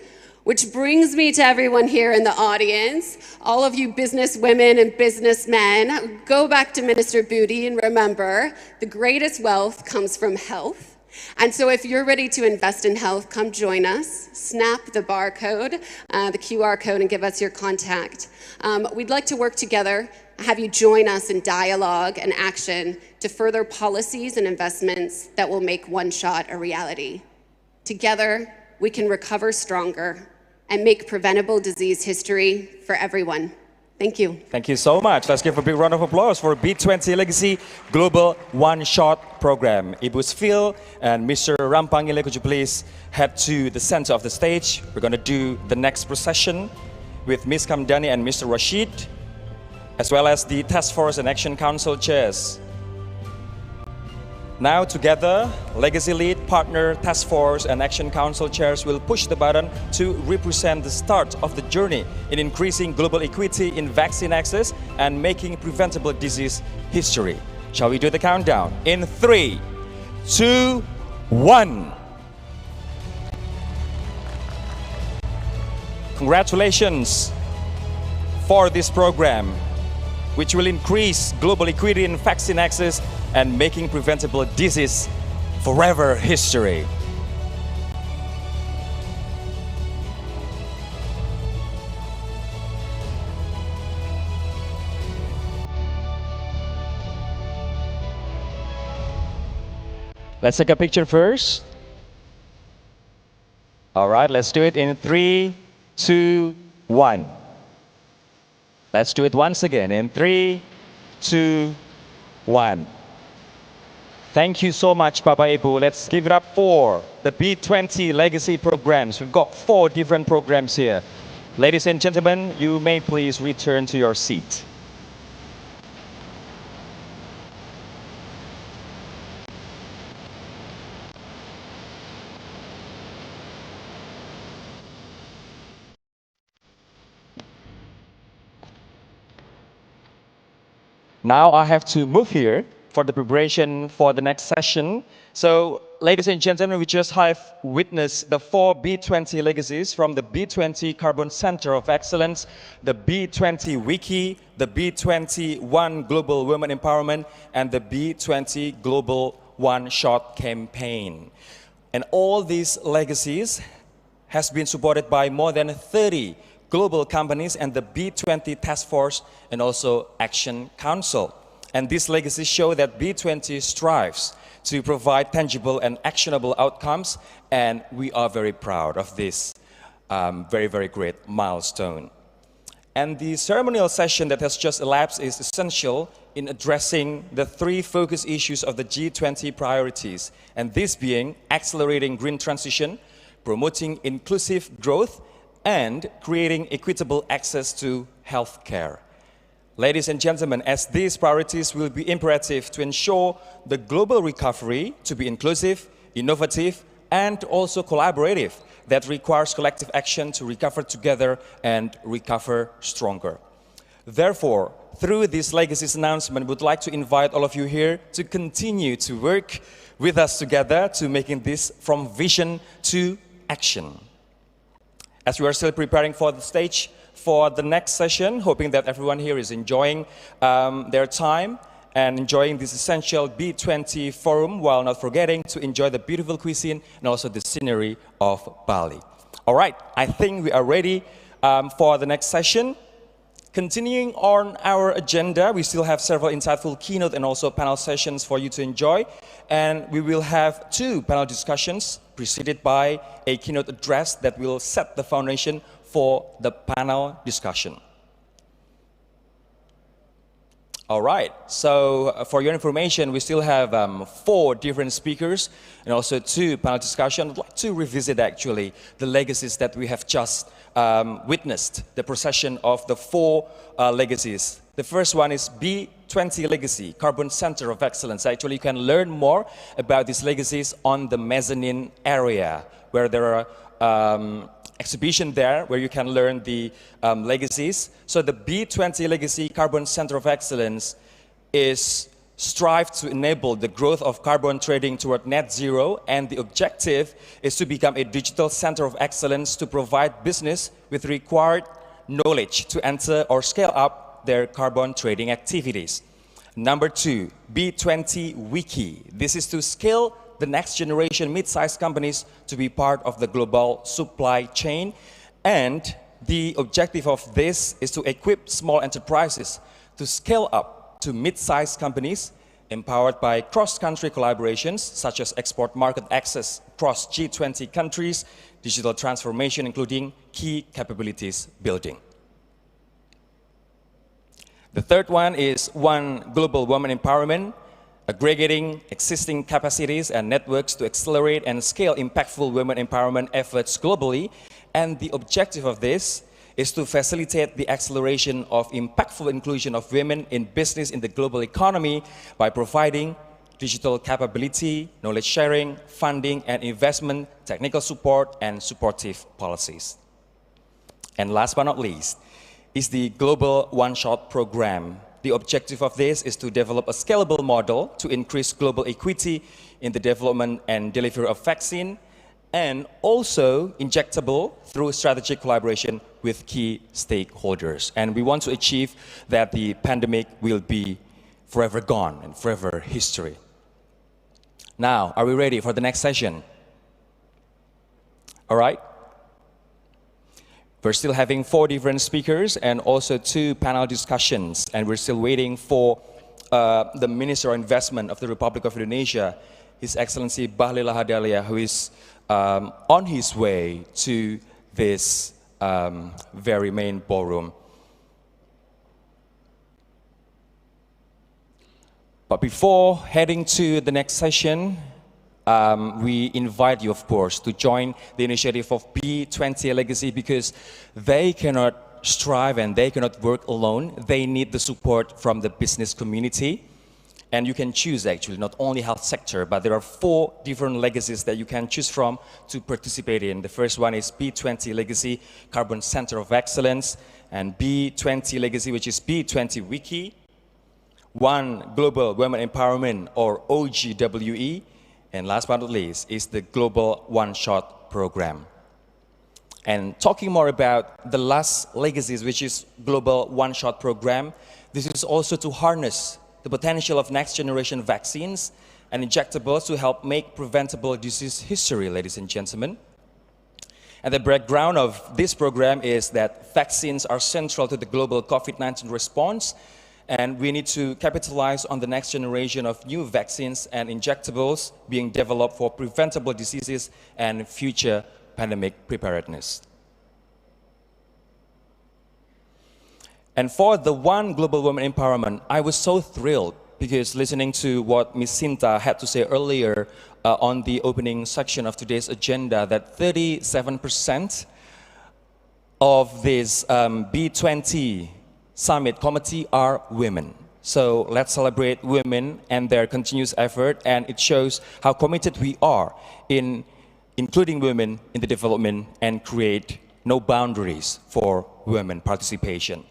which brings me to everyone here in the audience. All of you business women and businessmen, go back to Minister Budi and remember, the greatest wealth comes from health. And so if you're ready to invest in health, come join us. Snap the barcode, the QR code, and give us your contact. We'd like to work together, have you join us in dialogue and action to further policies and investments that will make One-Shot a reality. Together, we can recover stronger and make preventable disease history for everyone. Thank you. Thank you so much. Let's give a big round of applause for B20 Legacy Global One-Shot Program. Ibu Phil and Mr. Rampangile, could you please head to the center of the stage? We're going to do the next procession with Ms. Kamdani and Mr. Rasjid, as well as the Task Force and Action Council chairs. Now together, Legacy Lead, Partner, Task Force and Action Council chairs will push the button to represent the start of the journey in increasing global equity in vaccine access and making preventable disease history. Shall we do the countdown? In 3, 2, 1. Congratulations for this program, which will increase global equity in vaccine access and making preventable disease forever history. Let's take a picture first. All right, let's do it in 3, 2, 1. Let's do it once again in 3, 2, 1. Thank you so much, Papa Ibu. Let's give it up for the B20 Legacy programs. We've got 4 different programs here. Ladies and gentlemen, you may please return to your seat. Now I have to move here for the preparation for the next session. So, ladies and gentlemen, we just have witnessed the 4 B20 legacies from the B20 Carbon Center of Excellence, the B20 Wiki, the B20 One Global Women Empowerment, and the B20 Global one-shot campaign. And all these legacies has been supported by more than 30 global companies and the B20 Task Force and also Action Council. And these legacies show that B20 strives to provide tangible and actionable outcomes, and we are very proud of this very, very great milestone. And the ceremonial session that has just elapsed is essential in addressing the three focus issues of the G20 priorities, and this being accelerating green transition, promoting inclusive growth, and creating equitable access to healthcare. Ladies and gentlemen, as these priorities will be imperative to ensure the global recovery to be inclusive, innovative, and also collaborative, that requires collective action to recover together and recover stronger. Therefore, through this legacies announcement, we would like to invite all of you here to continue to work with us together to making this from vision to action. As we are still preparing for the stage for the next session, hoping that everyone here is enjoying their time and enjoying this essential B20 forum while not forgetting to enjoy the beautiful cuisine and also the scenery of Bali. All right, I think we are ready for the next session. Continuing on our agenda, we still have several insightful keynote and also panel sessions for you to enjoy. And we will have 2 panel discussions preceded by a keynote address that will set the foundation for the panel discussion. All right, so for your information, we still have 4 different speakers and also 2 panel discussions. I'd like to revisit actually the legacies that we have just witnessed, the procession of the 4 legacies. The first one is B20 Legacy, Carbon Center of Excellence. Actually, you can learn more about these legacies on the mezzanine area, where there are exhibition there where you can learn the legacies. So the B20 Legacy Carbon Center of Excellence is strive to enable the growth of carbon trading toward net zero, and the objective is to become a digital center of excellence to provide business with required knowledge to enter or scale up their carbon trading activities. Number 2, B20 Wiki. This is to scale the next generation mid-sized companies to be part of the global supply chain. And the objective of this is to equip small enterprises to scale up to mid-sized companies empowered by cross-country collaborations such as export market access across G20 countries, digital transformation, including key capabilities building. The third one is One Global Women Empowerment, aggregating existing capacities and networks to accelerate and scale impactful women empowerment efforts globally. And the objective of this is to facilitate the acceleration of impactful inclusion of women in business in the global economy by providing digital capability, knowledge sharing, funding and investment, technical support, and supportive policies. And last but not least is the Global One-Shot Program. The objective of this is to develop a scalable model to increase global equity in the development and delivery of vaccine, and also injectable through strategic collaboration with key stakeholders. And we want to achieve that the pandemic will be forever gone and forever history. Now, are we ready for the next session? All right. We're still having 4 different speakers and also 2 panel discussions, and we're still waiting for the Minister of Investment of the Republic of Indonesia, His Excellency Bahlil Lahadalia, who is on his way to this very main ballroom. But before heading to the next session, we invite you, of course, to join the initiative of B20 Legacy, because they cannot strive and they cannot work alone. They need the support from the business community. And you can choose, actually, not only health sector, but there are 4 different legacies that you can choose from to participate in. The first one is B20 Legacy, Carbon Center of Excellence, and B20 Legacy, which is B20 Wiki, One Global Women Empowerment, or OGWE, and last but not least is the Global One-Shot Program. And talking more about the last legacies, which is Global One-Shot Program, this is also to harness the potential of next generation vaccines and injectables to help make preventable disease history, ladies and gentlemen. And the background of this program is that vaccines are central to the global COVID-19 response, and we need to capitalize on the next generation of new vaccines and injectables being developed for preventable diseases and future pandemic preparedness. And for the One Global Women Empowerment, I was so thrilled because listening to what Ms. Shinta had to say earlier on the opening section of today's agenda, that 37% of this B20 Summit Committee are women. So let's celebrate women and their continuous effort, and it shows how committed we are in including women in the development and create no boundaries for women participation.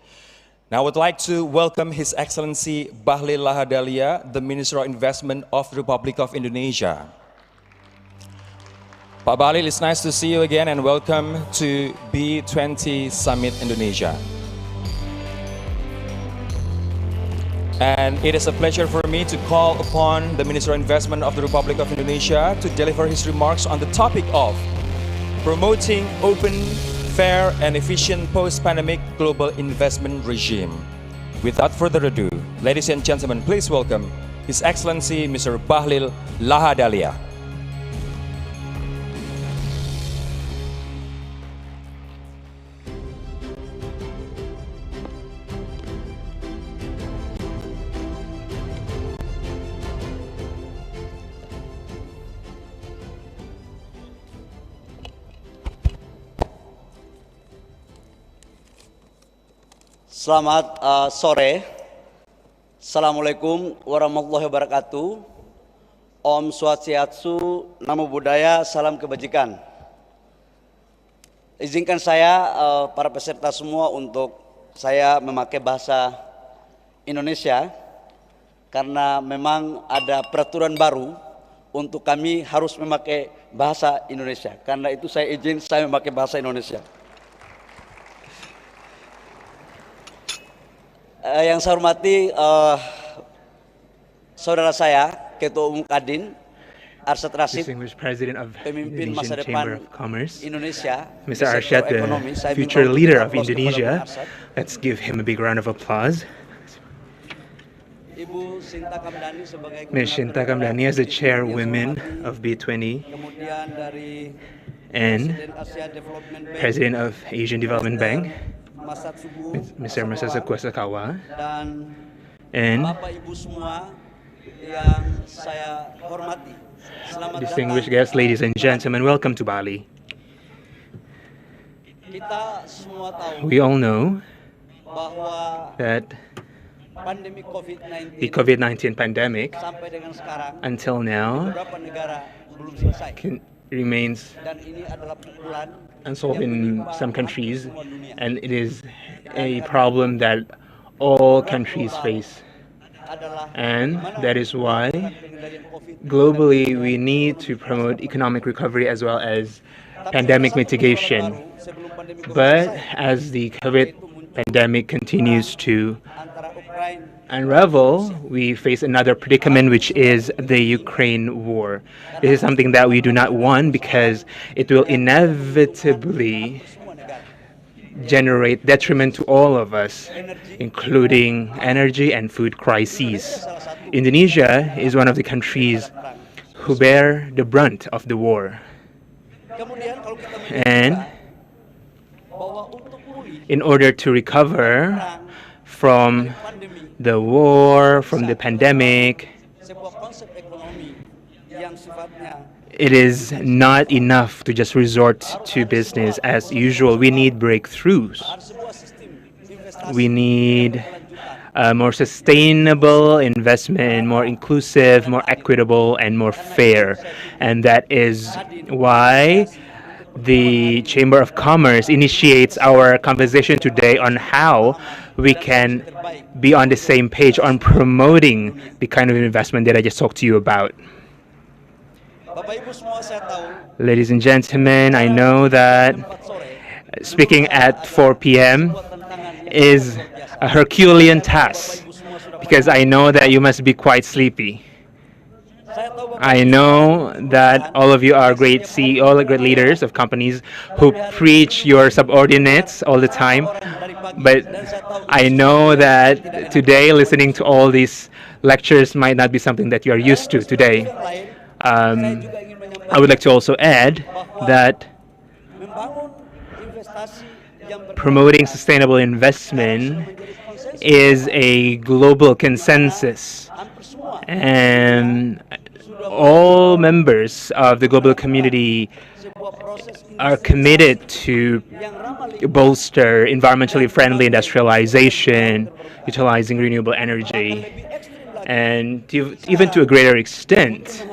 Now I would like to welcome His Excellency Bahlil Lahadalia, the Minister of Investment of the Republic of Indonesia. Pak Bahlil, it's nice to see you again and welcome to B20 Summit Indonesia. And it is a pleasure for me to call upon the Minister of Investment of the Republic of Indonesia to deliver his remarks on the topic of promoting open, fair and efficient post-pandemic global investment regime. Without further ado, ladies and gentlemen, please welcome His Excellency Mr. Bahlil Lahadalia. Selamat sore. Assalamualaikum warahmatullahi wabarakatuh. Om Swastiastu, Namo Buddhaya, Salam Kebajikan. Izinkan saya, para peserta semua, untuk saya memakai bahasa Indonesia karena memang ada peraturan baru untuk kami harus memakai bahasa Indonesia. Karena itu saya izin saya memakai bahasa Indonesia. Yang saya hormati saudara saya, Ketua Umum KADIN, Arsjad, President of pemimpin masa Indonesian depan Chamber of Commerce, Indonesia, Mr. Arsjad, the future leader of Indonesia. Let's give him a big round of applause. Ibu Shinta Kamdani sebagai Ms. Shinta Kamdani as the chairwoman of B20 kemudian dari and Asia Development Bank, President of Asian Development Bank, Mr. Masasa Kuasakawa, dan and Bapak Ibu semua yang saya hormati. Selamat distinguished guests, ladies and gentlemen, welcome to Bali. Kita semua tahu We all know bahwa that pandemi COVID-19 the COVID-19 pandemic sampai dengan sekarang until now beberapa negara belum selesai. remains Dan ini adalah pukulan unsolved in some countries, and it is a problem that all countries face. And that is why globally we need to promote economic recovery as well as pandemic mitigation. But as the COVID pandemic continues to unravel, we face another predicament, which is the Ukraine war. This is something that we do not want because it will inevitably generate detriment to all of us, including energy and food crises. Indonesia is one of the countries who bear the brunt of the war. And in order to recover from the war, from the pandemic, it is not enough to just resort to business as usual. We need breakthroughs. We need more sustainable investment, more inclusive, more equitable, and more fair. And that is why the Chamber of Commerce initiates our conversation today on how we can be on the same page on promoting the kind of investment that I just talked to you about. Ladies and gentlemen, I know that speaking at 4 p.m. is a Herculean task because I know that you must be quite sleepy. I know that all of you are great CEO, great leaders of companies who preach your subordinates all the time. But I know that today, listening to all these lectures might not be something that you are used to today. I would like to also add that promoting sustainable investment is a global consensus, and all members of the global community are committed to bolster environmentally friendly industrialization, utilizing renewable energy, and even to a greater extent.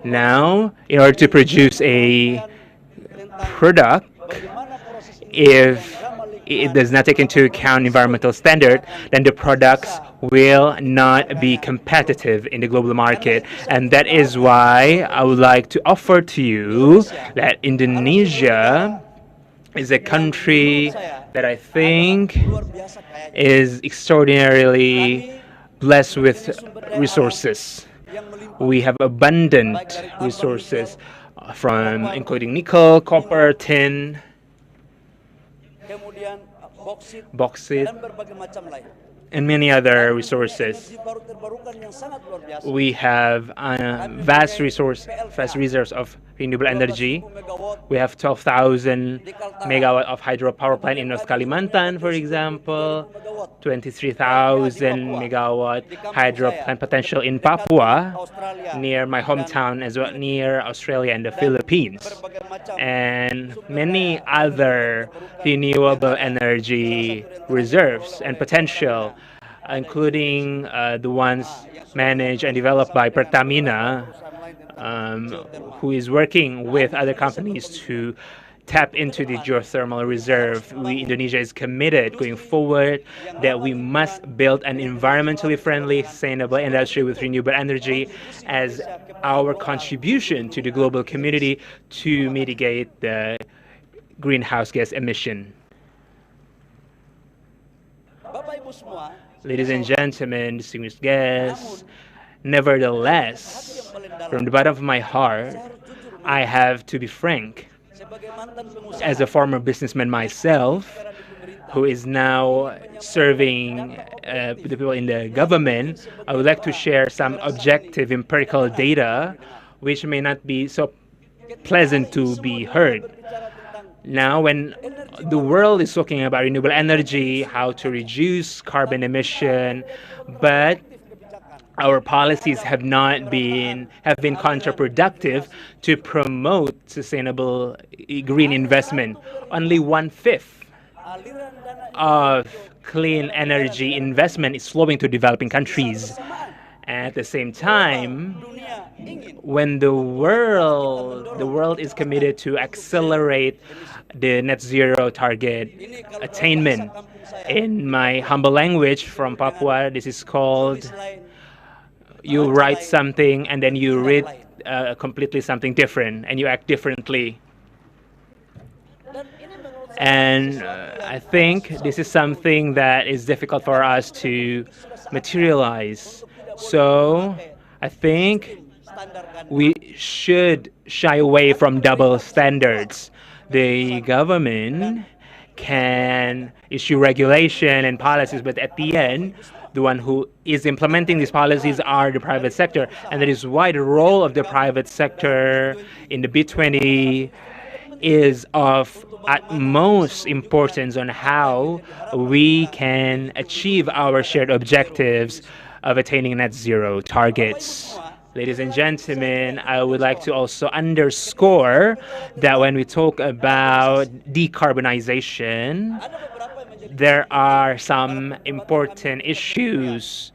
Now, in order to produce a product, if it does not take into account environmental standard, then the products will not be competitive in the global market. And that is why I would like to offer to you that Indonesia is a country that I think is extraordinarily blessed with resources. We have abundant resources from including nickel, copper, tin, bauxite, and many other resources. We have vast reserves of renewable energy. We have 12,000 megawatt of hydropower plant in North Kalimantan, for example, 23,000 megawatt hydro plant potential in Papua, near my hometown, as well near Australia and the Philippines, and many other renewable energy reserves and potential, including the ones managed and developed by Pertamina, who is working with other companies to tap into the geothermal reserve. Indonesia is committed going forward that we must build an environmentally friendly, sustainable industry with renewable energy as our contribution to the global community to mitigate the greenhouse gas emission. Ladies and gentlemen, distinguished guests, nevertheless, from the bottom of my heart, I have to be frank. As a former businessman myself, who is now serving the people in the government, I would like to share some objective empirical data which may not be so pleasant to be heard. Now, when the world is talking about renewable energy, how to reduce carbon emission, but our policies have been counterproductive to promote sustainable green investment. Only 1/5 of clean energy investment is flowing to developing countries. At the same time, when the world is committed to accelerate the net zero target attainment, in my humble language from Papua, this is called you write something and then you read completely something different and you act differently. And I think this is something that is difficult for us to materialize. So I think we should shy away from double standards. The government can issue regulation and policies, but at the end, the one who is implementing these policies are the private sector. And that is why the role of the private sector in the B20 is of utmost importance on how we can achieve our shared objectives of attaining net zero targets. Ladies and gentlemen, I would like to also underscore that when we talk about decarbonization, there are some important issues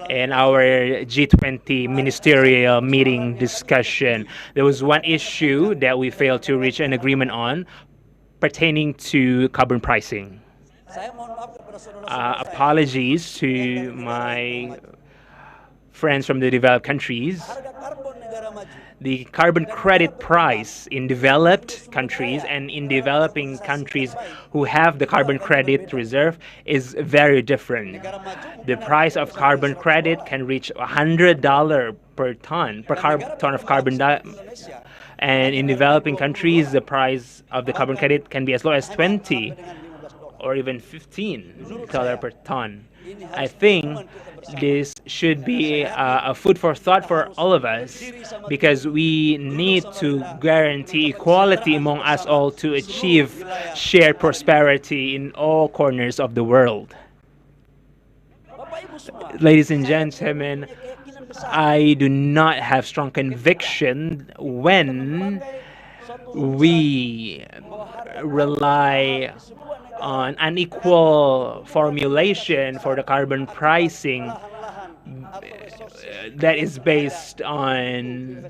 in our G20 ministerial meeting discussion. There was one issue that we failed to reach an agreement on pertaining to carbon pricing. Apologies to my friends from the developed countries. The carbon credit price in developed countries and in developing countries who have the carbon credit reserve is very different. The price of carbon credit can reach $100 per ton, ton of carbon dioxide. And in developing countries, the price of the carbon credit can be as low as 20 or even $15 per ton. I think this should be a food for thought for all of us, because we need to guarantee equality among us all to achieve shared prosperity in all corners of the world. Ladies and gentlemen, I do not have strong conviction when we rely on unequal formulation for the carbon pricing that is based on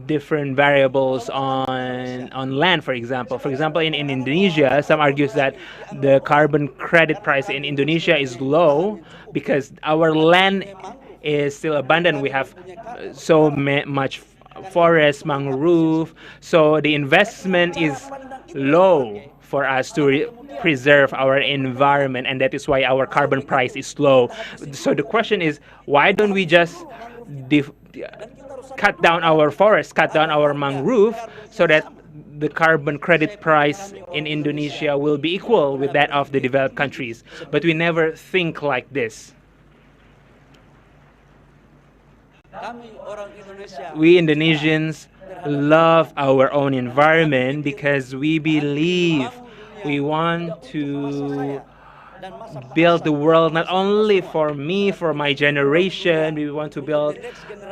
different variables on land, for example. For example, in Indonesia, some argues that the carbon credit price in Indonesia is low because our land is still abundant. We have so much forest, mangrove, so the investment is low for us to preserve our environment, and that is why our carbon price is low. So the question is, why don't we just cut down our forest, cut down our mangrove, so that the carbon credit price in Indonesia will be equal with that of the developed countries? But we never think like this. We Indonesians love our own environment because we believe we want to build the world not only for me, for my generation. We want to build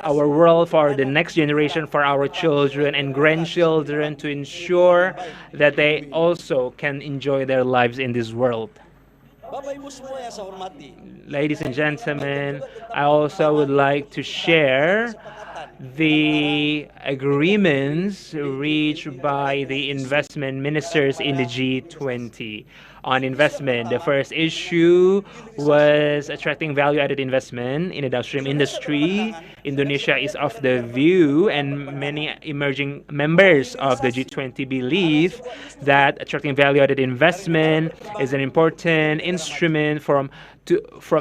our world for the next generation, for our children and grandchildren, to ensure that they also can enjoy their lives in this world. Ladies and gentlemen, I also would like to share the agreements reached by the investment ministers in the G20 on investment. The first issue was attracting value-added investment in the downstream industry. Indonesia is of the view, and many emerging members of the G20 believe, that attracting value-added investment is an important instrument from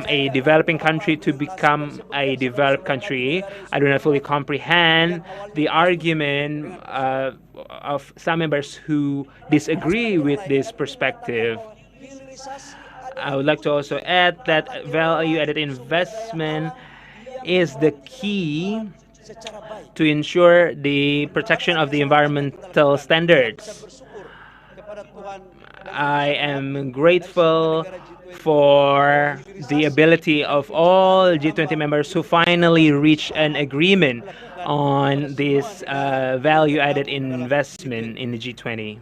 a developing country to become a developed country. I do not fully comprehend the argument of some members who disagree with this perspective. I would like to also add that value-added investment is the key to ensure the protection of the environmental standards. I am grateful for the ability of all G20 members who finally reached an agreement on this value-added investment in the G20.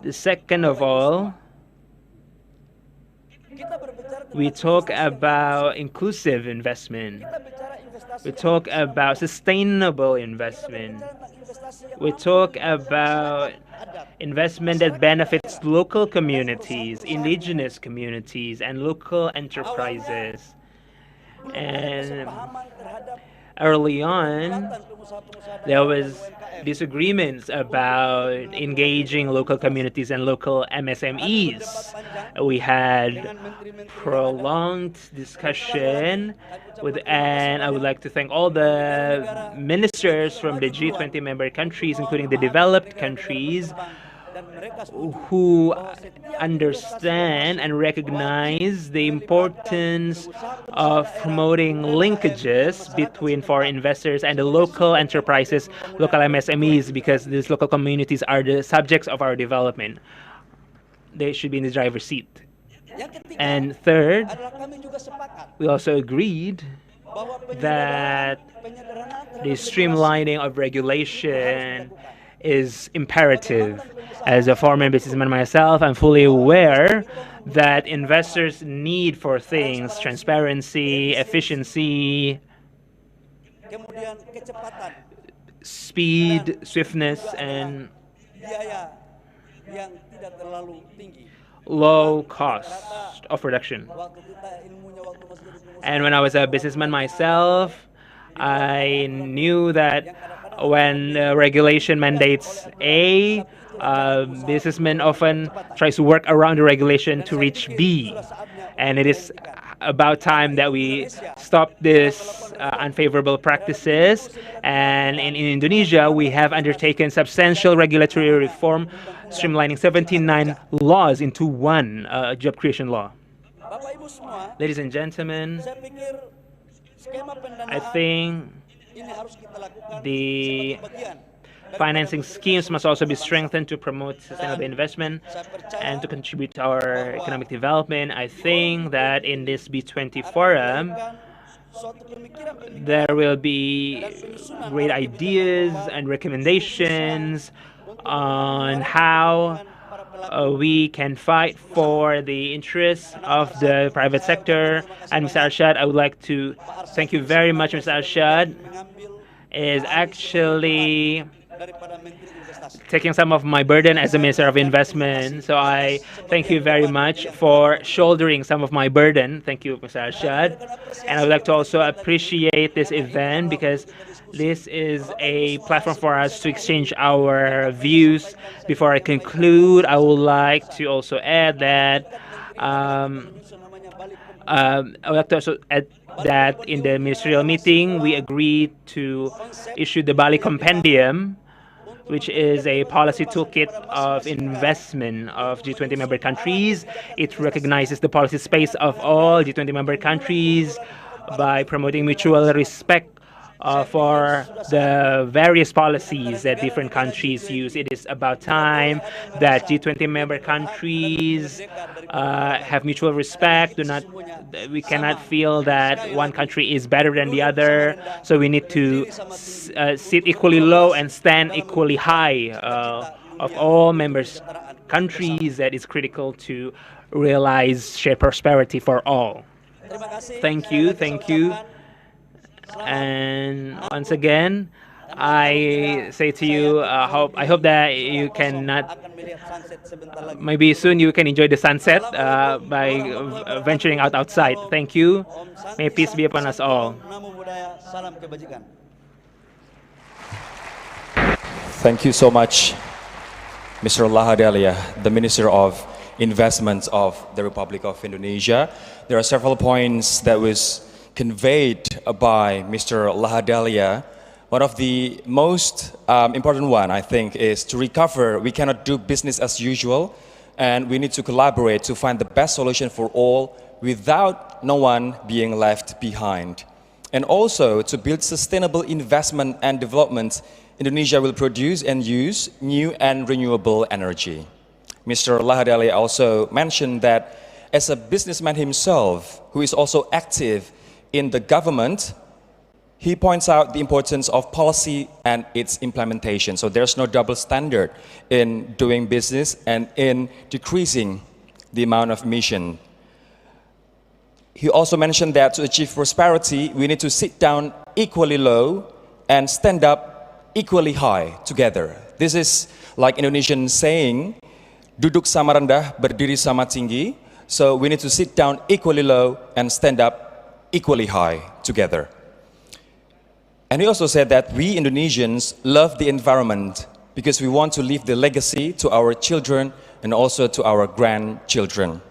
The second of all, we talk about inclusive investment. We talk about sustainable investment. We talk about investment that benefits local communities, indigenous communities, and local enterprises. And early on, there was disagreements about engaging local communities and local MSMEs. We had prolonged discussion and I would like to thank all the ministers from the G20 member countries, including the developed countries, who understand and recognize the importance of promoting linkages between foreign investors and the local enterprises, local MSMEs, because these local communities are the subjects of our development. They should be in the driver's seat. And third, we also agreed that the streamlining of regulation is imperative. As a former businessman myself, I'm fully aware that investors need for things transparency, efficiency, speed, swiftness, and low cost of production. And when I was a businessman myself, I knew that when regulation mandates A, businessmen often tries to work around the regulation to reach B, and it is about time that we stop this unfavorable practices. And in Indonesia, we have undertaken substantial regulatory reform, streamlining 79 laws into one job creation law. Ladies and gentlemen, I think the financing schemes must also be strengthened to promote sustainable investment and to contribute to our economic development. I think that in this B20 forum, there will be great ideas and recommendations on how we can fight for the interests of the private sector. And Mr. Arsjad, I would like to thank you very much. Mr. Arsjad is actually taking some of my burden as a Minister of Investment. So I thank you very much for shouldering some of my burden. Thank you, Mr. Arsjad. And I would like to also appreciate this event because this is a platform for us to exchange our views. Before I conclude, I would like to also add that that in the ministerial meeting, we agreed to issue the Bali Compendium, which is a policy toolkit of investment of G20 member countries. It recognizes the policy space of all G20 member countries by promoting mutual respect for the various policies that different countries use. It is about time that G20 member countries have mutual respect. We cannot feel that one country is better than the other. So we need to sit equally low and stand equally high of all members countries. That is critical to realize shared prosperity for all. Thank you. Thank you. And once again, I say to you, I hope that you cannot, maybe soon you can enjoy the sunset by venturing outside. Thank you. May peace be upon us all. Thank you so much, Mr. Lahadelia, the Minister of Investments of the Republic of Indonesia. There are several points that was conveyed by Mr. Lahadelia. One of the most important one, I think, is to recover. We cannot do business as usual, and we need to collaborate to find the best solution for all without no one being left behind. And also, to build sustainable investment and development, Indonesia will produce and use new and renewable energy. Mr. Lahadelia also mentioned that as a businessman himself, who is also active in the government, he points out the importance of policy and its implementation. So there's no double standard in doing business and in decreasing the amount of emission. He also mentioned that to achieve prosperity, we need to sit down equally low and stand up equally high together. This is like Indonesian saying, duduk sama rendah, berdiri sama tinggi. So we need to sit down equally low and stand up equally high together. And he also said that we Indonesians love the environment because we want to leave the legacy to our children and also to our grandchildren.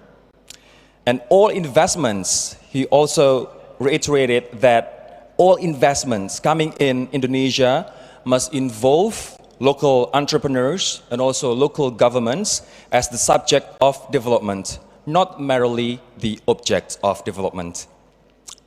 And all investments, he also reiterated that all investments coming in Indonesia must involve local entrepreneurs and also local governments as the subject of development, not merely the object of development.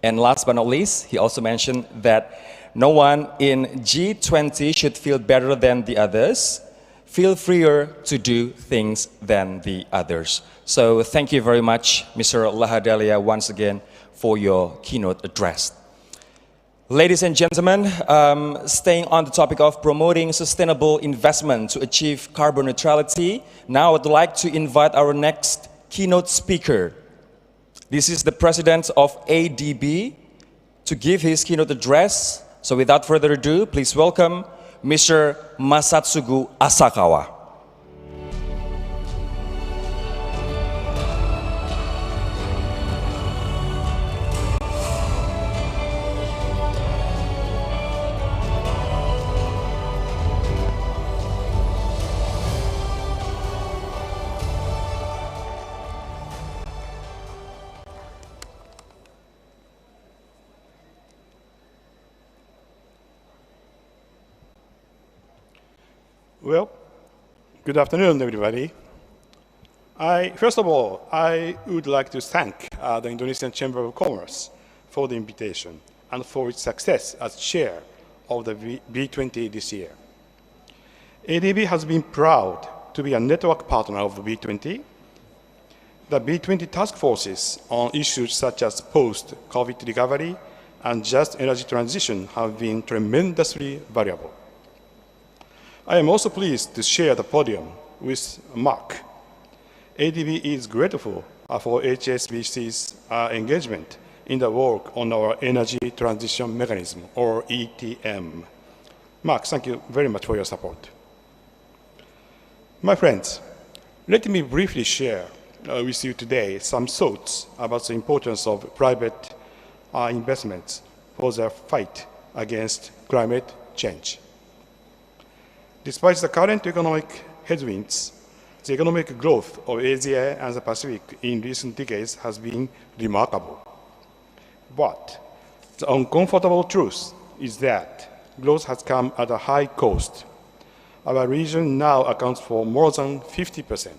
And last but not least, he also mentioned that no one in G20 should feel better than the others, feel freer to do things than the others. So thank you very much, Mr. Lahadelia, once again for your keynote address. Ladies and gentlemen, staying on the topic of promoting sustainable investment to achieve carbon neutrality, now I'd like to invite our next keynote speaker. This is the president of ADB to give his keynote address. So without further ado, please welcome Mr. Masatsugu Asakawa. Well, good afternoon, everybody. First of all, I would like to thank the Indonesian Chamber of Commerce for the invitation and for its success as chair of the B20 this year. ADB has been proud to be a network partner of the B20. The B20 task forces on issues such as post-COVID recovery and just energy transition have been tremendously valuable. I am also pleased to share the podium with Mark. ADB is grateful for HSBC's engagement in the work on our Energy Transition Mechanism, or ETM. Mark, thank you very much for your support. My friends, let me briefly share with you today some thoughts about the importance of private investments for the fight against climate change. Despite the current economic headwinds, the economic growth of Asia and the Pacific in recent decades has been remarkable. But the uncomfortable truth is that growth has come at a high cost. Our region now accounts for more than 50%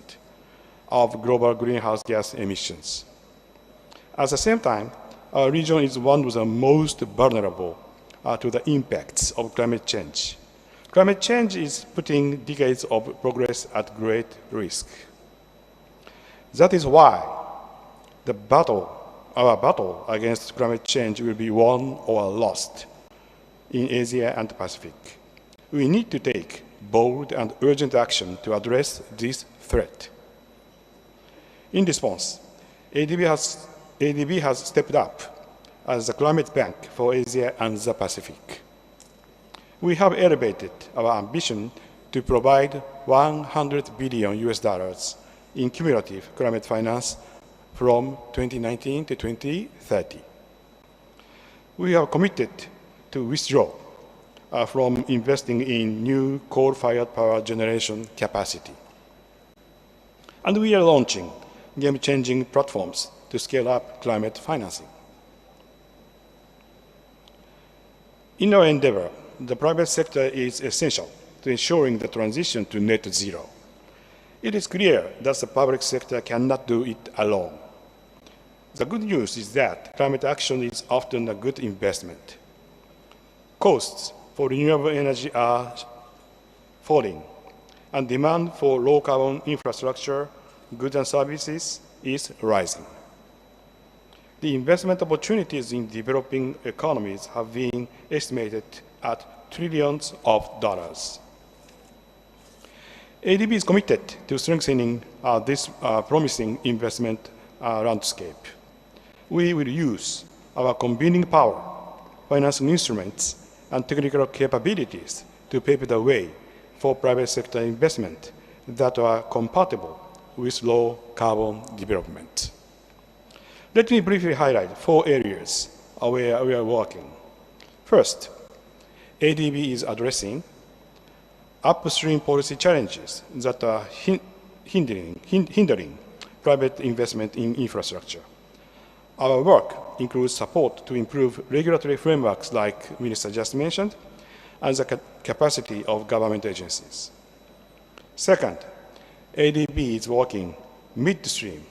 of global greenhouse gas emissions. At the same time, our region is one of the most vulnerable to the impacts of climate change. Climate change is putting decades of progress at great risk. That is why our battle against climate change will be won or lost in Asia and the Pacific. We need to take bold and urgent action to address this threat. In response, ADB has stepped up as the climate bank for Asia and the Pacific. We have elevated our ambition to provide $100 billion in cumulative climate finance from 2019 to 2030. We have committed to withdraw from investing in new coal-fired power generation capacity. And we are launching game-changing platforms to scale up climate financing. In our endeavor, the private sector is essential to ensuring the transition to net zero. It is clear that the public sector cannot do it alone. The good news is that climate action is often a good investment. Costs for renewable energy are falling, and demand for low-carbon infrastructure, goods and services is rising. The investment opportunities in developing economies have been estimated at trillions of dollars. ADB is committed to strengthening this promising investment landscape. We will use our convening power, financing instruments, and technical capabilities to pave the way for private sector investment that are compatible with low carbon development. Let me briefly highlight 4 areas where we are working. First, ADB is addressing upstream policy challenges that are hindering private investment in infrastructure. Our work includes support to improve regulatory frameworks like Minister just mentioned, and the capacity of government agencies. Second, ADB is working midstream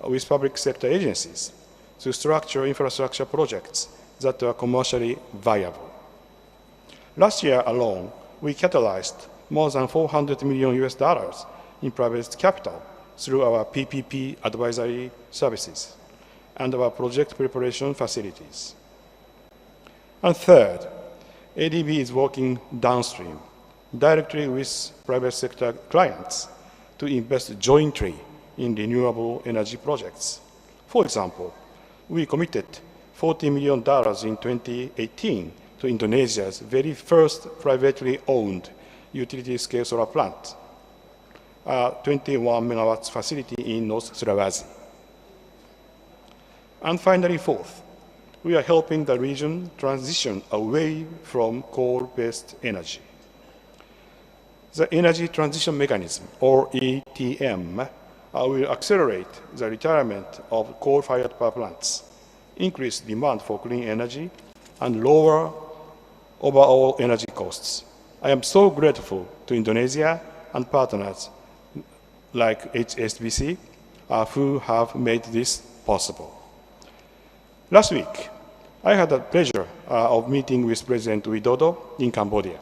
with public sector agencies to structure infrastructure projects that are commercially viable. Last year alone, we catalyzed more than $400 million in private capital through our PPP advisory services and our project preparation facilities. And third, ADB is working downstream, directly with private sector clients to invest jointly in renewable energy projects. For example, we committed $40 million in 2018 to Indonesia's very first privately owned utility-scale solar plant, a 21 megawatts facility in North Sulawesi. And finally, fourth, we are helping the region transition away from coal-based energy. The Energy Transition Mechanism, or ETM, will accelerate the retirement of coal-fired power plants, increase demand for clean energy, and lower overall energy costs. I am so grateful to Indonesia and partners like HSBC who have made this possible. Last week, I had the pleasure of meeting with President Widodo in Cambodia.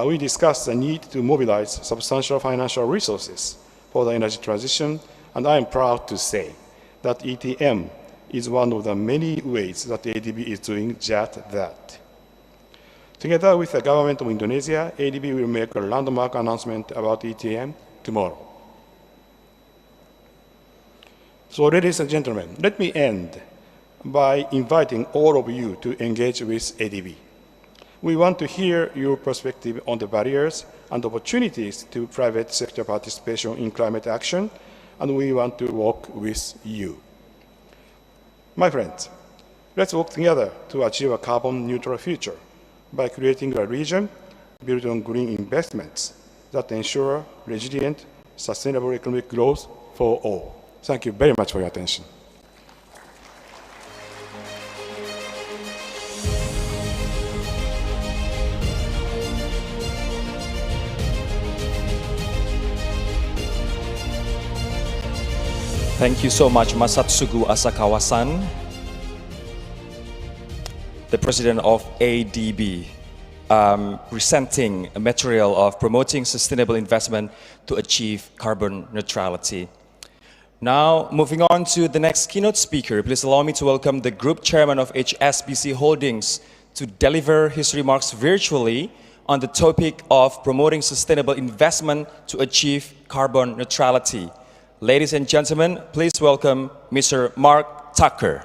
We discussed the need to mobilize substantial financial resources for the energy transition, and I am proud to say that ETM is one of the many ways that ADB is doing just that. Together with the government of Indonesia, ADB will make a landmark announcement about ETM tomorrow. So, ladies and gentlemen, let me end by inviting all of you to engage with ADB. We want to hear your perspective on the barriers and opportunities to private sector participation in climate action, and we want to work with you. My friends, let's work together to achieve a carbon neutral future by creating a region built on green investments that ensure resilient, sustainable economic growth for all. Thank you very much for your attention. Thank you so much, Masatsugu Asakawa-san, the president of ADB, presenting a material of promoting sustainable investment to achieve carbon neutrality. Now, moving on to the next keynote speaker, please allow me to welcome the Group Chairman of HSBC Holdings to deliver his remarks virtually on the topic of promoting sustainable investment to achieve carbon neutrality. Ladies and gentlemen, please welcome Mr. Mark Tucker.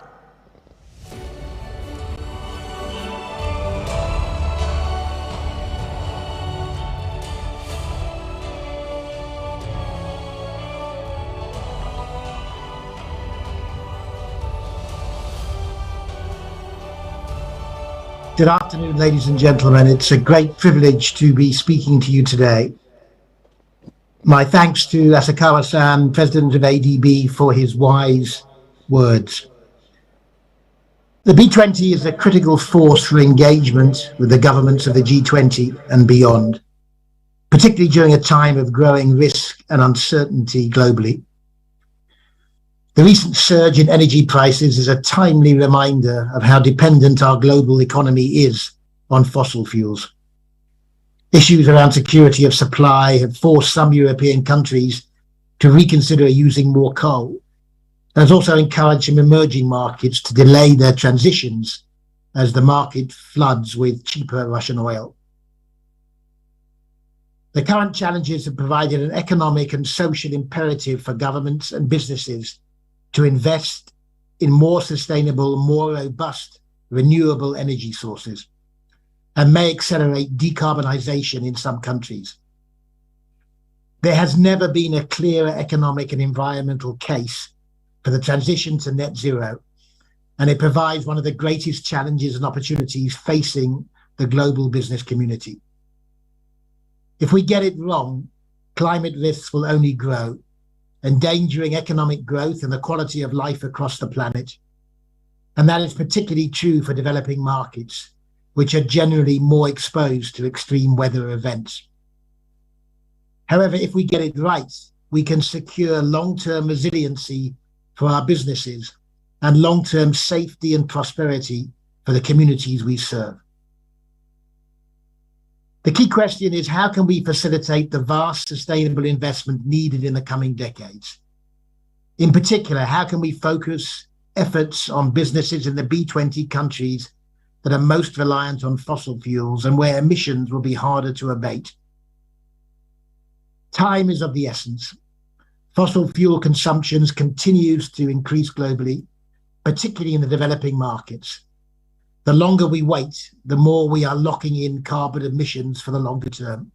Good afternoon, ladies and gentlemen. It's a great privilege to be speaking to you today. My thanks to Asakawa-san, President of ADB, for his wise words. The B20 is a critical force for engagement with the governments of the G20 and beyond, particularly during a time of growing risk and uncertainty globally. The recent surge in energy prices is a timely reminder of how dependent our global economy is on fossil fuels. Issues around security of supply have forced some European countries to reconsider using more coal, and has also encouraged some emerging markets to delay their transitions as the market floods with cheaper Russian oil. The current challenges have provided an economic and social imperative for governments and businesses to invest in more sustainable, more robust, renewable energy sources, and may accelerate decarbonization in some countries. There has never been a clearer economic and environmental case for the transition to net zero, and it provides one of the greatest challenges and opportunities facing the global business community. If we get it wrong, climate risks will only grow, endangering economic growth and the quality of life across the planet. And that is particularly true for developing markets, which are generally more exposed to extreme weather events. However, if we get it right, we can secure long-term resiliency for our businesses and long-term safety and prosperity for the communities we serve. The key question is, how can we facilitate the vast sustainable investment needed in the coming decades? In particular, how can we focus efforts on businesses in the B20 countries that are most reliant on fossil fuels and where emissions will be harder to abate? Time is of the essence. Fossil fuel consumption continues to increase globally, particularly in the developing markets. The longer we wait, the more we are locking in carbon emissions for the longer term.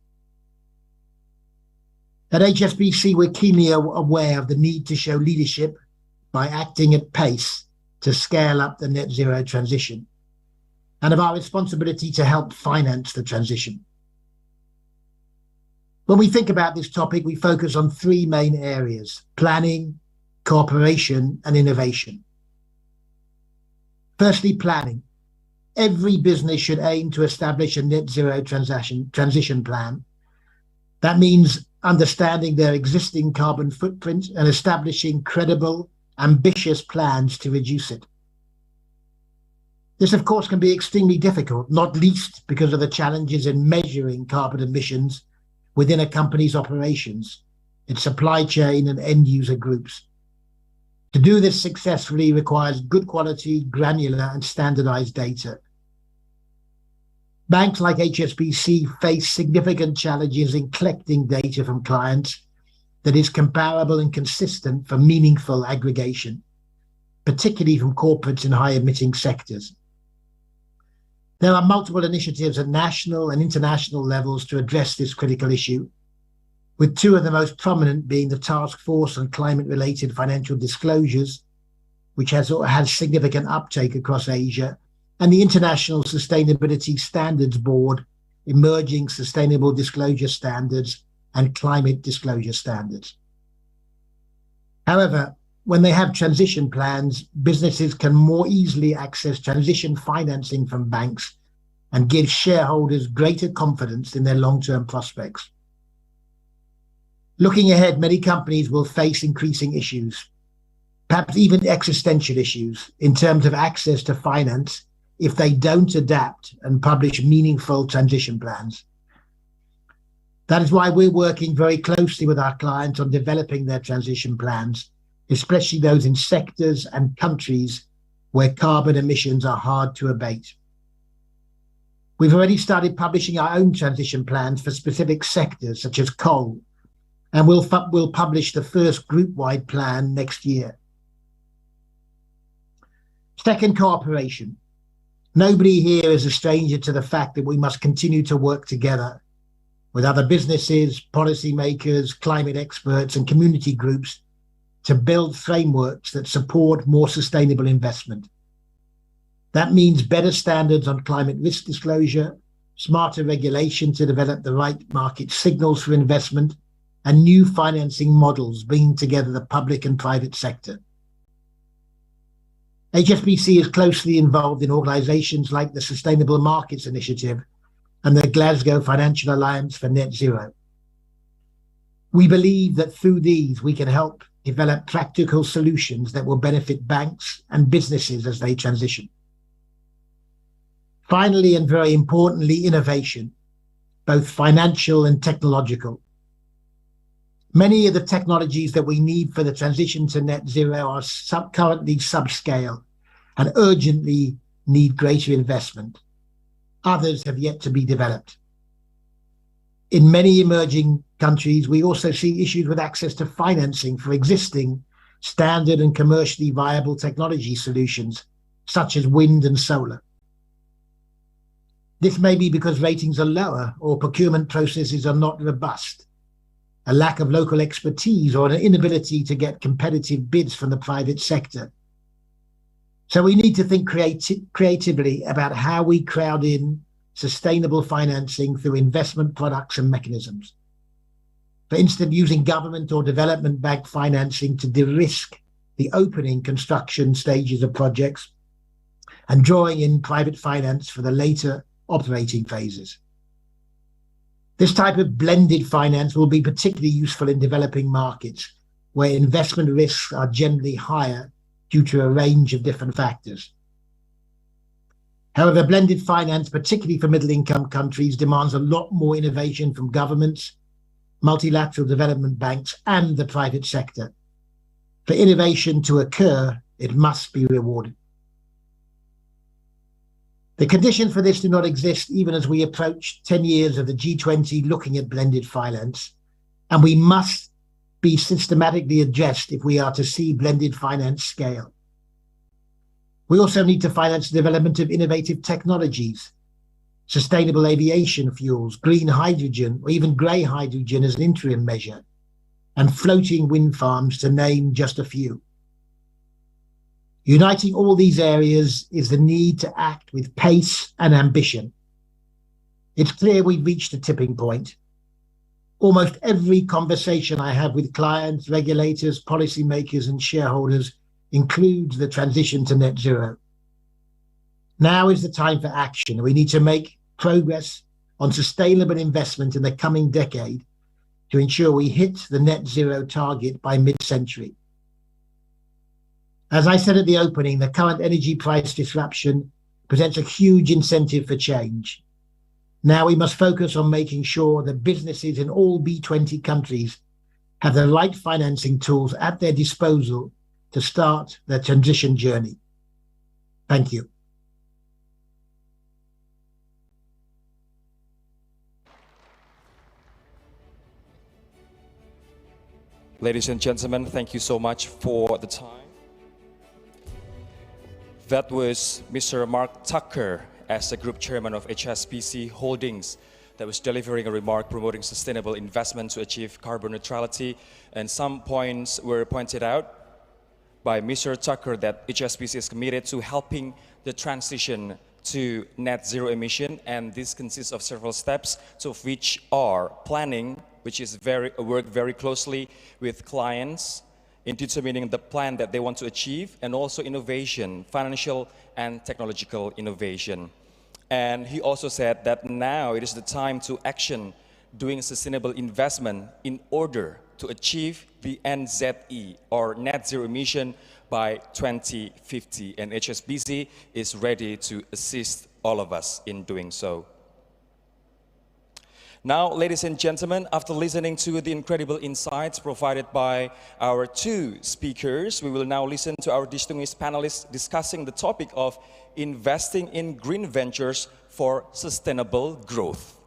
At HSBC, we're keenly aware of the need to show leadership by acting at pace to scale up the net zero transition, and of our responsibility to help finance the transition. When we think about this topic, we focus on three main areas: planning, cooperation, and innovation. Firstly, planning. every business should aim to establish a net zero transition plan. That means understanding their existing carbon footprint and establishing credible, ambitious plans to reduce it. This, of course, can be extremely difficult, not least because of the challenges in measuring carbon emissions within a company's operations, its supply chain and end user groups. To do this successfully requires good quality, granular and standardized data. Banks like HSBC face significant challenges in collecting data from clients that is comparable and consistent for meaningful aggregation, particularly from corporates in high-emitting sectors. There are multiple initiatives at national and international levels to address this critical issue, with two of the most prominent being the Task Force on Climate-Related Financial Disclosures, which has significant uptake across Asia, and the International Sustainability Standards Board, Emerging Sustainable Disclosure Standards and Climate Disclosure Standards. However, when they have transition plans, businesses can more easily access transition financing from banks and give shareholders greater confidence in their long-term prospects. Looking ahead, many companies will face increasing issues, perhaps even existential issues, in terms of access to finance if they don't adapt and publish meaningful transition plans. That is why we're working very closely with our clients on developing their transition plans, especially those in sectors and countries where carbon emissions are hard to abate. We've already started publishing our own transition plans for specific sectors such as coal, and we'll publish the first group-wide plan next year. Second, cooperation. Nobody here is a stranger to the fact that we must continue to work together with other businesses, policymakers, climate experts, and community groups to build frameworks that support more sustainable investment. That means better standards on climate risk disclosure, smarter regulation to develop the right market signals for investment, and new financing models bringing together the public and private sector. HSBC is closely involved in organizations like the Sustainable Markets Initiative and the Glasgow Financial Alliance for Net Zero. We believe that through these, we can help develop practical solutions that will benefit banks and businesses as they transition. Finally, and very importantly, innovation, both financial and technological. Many of the technologies that we need for the transition to net zero are currently subscale and urgently need greater investment. Others have yet to be developed. In many emerging countries, we also see issues with access to financing for existing standard and commercially viable technology solutions, such as wind and solar. This may be because ratings are lower or procurement processes are not robust, a lack of local expertise, or an inability to get competitive bids from the private sector. So we need to think creatively about how we crowd in sustainable financing through investment products and mechanisms. For instance, using government or development-backed financing to de-risk the opening construction stages of projects and drawing in private finance for the later operating phases. This type of blended finance will be particularly useful in developing markets where investment risks are generally higher due to a range of different factors. However, blended finance, particularly for middle-income countries, demands a lot more innovation from governments, multilateral development banks, and the private sector. For innovation to occur, it must be rewarded. The conditions for this do not exist even as we approach 10 years of the G20 looking at blended finance, and we must be systematically addressed if we are to see blended finance scale. We also need to finance the development of innovative technologies, sustainable aviation fuels, green hydrogen, or even grey hydrogen as an interim measure, and floating wind farms, to name just a few. Uniting all these areas is the need to act with pace and ambition. It's clear we've reached a tipping point. Almost every conversation I have with clients, regulators, policymakers, and shareholders includes the transition to net zero. Now is the time for action. We need to make progress on sustainable investment in the coming decade to ensure we hit the net zero target by mid-century. As I said at the opening, the current energy price disruption presents a huge incentive for change. Now we must focus on making sure that businesses in all B20 countries have the right financing tools at their disposal to start their transition journey. Thank you. Ladies and gentlemen, thank you so much for the time. That was Mr. Mark Tucker as the Group Chairman of HSBC Holdings that was delivering a remark promoting sustainable investment to achieve carbon neutrality. And some points were pointed out by Mr. Tucker that HSBC is committed to helping the transition to net zero emission, and this consists of several steps, two of which are planning, which is work very closely with clients in determining the plan that they want to achieve, and also innovation, financial and technological innovation. And he also said that now it is the time to action doing sustainable investment in order to achieve the NZE, or net zero emission, by 2050. And HSBC is ready to assist all of us in doing so. Now, ladies and gentlemen, after listening to the incredible insights provided by our two speakers, we will now listen to our distinguished panelists discussing the topic of investing in green ventures for sustainable growth.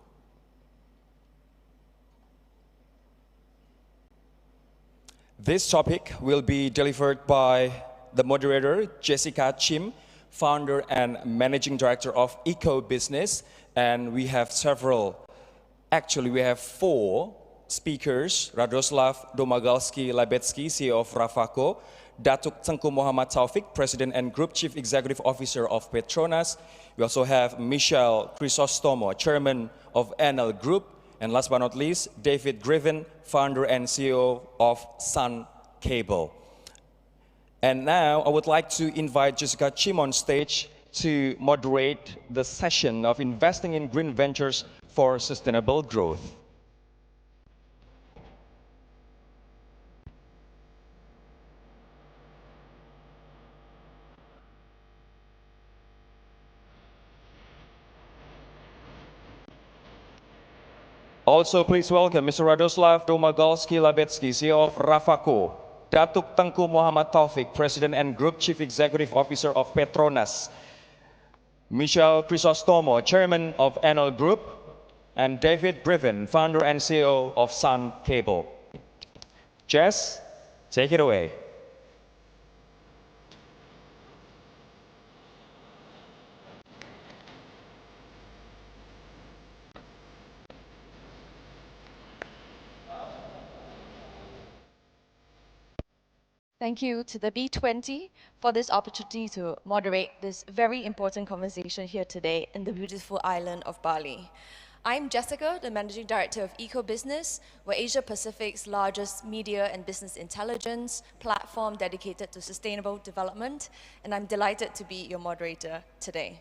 This topic will be delivered by the moderator, Jessica Chim, founder and managing director of Eco Business, and we have we have four speakers: Radoslav Domagalski-Labetsky, CEO of Rafako; Datuk Tengku Muhammad Taufik, President and Group Chief Executive Officer of Petronas. We also have Michelle Chrysostomo, Chairman of NL Group; and last but not least, David Griffin, founder and CEO of Sun Cable. And now I would like to invite Jessica Chim on stage to moderate the session of investing in green ventures for sustainable growth. Also, please welcome Mr. Radoslav Domagalski-Labetsky, CEO of Rafako; Datuk Tengku Muhammad Taufik, President and Group Chief Executive Officer of Petronas; Michelle Chrysostomo, Chairman of NL Group; and David Griffin, founder and CEO of Sun Cable. Jess, take it away. Thank you to the B20 for this opportunity to moderate this very important conversation here today in the beautiful island of Bali. I'm Jessica, the Managing Director of Eco Business. We're Asia Pacific's largest media and business intelligence platform dedicated to sustainable development, and I'm delighted to be your moderator today.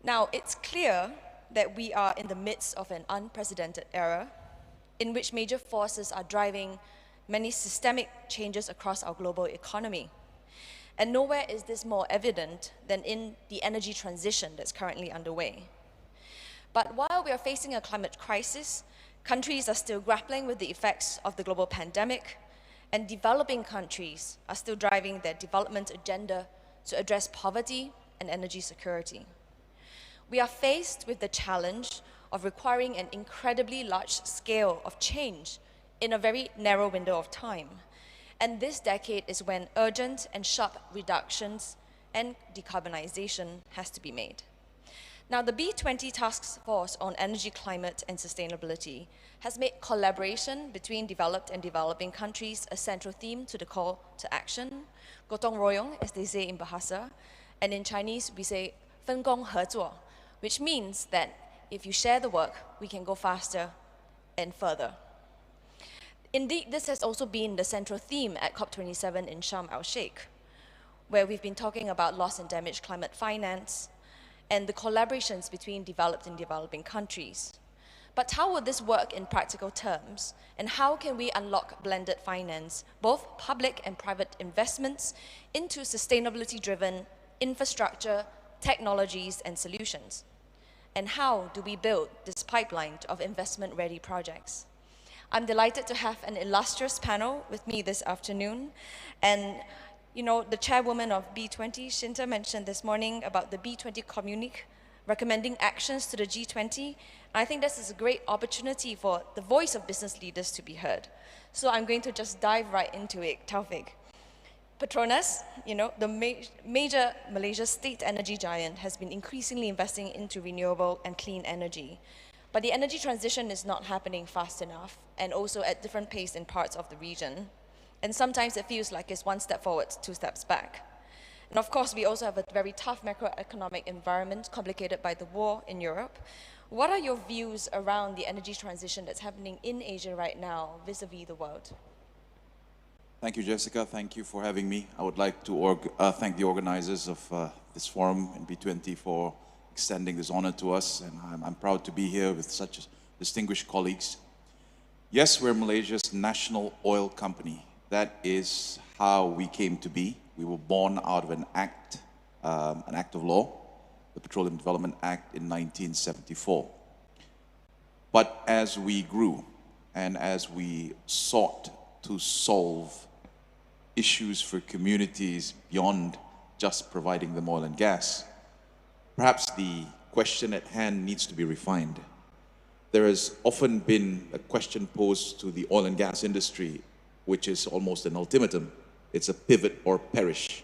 Now, it's clear that we are in the midst of an unprecedented era in which major forces are driving many systemic changes across our global economy. And nowhere is this more evident than in the energy transition that's currently underway. But while we are facing a climate crisis, countries are still grappling with the effects of the global pandemic, and developing countries are still driving their development agenda to address poverty and energy security. We are faced with the challenge of requiring an incredibly large scale of change in a very narrow window of time. And this decade is when urgent and sharp reductions and decarbonization has to be made. Now, the B20 Task Force on Energy, Climate and Sustainability has made collaboration between developed and developing countries a central theme to the call to action. Gotong royong, as they say in Bahasa, and in Chinese we say 分工合作, which means that if you share the work, we can go faster and further. Indeed, this has also been the central theme at COP27 in Sharm el-Sheikh, where we've been talking about loss and damage climate finance and the collaborations between developed and developing countries. But how will this work in practical terms? And how can we unlock blended finance, both public and private investments, into sustainability-driven infrastructure, technologies, and solutions? And how do we build this pipeline of investment-ready projects? I'm delighted to have an illustrious panel with me this afternoon. And you know, the chairwoman of B20, Shinta, mentioned this morning about the B20 communique recommending actions to the G20. I think this is a great opportunity for the voice of business leaders to be heard. So I'm going to just dive right into it, Taufik. Petronas, you know, the major Malaysia state energy giant, has been increasingly investing into renewable and clean energy. But the energy transition is not happening fast enough, and also at different pace in parts of the region. And sometimes it feels like it's one step forward, two steps back. And of course, we also have a very tough macroeconomic environment complicated by the war in Europe. What are your views around the energy transition that's happening in Asia right now vis-a-vis the world? Thank you, Jessica. Thank you for having me. I would like to thank the organizers of this forum in B20 for extending this honor to us. And I'm proud to be here with such distinguished colleagues. Yes, we're Malaysia's national oil company. That is how we came to be. We were born out of an act of law, the Petroleum Development Act in 1974. But as we grew and as we sought to solve issues for communities beyond just providing them oil and gas, perhaps the question at hand needs to be refined. There has often been a question posed to the oil and gas industry, which is almost an ultimatum. It's a pivot or perish.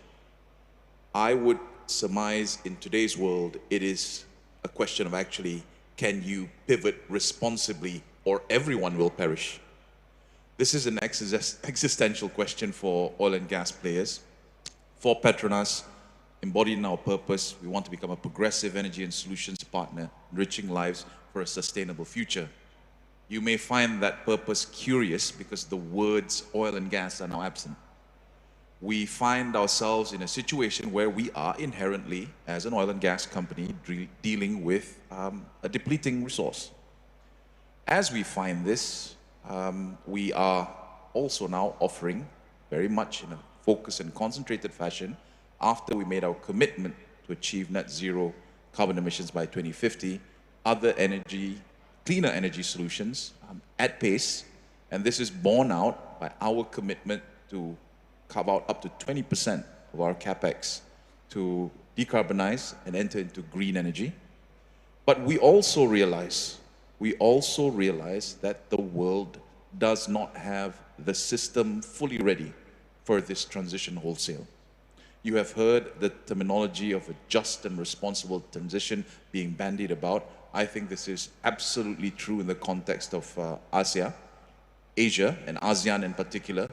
I would surmise in today's world, it is a question of actually, can you pivot responsibly or everyone will perish? This is an existential question for oil and gas players. For Petronas, embodied in our purpose, we want to become a progressive energy and solutions partner, enriching lives for a sustainable future. You may find that purpose curious because the words oil and gas are now absent. We find ourselves in a situation where we are inherently, as an oil and gas company, dealing with a depleting resource. As we find this, we are also now offering, very much in a focused and concentrated fashion, after we made our commitment to achieve net zero carbon emissions by 2050, other energy, cleaner energy solutions at pace, and this is borne out by our commitment to carve out up to 20% of our capex to decarbonize and enter into green energy. But we also realize that the world does not have the system fully ready for this transition wholesale. You have heard the terminology of a just and responsible transition being bandied about. I think this is absolutely true in the context of Asia, and ASEAN in particular.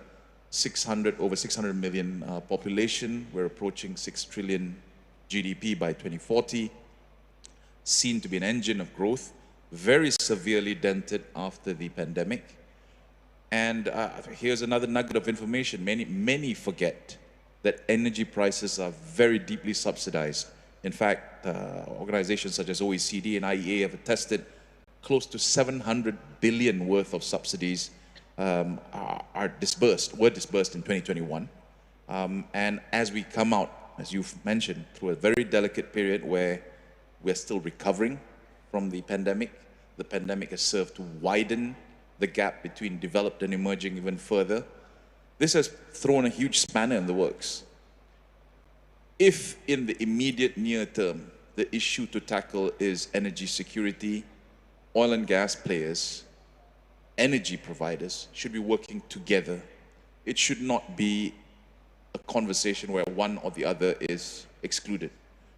Over 600 million population. We're approaching 6 trillion GDP by 2040. Seen to be an engine of growth, very severely dented after the pandemic. And here's another nugget of information. Many forget that energy prices are very deeply subsidized. In fact, organizations such as OECD and IEA have attested close to 700 billion worth of subsidies were disbursed in 2021. And as we come out, as you've mentioned, through a very delicate period where we're still recovering from the pandemic has served to widen the gap between developed and emerging even further. This has thrown a huge spanner in the works. If in the immediate near term, the issue to tackle is energy security, oil and gas players, energy providers should be working together. It should not be a conversation where one or the other is excluded,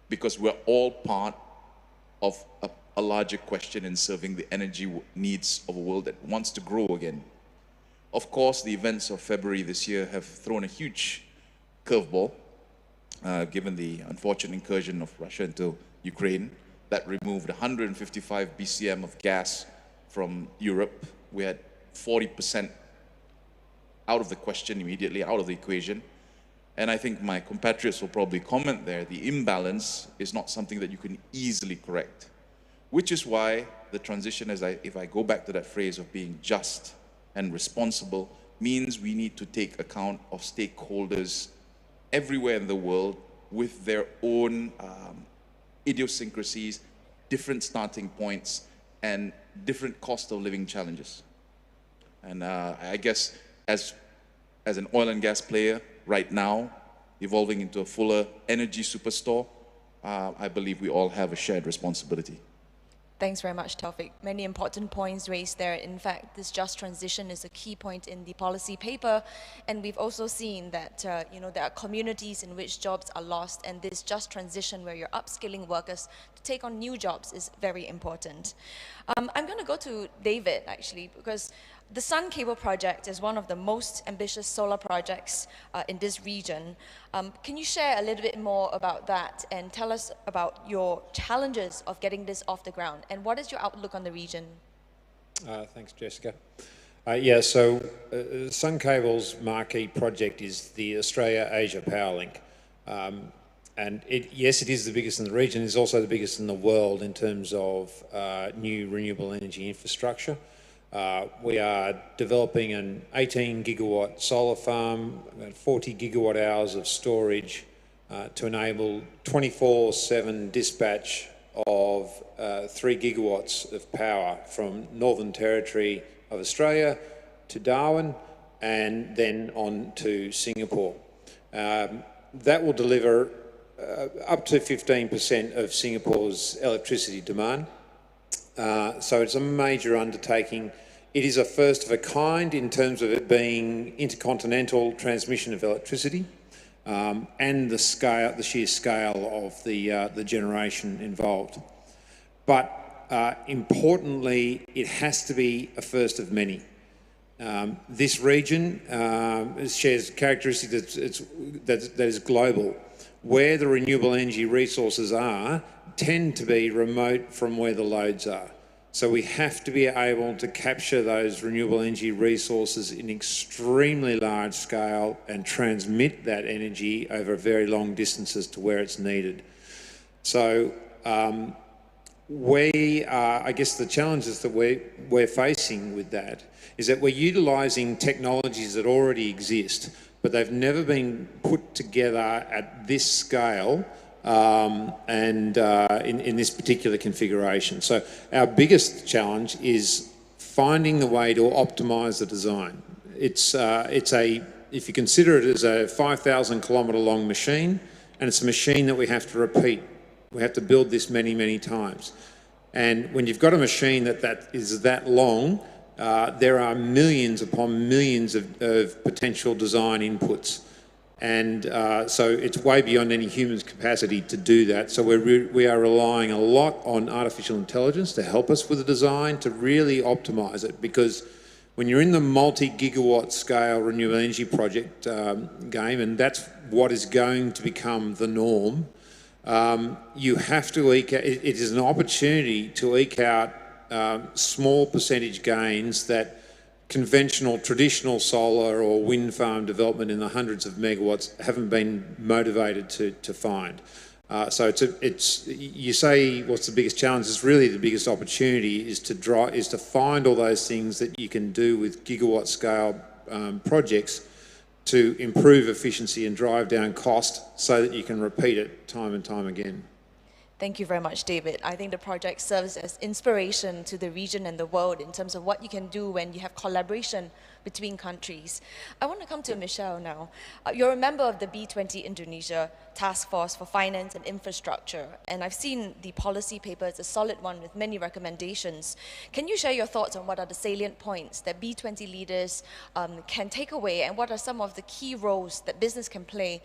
because we're all part of a larger question in serving the energy needs of a world that wants to grow again. Of course, the events of February this year have thrown a huge curveball, given the unfortunate incursion of Russia into Ukraine that removed 155 BCM of gas from Europe. We had 40% out of the question immediately, out of the equation. And I think my compatriots will probably comment there, the imbalance is not something that you can easily correct, which is why the transition, if I go back to that phrase of being just and responsible, means we need to take account of stakeholders everywhere in the world with their own idiosyncrasies, different starting points, and different cost of living challenges. And I guess as an oil and gas player right now, evolving into a fuller energy superstore, I believe we all have a shared responsibility. Thanks very much, Taufik. Many important points raised there. In fact, this just transition is a key point in the policy paper, and we've also seen that there are communities in which jobs are lost, and this just transition where you're upskilling workers to take on new jobs is very important. I'm going to go to David, actually, because the Sun Cable project is one of the most ambitious solar projects in this region. Can you share a little bit more about that and tell us about your challenges of getting this off the ground, and what is your outlook on the region? Thanks, Jessica. So Sun Cable's marquee project is the Australia-Asia Power Link. And yes, it is the biggest in the region. It's also the biggest in the world in terms of new renewable energy infrastructure. We are developing an 18 gigawatt solar farm, about 40 gigawatt hours of storage to enable 24/7 dispatch of 3 gigawatts of power from Northern Territory of Australia to Darwin and then on to Singapore. That will deliver up to 15% of Singapore's electricity demand. So it's a major undertaking. It is a first of a kind in terms of it being intercontinental transmission of electricity and the sheer scale of the generation involved. But importantly, it has to be a first of many. This region shares characteristics that is global. Where the renewable energy resources are tend to be remote from where the loads are. So we have to be able to capture those renewable energy resources in extremely large scale and transmit that energy over very long distances to where it's needed. So I guess the challenges that we're facing with that is that we're utilising technologies that already exist, but they've never been put together at this scale in this particular configuration. So our biggest challenge is finding the way to optimise the design. If you consider it as a 5,000 kilometre long machine, and it's a machine that we have to repeat. We have to build this many, many times. And when you've got a machine that is that long, there are millions upon millions of potential design inputs. And so it's way beyond any human's capacity to do that. So we are relying a lot on artificial intelligence to help us with the design, to really optimise it. Because when you're in the multi-gigawatt scale renewable energy project game, and that's what is going to become the norm, you have to eke out, it is an opportunity to eke out small percentage gains that conventional, traditional solar or wind farm development in the hundreds of megawatts haven't been motivated to find. So you say what's the biggest challenge? It's really the biggest opportunity is to find all those things that you can do with gigawatt scale projects to improve efficiency and drive down cost so that you can repeat it time and time again. Thank you very much, David. I think the project serves as inspiration to the region and the world in terms of what you can do when you have collaboration between countries. I want to come to Michelle now. You're a member of the B20 Indonesia Task Force for Finance and Infrastructure, and I've seen the policy paper. It's a solid one with many recommendations. Can you share your thoughts on what are the salient points that B20 leaders can take away, and what are some of the key roles that business can play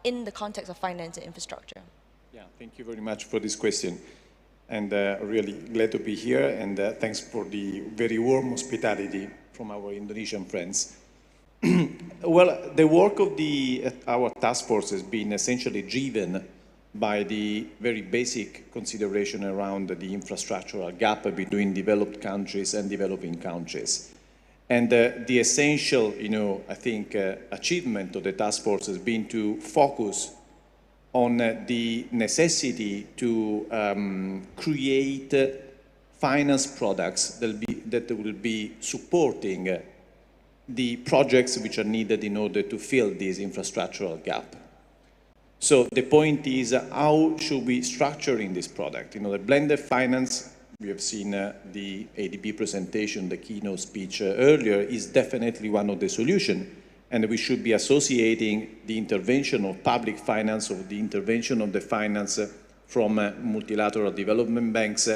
in the context of finance and infrastructure? Yeah, thank you very much for this question. And really glad to be here, and thanks for the very warm hospitality from our Indonesian friends. Well, the work of our task force has been essentially driven by the very basic consideration around the infrastructural gap between developed countries and developing countries. And the essential, I think, achievement of the task force has been to focus on the necessity to create finance products that will be supporting the projects which are needed in order to fill this infrastructural gap. So the point is, how should we structure in this product? The blended finance, we have seen the ADB presentation, the keynote speech earlier, is definitely one of the solutions. And we should be associating the intervention of public finance or the intervention of the finance from multilateral development banks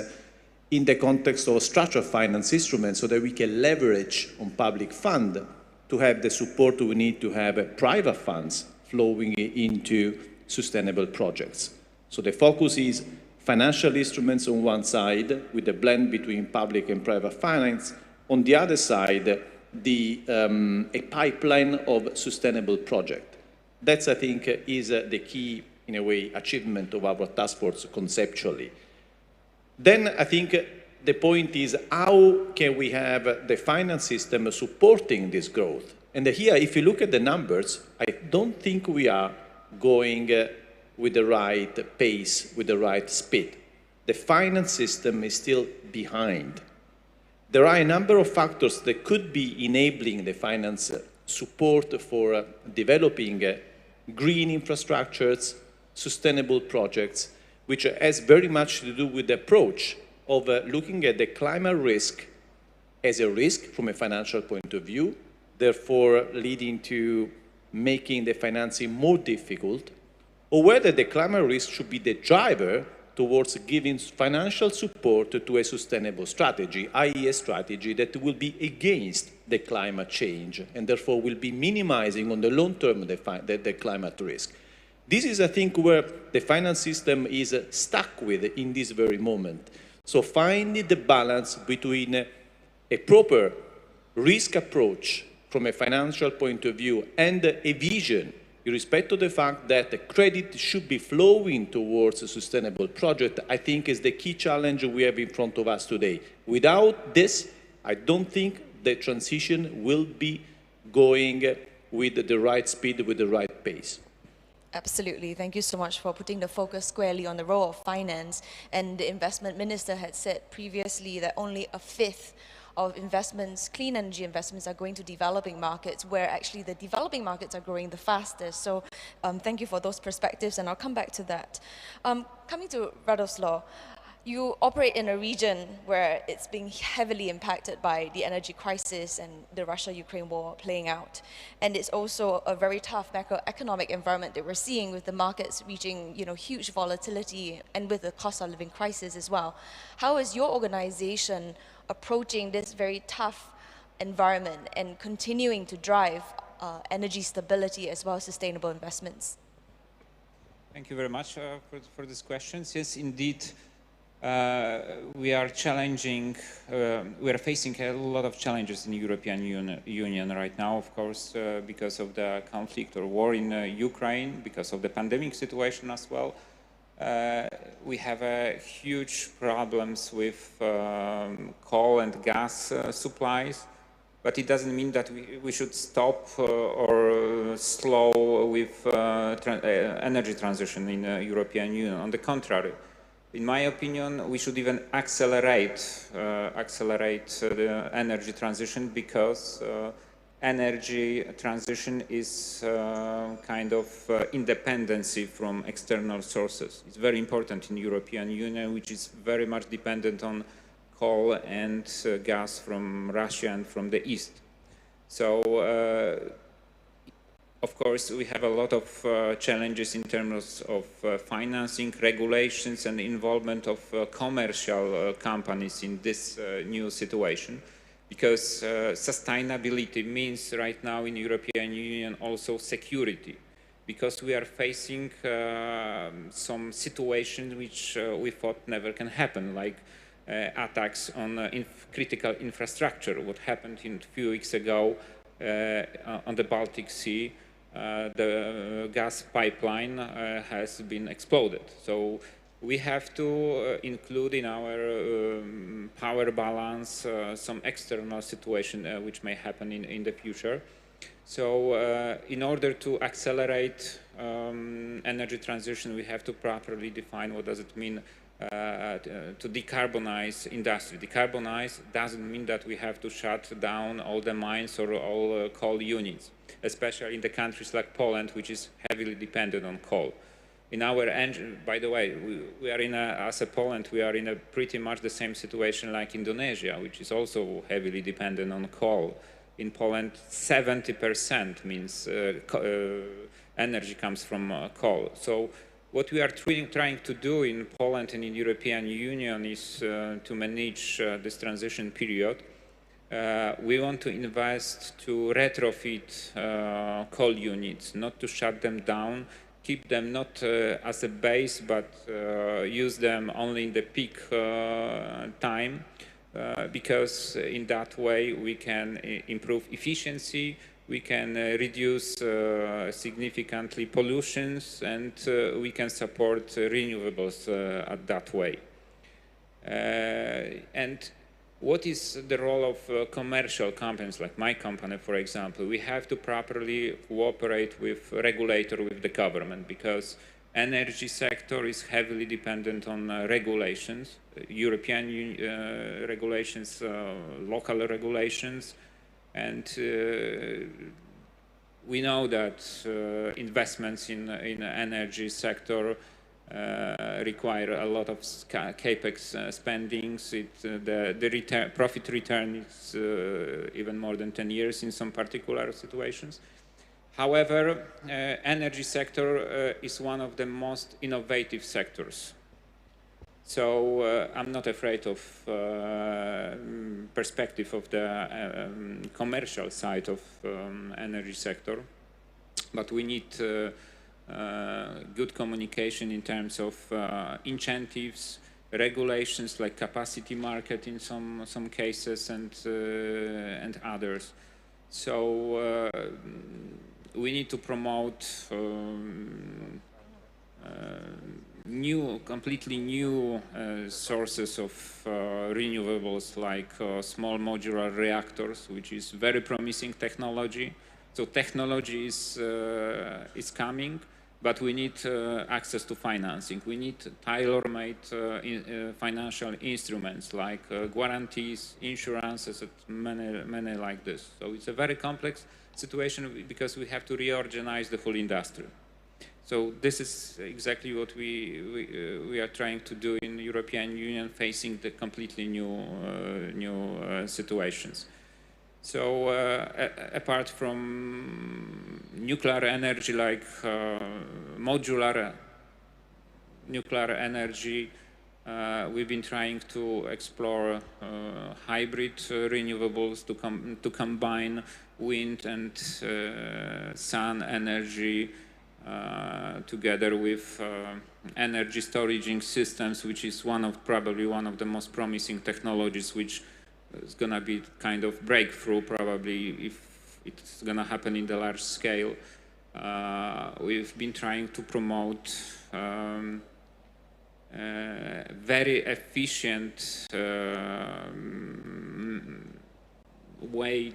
in the context of structured finance instruments so that we can leverage on public fund to have the support we need to have private funds flowing into sustainable projects. So the focus is financial instruments on one side with a blend between public and private finance. On the other side, a pipeline of sustainable projects. That's, I think, is the key, in a way, achievement of our task force conceptually. Then I think the point is, how can we have the finance system supporting this growth? And here, if you look at the numbers, I don't think we are going with the right pace, with the right speed. The finance system is still behind. There are a number of factors that could be enabling the finance support for developing green infrastructures, sustainable projects, which has very much to do with the approach of looking at the climate risk as a risk from a financial point of view, therefore leading to making the financing more difficult, or whether the climate risk should be the driver towards giving financial support to a sustainable strategy, i.e. a strategy that will be against the climate change and therefore will be minimizing on the long term the climate risk. This is, I think, where the finance system is stuck with in this very moment. So finding the balance between a proper risk approach from a financial point of view and a vision in respect to the fact that the credit should be flowing towards a sustainable project, I think is the key challenge we have in front of us today. Without this, I don't think the transition will be going with the right speed, with the right pace. Absolutely. Thank you so much for putting the focus squarely on the role of finance. And the investment minister had said previously that only a fifth of investments, clean energy investments, are going to developing markets, where actually the developing markets are growing the fastest. So thank you for those perspectives, and I'll come back to that. Coming to Radoslaw, you operate in a region where it's being heavily impacted by the energy crisis and the Russia-Ukraine war playing out. And it's also a very tough macroeconomic environment that we're seeing, with the markets reaching huge volatility and with the cost of living crisis as well. How is your organization approaching this very tough environment and continuing to drive energy stability as well as sustainable investments? Thank you very much for this question. Yes, indeed, we are facing a lot of challenges in the European Union right now, of course, because of the conflict or war in Ukraine, because of the pandemic situation as well. We have huge problems with coal and gas supplies, but it doesn't mean that we should stop or slow with energy transition in the European Union. On the contrary, in my opinion, we should even accelerate the energy transition, because energy transition is kind of independency from external sources. It's very important in the European Union, which is very much dependent on coal and gas from Russia and from the East. So, of course, we have a lot of challenges in terms of financing, regulations, and involvement of commercial companies in this new situation. Because sustainability means right now in the European Union also security, because we are facing some situations which we thought never can happen, like attacks on critical infrastructure. What happened a few weeks ago on the Baltic Sea, the gas pipeline has been exploded. So We have to include in our power balance some external situation which may happen in the future. So in order to accelerate energy transition, we have to properly define what does it mean to decarbonize industry. Decarbonize doesn't mean that we have to shut down all the mines or all coal units, especially in the countries like Poland, which is heavily dependent on coal. In our engine, by the way, we are as a Poland, we are in a pretty much the same situation like Indonesia, which is also heavily dependent on coal. In Poland, 70% means energy comes from coal. So what we are trying to do in Poland and in European Union is to manage this transition period. We want to invest to retrofit coal units, not to shut them down, keep them not as a base, but use them only in the peak time, because in that way we can improve efficiency, we can reduce significantly pollutions, and we can support renewables at that way. And what is the role of commercial companies like my company, for example? We have to properly cooperate with regulator, with the government, because energy sector is heavily dependent on regulations, European regulations, local regulations, and we know that investments in energy sector require a lot of capex spendings. The profit return is even more than 10 years in some particular situations. However, energy sector is one of the most innovative sectors. So I'm not afraid of perspective of the commercial side of energy sector, but we need good communication in terms of incentives, regulations like capacity market in some cases, and others. So we need to promote completely new sources of renewables, like small modular reactors, which is very promising technology. So technology is coming, but we need access to financing. We need tailor-made financial instruments like guarantees, insurances, and many like this. So it's a very complex situation because we have to reorganize the whole industry. So this is exactly what we are trying to do in the European Union, facing the completely new situations. So apart from nuclear energy, like modular nuclear energy, we've been trying to explore hybrid renewables to combine wind and sun energy together with energy storage systems, which is probably one of the most promising technologies, which is going to be kind of breakthrough probably if it's going to happen in the large scale. We've been trying to promote very efficient way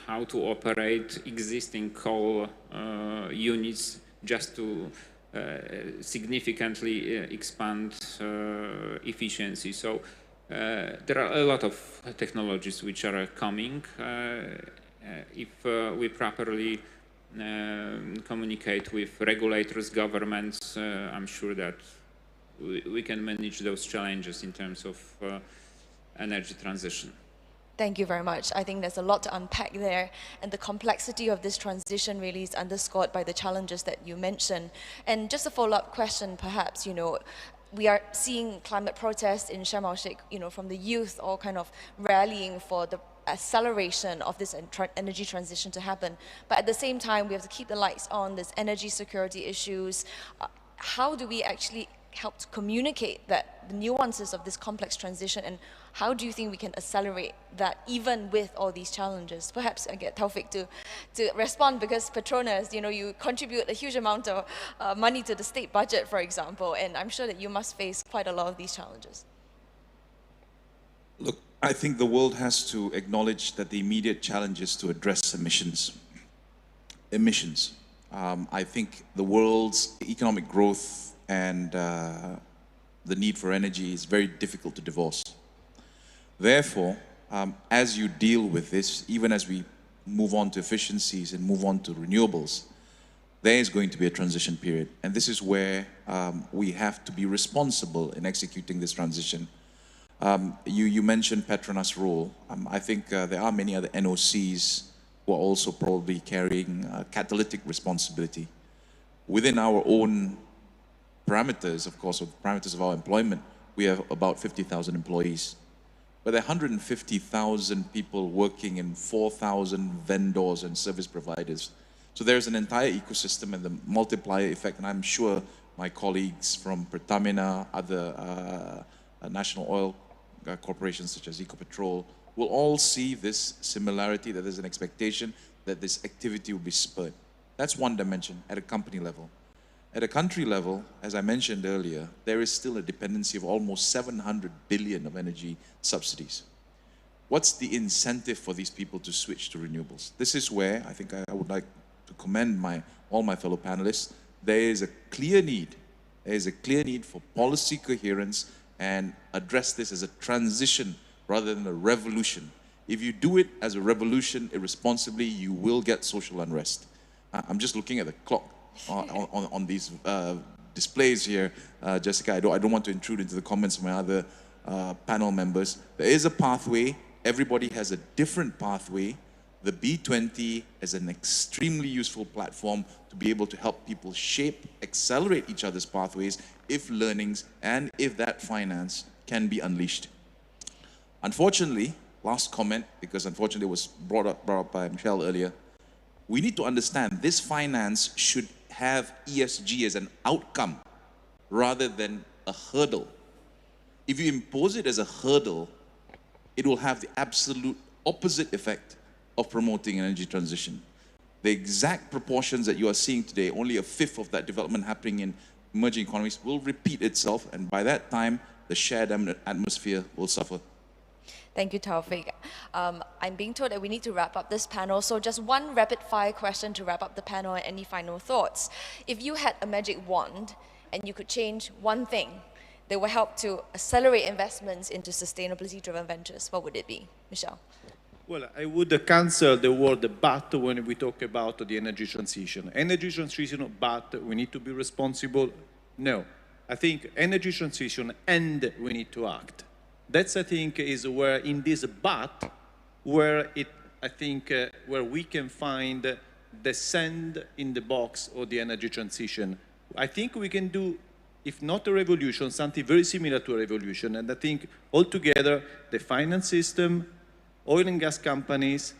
how to operate existing coal units, just to significantly expand efficiency. So there are a lot of technologies which are coming. If we properly communicate with regulators, governments, I'm sure that we can manage those challenges in terms of energy transition. Thank you very much. I think there's a lot to unpack there, and the complexity of this transition really is underscored by the challenges that you mentioned. And just a follow-up question, perhaps, we are seeing climate protests in Sharm el-Sheikh, from the youth all kind of rallying for the acceleration of this energy transition to happen. But at the same time, we have to keep the lights on, there's energy security issues. How do we actually help to communicate the nuances of this complex transition, and How do you think we can accelerate that even with all these challenges? Perhaps I get Taufik to respond, because Petronas, you contribute a huge amount of money to the state budget, for example, and I'm sure that you must face quite a lot of these challenges. Look, I think the world has to acknowledge that the immediate challenge is to address emissions. I think the world's economic growth and the need for energy is very difficult to divorce. Therefore, as you deal with this, even as we move on to efficiencies and move on to renewables, there is going to be a transition period. And this is where we have to be responsible in executing this transition. You mentioned Petronas' role. I think there are many other NOCs who are also probably carrying catalytic responsibility. Within our own parameters, of course, or the parameters of our employment, we have about 50,000 employees. But there are 150,000 people working in 4,000 vendors and service providers. So there's an entire ecosystem and the multiplier effect, and I'm sure my colleagues from Pertamina, other national oil corporations such as Ecopetrol, will all see this similarity, that there's an expectation that this activity will be spurred. That's one dimension at a company level. At a country level, as I mentioned earlier, there is still a dependency of almost 700 billion of energy subsidies. What's the incentive for these people to switch to renewables? This is where I think I would like to commend all my fellow panelists. There is a clear need. There is a clear need for policy coherence and address this as a transition rather than a revolution. If you do it as a revolution irresponsibly, you will get social unrest. I'm just looking at the clock on these displays here, Jessica. I don't want to intrude into the comments of my other panel members. There is a pathway. Everybody has a different pathway. The B20 is an extremely useful platform to be able to help people shape, accelerate each other's pathways if learnings and if that finance can be unleashed. Unfortunately, last comment, because unfortunately it was brought up by Michelle earlier, we need to understand this finance should have ESG as an outcome rather than a hurdle. If you impose it as a hurdle, it will have the absolute opposite effect of promoting energy transition. The exact proportions that you are seeing today, only a fifth of that development happening in emerging economies, will repeat itself, and by that time, the shared atmosphere will suffer. Thank you, Taufik. I'm being told that we need to wrap up this panel, so just one rapid-fire question to wrap up the panel and any final thoughts. If you had a magic wand and you could change one thing that will help to accelerate investments into sustainability-driven ventures, what would it be? Michelle? Well, I would cancel the word but when we talk about the energy transition. Energy transition, but we need to be responsible? No. I think energy transition and we need to act. That's, I think, is where in this but, where where we can find the sand in the box of the energy transition. I think we can do, if not a revolution, something very similar to a revolution. And I think altogether, the finance system, oil and gas companies,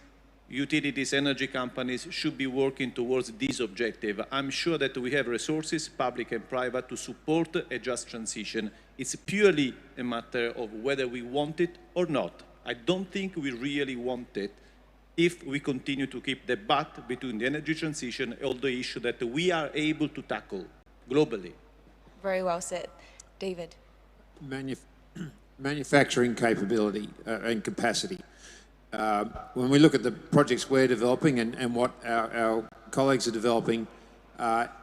utilities, energy companies should be working towards this objective. I'm sure that we have resources, public and private, to support a just transition. It's purely a matter of whether we want it or not. I don't think we really want it if we continue to keep the but between the energy transition and all the issues that we are able to tackle globally. Very well said. David? Manufacturing capability and capacity. When we look at the projects we're developing and what our colleagues are developing,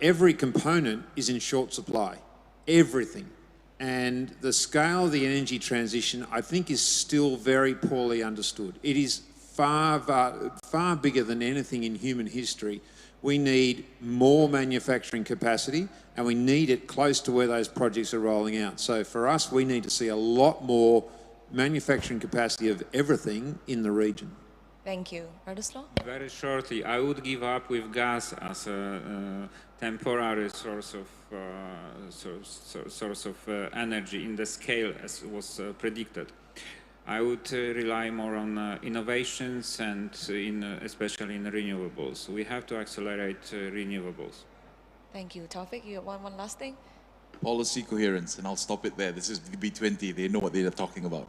every component is in short supply, everything. And the scale of the energy transition, I think, is still very poorly understood. It is far bigger than anything in human history. We need more manufacturing capacity, and we need it close to where those projects are rolling out. So for us, we need to see a lot more manufacturing capacity of everything in the region. Thank you. Radoslav? Very shortly, I would give up with gas as a temporary source of energy in the scale as was predicted. I would rely more on innovations and especially in renewables. We have to accelerate renewables. Thank you. Taufik, you want one last thing? Policy coherence, and I'll stop it there. This is the B20. They know what they are talking about.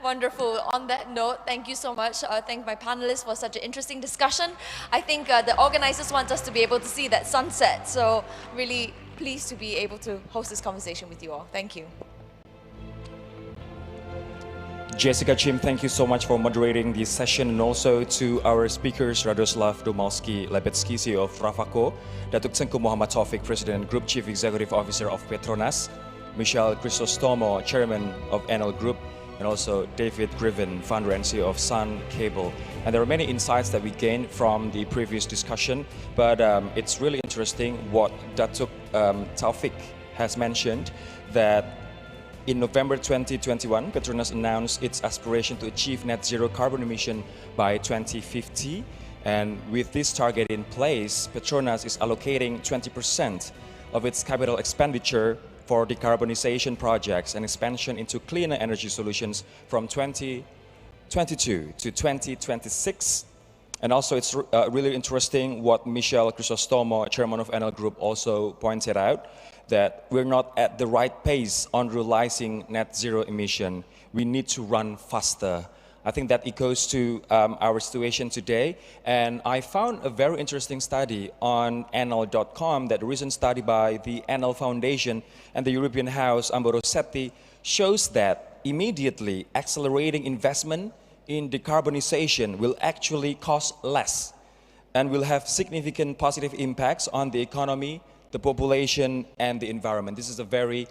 Wonderful. On that note, thank you so much. Thank my panelists for such an interesting discussion. I think the organizers want us to be able to see that sunset. So really pleased to be able to host this conversation with you all. Thank you. Jessica, Jim, thank you so much for moderating this session, and also to our speakers, Radoslav Domalski-Lebecki, CEO of Travako, Datuk Tengku Muhammad Taufik, President, Group Chief Executive Officer of Petronas, Michelle Crisostomo, Chairman of Enel Group, and also David Griven, Founder and CEO of Sun Cable. And there are many insights that we gained from the previous discussion, but it's really interesting what Datuk Taufik has mentioned, that in November 2021, Petronas announced its aspiration to achieve net zero carbon emission by 2050. And with this target in place, Petronas is allocating 20% of its capital expenditure for decarbonization projects and expansion into cleaner energy solutions from 2022 to 2026. And also it's really interesting what Michelle Crisostomo, Chairman of Enel Group, also pointed out, that we're not at the right pace on realizing net zero emission. We need to run faster. I think that echoes to our situation today. And I found a very interesting study on Enel.com, that a recent study by the Enel Foundation and the European House Amboroseti shows that immediately accelerating investment in decarbonization will actually cost less and will have significant positive impacts on the economy, the population, and the environment. This is a very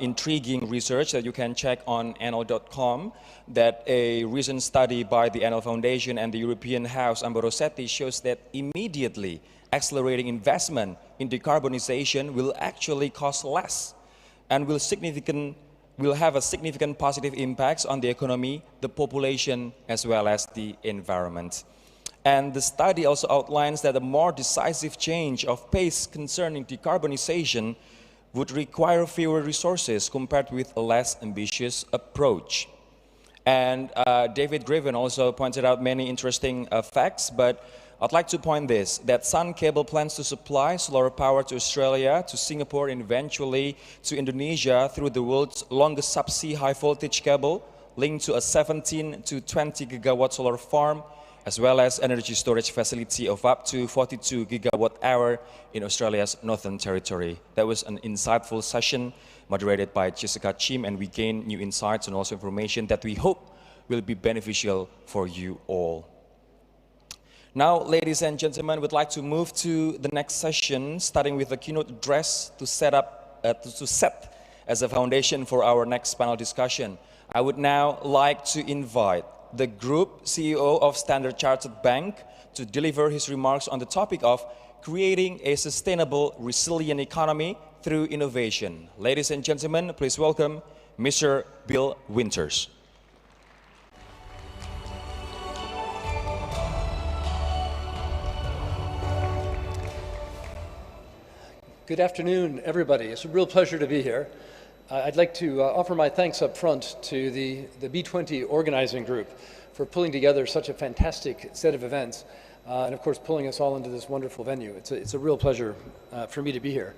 intriguing research that you can check on Enel.com, that a recent study by the Enel Foundation and the European House Amboroseti shows that immediately accelerating investment in decarbonization will actually cost less and will have a significant positive impacts on the economy, the population, as well as the environment. And the study also outlines that a more decisive change of pace concerning decarbonization would require fewer resources compared with a less ambitious approach. And David Griven also pointed out many interesting facts, but I'd like to point this, that Sun Cable plans to supply solar power to Australia, to Singapore, and eventually to Indonesia through the world's longest subsea high voltage cable linked to a 17 to 20 gigawatt solar farm, as well as energy storage facility of up to 42 gigawatt hour in Australia's Northern Territory. That was an insightful session moderated by Jessica Chim, and we gained new insights and also information that we hope will be beneficial for you all. Now, ladies and gentlemen, we'd like to move to the next session, starting with a keynote address to set as a foundation for our next panel discussion. I would now like to invite the Group CEO of Standard Chartered Bank to deliver his remarks on the topic of creating a sustainable, resilient economy through innovation. Ladies and gentlemen, please welcome Mr. Bill Winters. Good afternoon, everybody. It's a real pleasure to be here. I'd like to offer my thanks up front to the B20 organizing group for pulling together such a fantastic set of events, and of course pulling us all into this wonderful venue. It's a real pleasure for me to be here.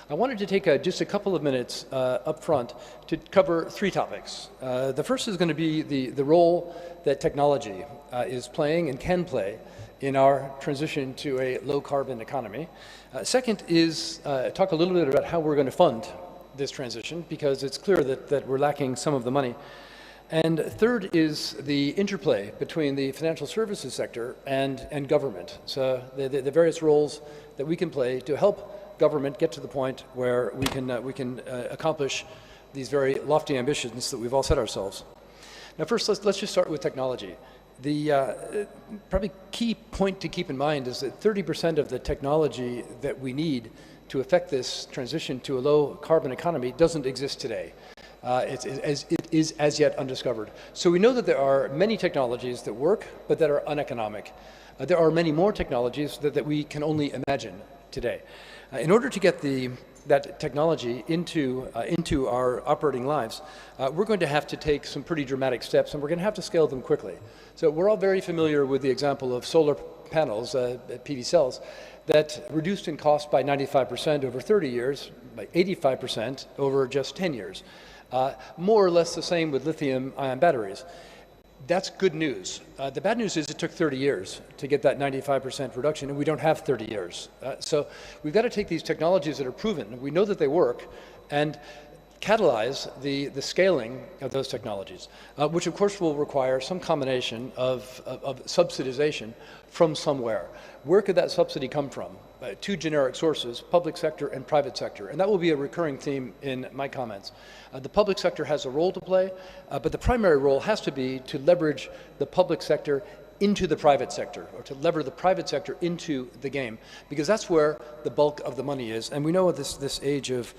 I wanted to take just a couple of minutes up front to cover three topics. The first is going to be the role that technology is playing and can play in our transition to a low-carbon economy. Second is talk a little bit about how we're going to fund this transition, because it's clear that we're lacking some of the money. And third is the interplay between the financial services sector and government. So the various roles that we can play to help government get to the point where we can accomplish these very lofty ambitions that we've all set ourselves. Now first, let's just start with technology. The probably key point to keep in mind is that 30% of the technology that we need to affect this transition to a low carbon economy doesn't exist today. It is as yet undiscovered. So we know that there are many technologies that work, but that are uneconomic. There are many more technologies that we can only imagine today. In order to get that technology into our operating lives, we're going to have to take some pretty dramatic steps, and we're going to have to scale them quickly. So we're all very familiar with the example of solar panels, PV cells, that reduced in cost by 95% over 30 years, by 85% over just 10 years. More or less the same with lithium-ion batteries. That's good news. The bad news is it took 30 years to get that 95% reduction, and we don't have 30 years. So we've got to take these technologies that are proven, we know that they work, and catalyze the scaling of those technologies, which of course will require some combination of subsidization from somewhere. Where could that subsidy come from? Two generic sources, public sector and private sector, and that will be a recurring theme in my comments. The public sector has a role to play, but the primary role has to be to leverage the public sector into the private sector, or to lever the private sector into the game, because that's where the bulk of the money is. And we know at this age of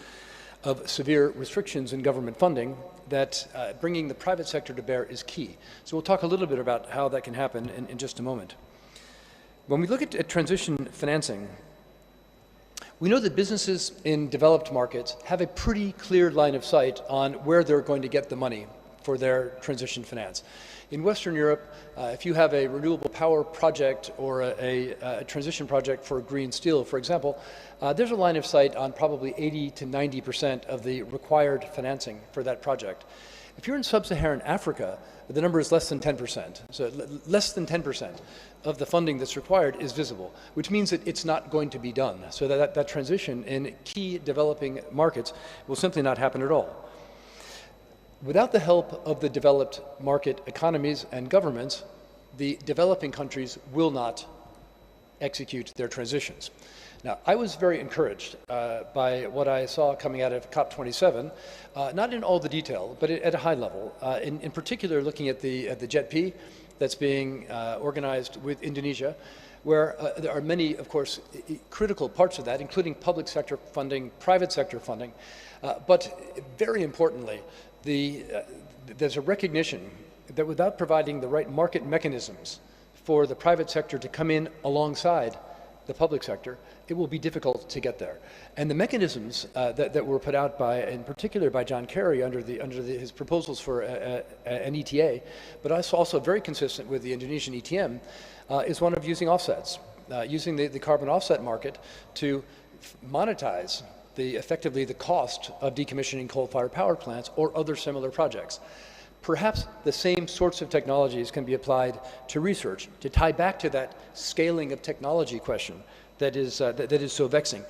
severe restrictions in government funding that bringing the private sector to bear is key. So we'll talk a little bit about how that can happen in just a moment. When we look at transition financing, we know that businesses in developed markets have a pretty clear line of sight on where they're going to get the money for their transition finance. In Western Europe, if you have a renewable power project or a transition project for green steel, for example, there's a line of sight on probably 80 to 90% of the required financing for that project. If you're in sub-Saharan Africa, the number is less than 10%. So less than 10% of the funding that's required is visible, which means that it's not going to be done. So that transition in key developing markets will simply not happen at all. Without the help of the developed market economies and governments, the developing countries will not execute their transitions. Now, I was very encouraged by what I saw coming out of COP27, not in all the detail, but at a high level. In particular, looking at the JETP that's being organized with Indonesia, where there are many, of course, critical parts of that, including public sector funding, private sector funding, but very importantly, there's a recognition that without providing the right market mechanisms for the private sector to come in alongside the public sector, it will be difficult to get there. And the mechanisms that were put out by, in particular by John Kerry under his proposals for an ETA, but also very consistent with the Indonesian ETM, is one of using offsets, using the carbon offset market to monetize effectively the cost of decommissioning coal-fired power plants or other similar projects. Perhaps the same sorts of technologies can be applied to research to tie back to that scaling of technology question that is so vexing.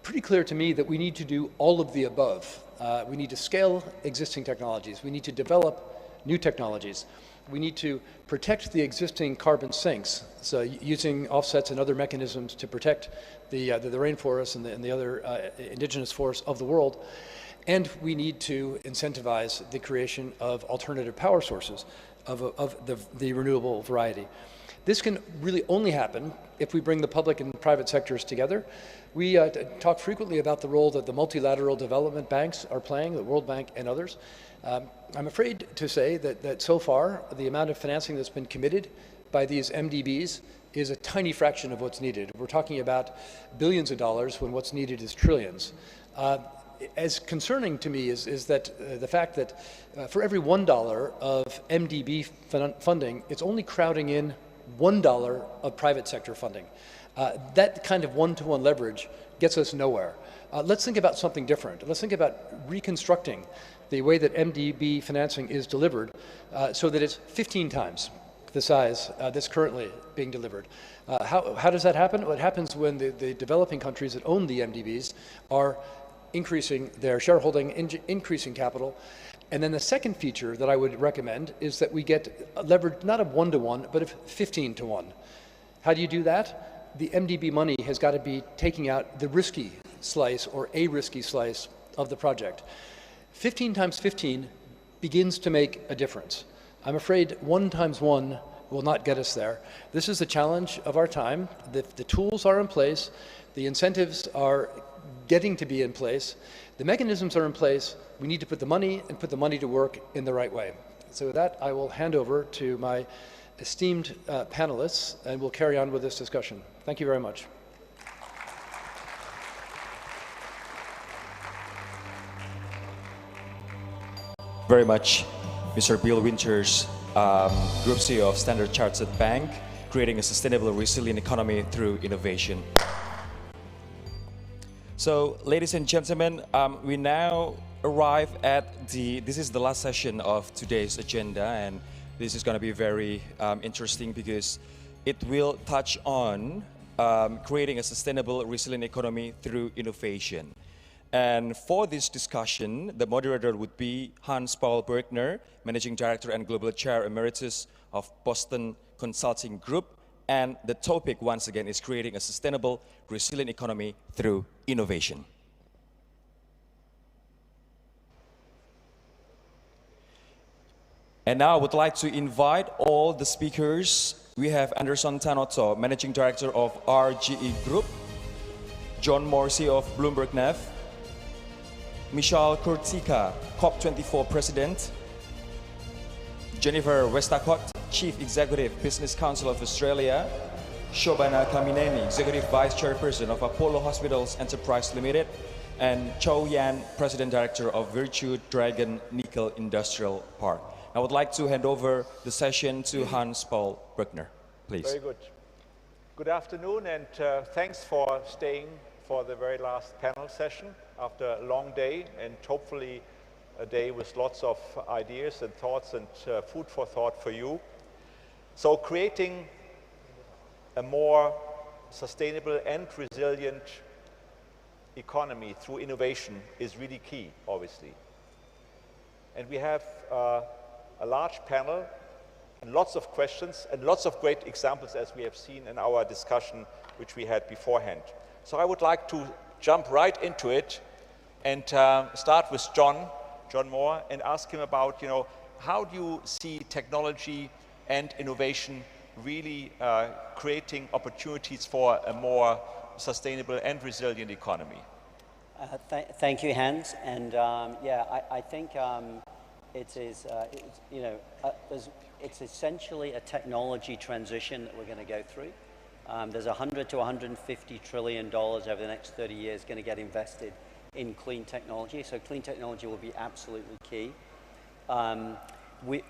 Pretty clear to me that we need to do all of the above. We need to scale existing technologies. We need to develop new technologies. We need to protect the existing carbon sinks, so using offsets and other mechanisms to protect the rainforests and the other indigenous forests of the world. And we need to incentivize the creation of alternative power sources of the renewable variety. This can really only happen if we bring the public and private sectors together. We talk frequently about the role that the multilateral development banks are playing, the World Bank and others. I'm afraid to say that so far, the amount of financing that's been committed by these MDBs is a tiny fraction of what's needed. We're talking about billions of dollars when what's needed is trillions. As concerning to me is that the fact that for every $1 of MDB funding, it's only crowding in $1 of private sector funding. That kind of one-to-one leverage gets us nowhere. Let's think about something different. Let's think about reconstructing the way that MDB financing is delivered so that it's 15 times the size that's currently being delivered. How does that happen? Well, it happens when the developing countries that own the MDBs are increasing their shareholding, increasing capital. And then the second feature that I would recommend is that we get leverage not of 1-to-1, but of 15-to-1. How do you do that? The MDB money has got to be taking out the risky slice or a risky slice of the project. 15 times 15 begins to make a difference. I'm afraid 1 times 1 will not get us there. This is the challenge of our time. The tools are in place. The incentives are getting to be in place. The mechanisms are in place. We need to put the money to work in the right way. So with that, I will hand over to my esteemed panelists, and we'll carry on with this discussion. Thank you very much. Very much, Mr. Bill Winters, Group CEO of Standard Chartered Bank, creating a sustainable, resilient economy through innovation. So, ladies and gentlemen, we now arrive at this is the last session of today's agenda, and this is going to be very interesting because it will touch on creating a sustainable, resilient economy through innovation. And for this discussion, the moderator would be Hans-Paul Bergner, Managing Director and Global Chair Emeritus of Boston Consulting Group. And the topic, once again, is creating a sustainable, resilient economy through innovation. And now I would like to invite all the speakers. We have Anderson Tanoto, Managing Director of RGE Group, John Morrissey of Bloomberg Neff, Michal Kurtika, COP24 President, Jennifer Westacott, Chief Executive Business Council of Australia, Shobana Kamineni, Executive Vice Chairperson of Apollo Hospitals Enterprise Limited, and Chow Yan, President Director of Virtue Dragon Nickel Industrial Park. I would like to hand over the session to Hans-Paul Bergner, please. Very good. Good afternoon, and thanks for staying for the very last panel session after a long day, and hopefully a day with lots of ideas and thoughts and food for thought for you. So creating a more sustainable and resilient economy through innovation is really key, obviously. And we have a large panel and lots of questions and lots of great examples, as we have seen in our discussion which we had beforehand. So I would like to jump right into it and start with John Moore, and ask him about, how do you see technology and innovation really creating opportunities for a more sustainable and resilient economy? Thank you, Hans. And yeah, I think it is, it's essentially a technology transition that we're going to go through. There's $100 to $150 trillion over the next 30 years going to get invested in clean technology. So clean technology will be absolutely key.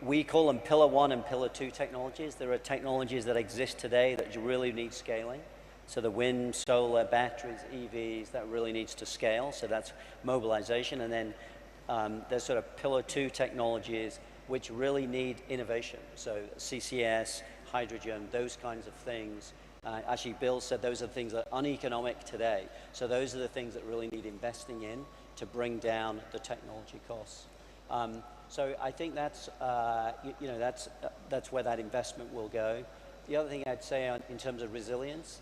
We call them Pillar 1 and Pillar 2 technologies. There are technologies that exist today that really need scaling. So the wind, solar, batteries, EVs, that really needs to scale. So that's mobilization. And then there's sort of Pillar 2 technologies which really need innovation. So CCS, hydrogen, those kinds of things. Actually, Bill said those are the things that are uneconomic today. So those are the things that really need investing in to bring down the technology costs. So I think that's, that's where that investment will go. The other thing I'd say in terms of resilience,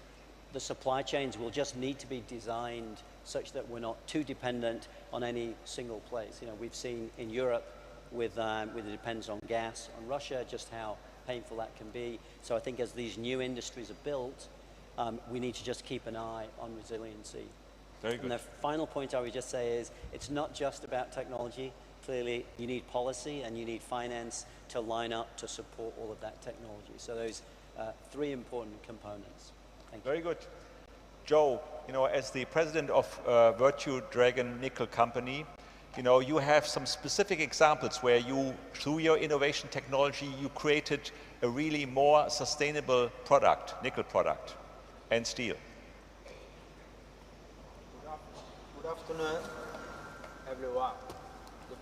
the supply chains will just need to be designed such that we're not too dependent on any single place. We've seen in Europe with the dependence on gas, on Russia, just how painful that can be. So I think as these new industries are built, we need to just keep an eye on resiliency. Very good. And the final point I would just say is, it's not just about technology. Clearly, you need policy and you need finance to line up to support all of that technology. So those three important components. Thank you. Very good. Joe, as the president of Virtue Dragon Nickel Company, you have some specific examples where you, through your innovation technology, you created a really more sustainable product, nickel product and steel. Good afternoon, everyone.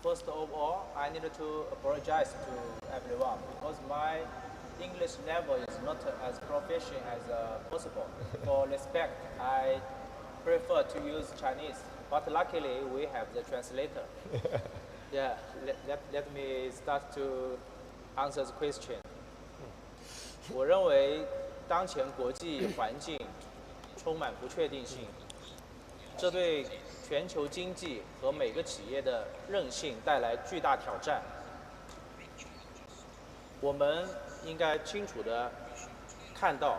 First of all, I need to apologize to everyone because my English level is not as proficient as possible. For respect, I prefer to use Chinese, but luckily we have the translator. Yeah, let me start to answer the question. 我认为当前国际环境充满不确定性，这对全球经济和每个企业的韧性带来巨大挑战。我们应该清楚地看到，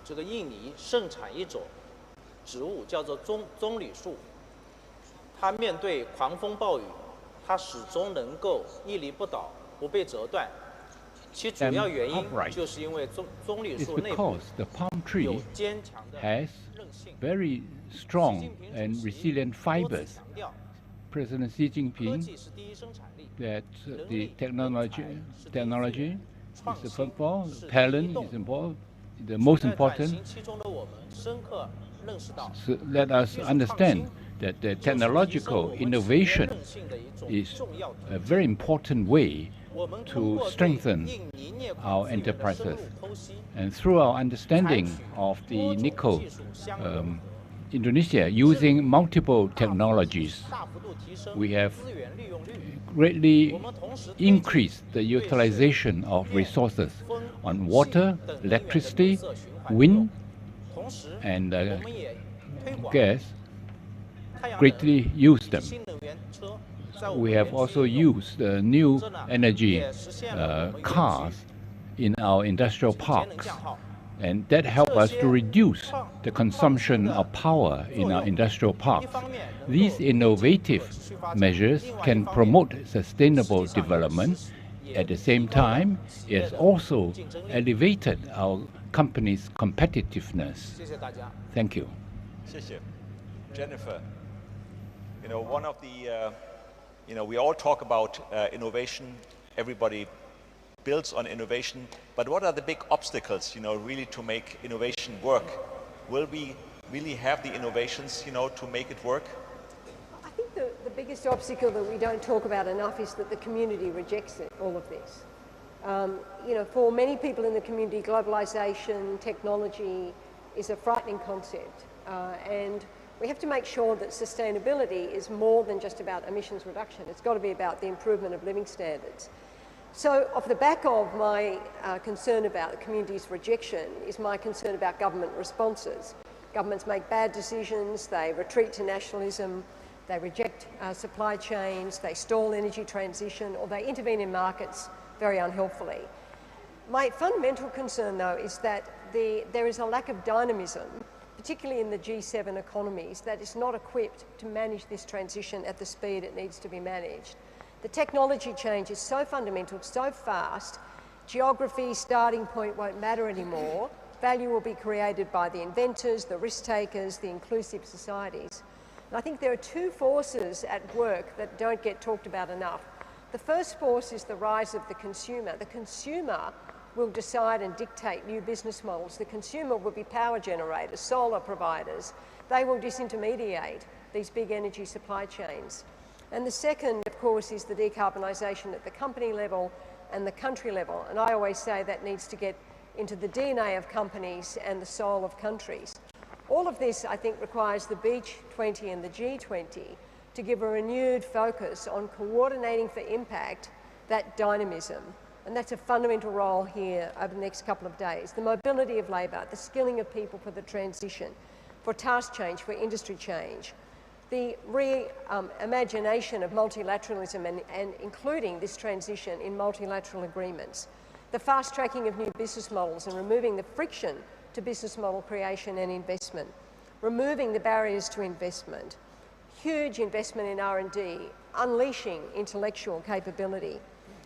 这个印尼盛产一种植物叫做棕榈树，它面对狂风暴雨，它始终能够屹立不倒，不被折断。其主要原因就是因为棕榈树内部有坚强的韧性。 Very strong and resilient fibers. President Xi Jinping that the technology is the first of all, talent is involved, the most important. So let us understand that the technological innovation is a very important way to strengthen our enterprises. And through our understanding of the nickel Indonesia using multiple technologies, we have greatly increased the utilization of resources on water, electricity, wind, and gas, greatly used them. We have also used new energy cars in our industrial parks, and that helped us to reduce the consumption of power in our industrial parks. These innovative measures can promote sustainable development. At the same time, it has also elevated our company's competitiveness. Thank you. Jennifer, one of the, we all talk about innovation. Everybody builds on innovation, but what are the big obstacles, really to make innovation work? Will we really have the innovations, to make it work? I think the biggest obstacle that we don't talk about enough is that the community rejects all of this. For many people in the community, globalization, technology is a frightening concept, and we have to make sure that sustainability is more than just about emissions reduction. It's got to be about the improvement of living standards. So off the back of my concern about the community's rejection is my concern about government responses. Governments make bad decisions, they retreat to nationalism, they reject supply chains, they stall energy transition, or they intervene in markets very unhelpfully. My fundamental concern, though, is that there is a lack of dynamism, particularly in the G7 economies, that is not equipped to manage this transition at the speed it needs to be managed. The technology change is so fundamental, so fast, geography, starting point won't matter anymore. Value will be created by the inventors, the risk takers, the inclusive societies. And I think there are two forces at work that don't get talked about enough. The first force is the rise of the consumer. The consumer will decide and dictate new business models. The consumer will be power generators, solar providers. They will disintermediate these big energy supply chains. And the second, of course, is the decarbonisation at the company level and the country level. And I always say that needs to get into the DNA of companies and the soul of countries. All of this, I think, requires the B20 and the G20 to give a renewed focus on coordinating for impact that dynamism. And that's a fundamental role here over the next couple of days. The mobility of labour, the skilling of people for the transition, for task change, for industry change, the reimagination of multilateralism and including this transition in multilateral agreements, the fast-tracking of new business models and removing the friction to business model creation and investment, removing the barriers to investment, huge investment in R&D, unleashing intellectual capability,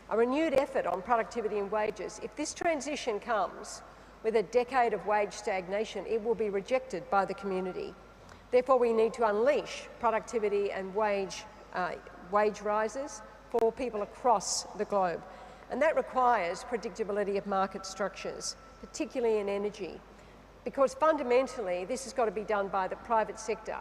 a renewed effort on productivity and wages. If this transition comes with a decade of wage stagnation, it will be rejected by the community. Therefore, we need to unleash productivity and wage rises for people across the globe. And that requires predictability of market structures, particularly in energy, because fundamentally this has got to be done by the private sector.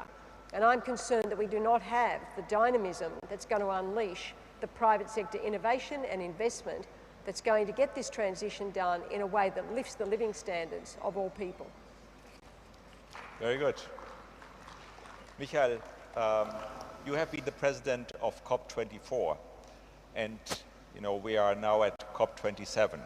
And I'm concerned that we do not have the dynamism that's going to unleash the private sector innovation and investment that's going to get this transition done in a way that lifts the living standards of all people. Very good. Michael, you have been the president of COP24, and we are now at COP27.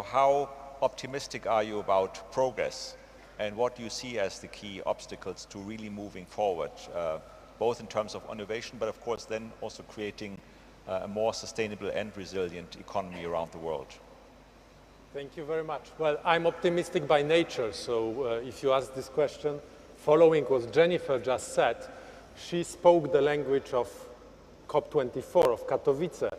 How optimistic are you about progress, and what do you see as the key obstacles to really moving forward, both in terms of innovation, but of course then also creating a more sustainable and resilient economy around the world? Thank you very much. Well, I'm optimistic by nature, so if you ask this question, following what Jennifer just said, she spoke the language of COP24, of Katowice,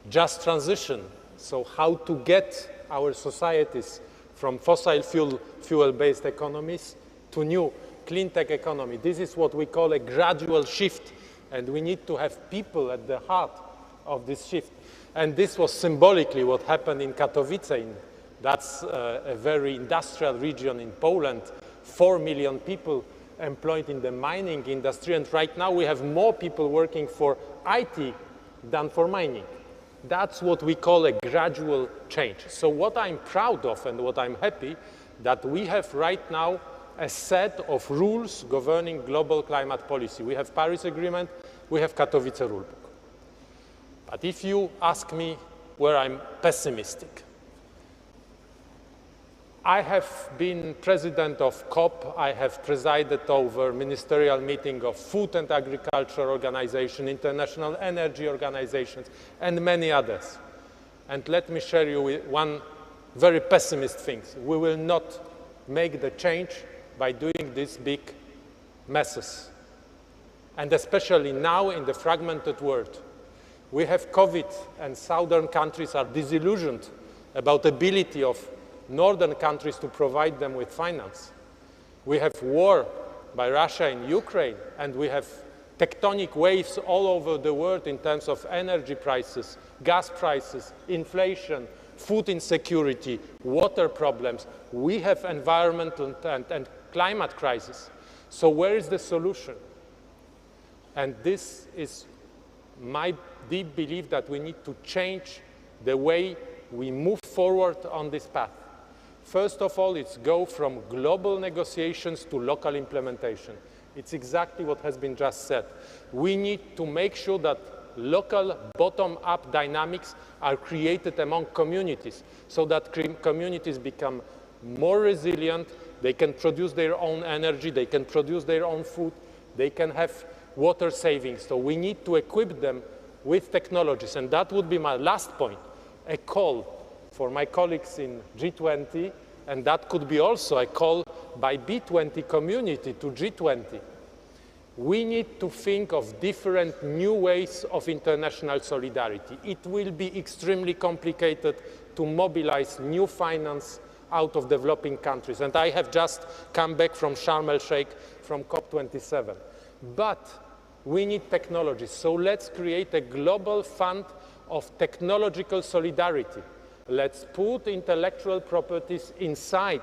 just transition. So how to get our societies from fossil fuel-based economies to new clean tech economy. This is what we call a gradual shift, and we need to have people at the heart of this shift. And this was symbolically what happened in Katowice. That's a very industrial region in Poland, 4 million people, employed in the mining industry, and right now we have more people working for IT than for mining. That's what we call a gradual change. So what I'm proud of and what I'm happy that we have right now a set of rules governing global climate policy. We have Paris Agreement, we have Katowice rulebook. But if you ask me where I'm pessimistic, I have been president of COP, I have presided over ministerial meeting of Food and Agriculture Organization, International Energy Organizations, and many others. And let me share you with one very pessimist thing. We will not make the change by doing these big messes. And especially now in the fragmented world. We have COVID and southern countries are disillusioned about the ability of northern countries to provide them with finance. We have war by Russia in Ukraine, and we have tectonic waves all over the world in terms of energy prices, gas prices, inflation, food insecurity, water problems. We have environmental and climate crisis. So where is the solution? And this is my deep belief that we need to change the way we move forward on this path. First of all, it's go from global negotiations to local implementation. It's exactly what has been just said. We need to make sure that local bottom-up dynamics are created among communities so that communities become more resilient, they can produce their own energy, they can produce their own food, they can have water savings. So we need to equip them with technologies. And that would be my last point, a call for my colleagues in G20, and that could be also a call by B20 community to G20. We need to think of different new ways of international solidarity. It will be extremely complicated to mobilize new finance out of developing countries. And I have just come back from Sharm el-Sheikh from COP27. But we need technology. So let's create a global fund of technological solidarity. Let's put intellectual properties inside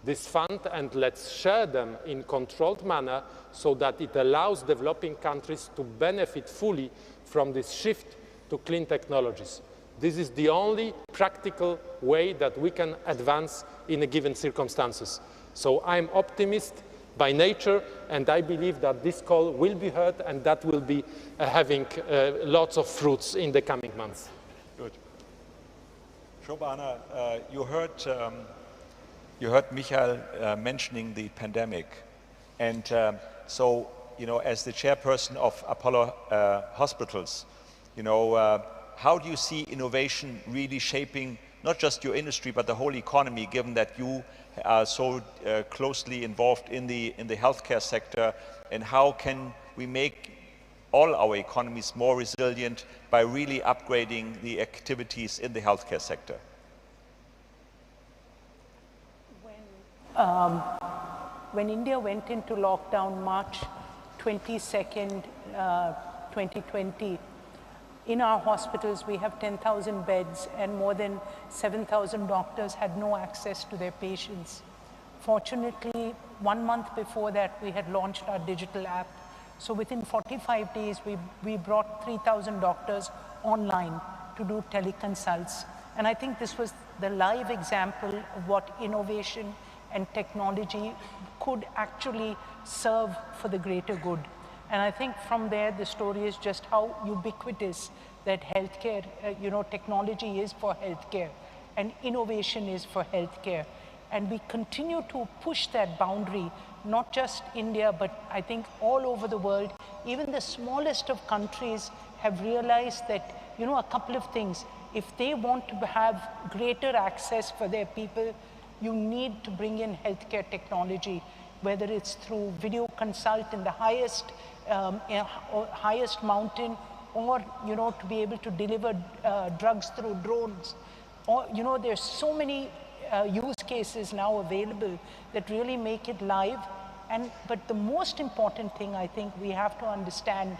this fund and let's share them in controlled manner so that it allows developing countries to benefit fully from this shift to clean technologies. This is the only practical way that we can advance in a given circumstances. So I'm optimist by nature, and I believe that this call will be heard and that will be having lots of fruits in the coming months. Good. Shobana, you heard Michael mentioning the pandemic, and so, you know, as the chairperson of Apollo Hospitals, you know, how do you see innovation really shaping not just your industry but the whole economy, given that you are so closely involved in the healthcare sector, and how can we make all our economies more resilient by really upgrading the activities in the healthcare sector? When India went into lockdown March 22nd, 2020, in our hospitals we have 10,000 beds and more than 7,000 doctors had no access to their patients. Fortunately, 1 month before that we had launched our digital app. So within 45 days, we brought 3,000 doctors online to do teleconsults. And I think this was the live example of what innovation and technology could actually serve for the greater good. And I think from there, the story is just how ubiquitous that healthcare, technology is for healthcare and innovation is for healthcare. And we continue to push that boundary, not just India, but I think all over the world. Even the smallest of countries have realized that, a couple of things. If they want to have greater access for their people, you need to bring in healthcare technology, whether it's through video consult in the highest mountain, or to be able to deliver drugs through drones. Or there's so many use cases now available that really make it live. But the most important thing I think we have to understand,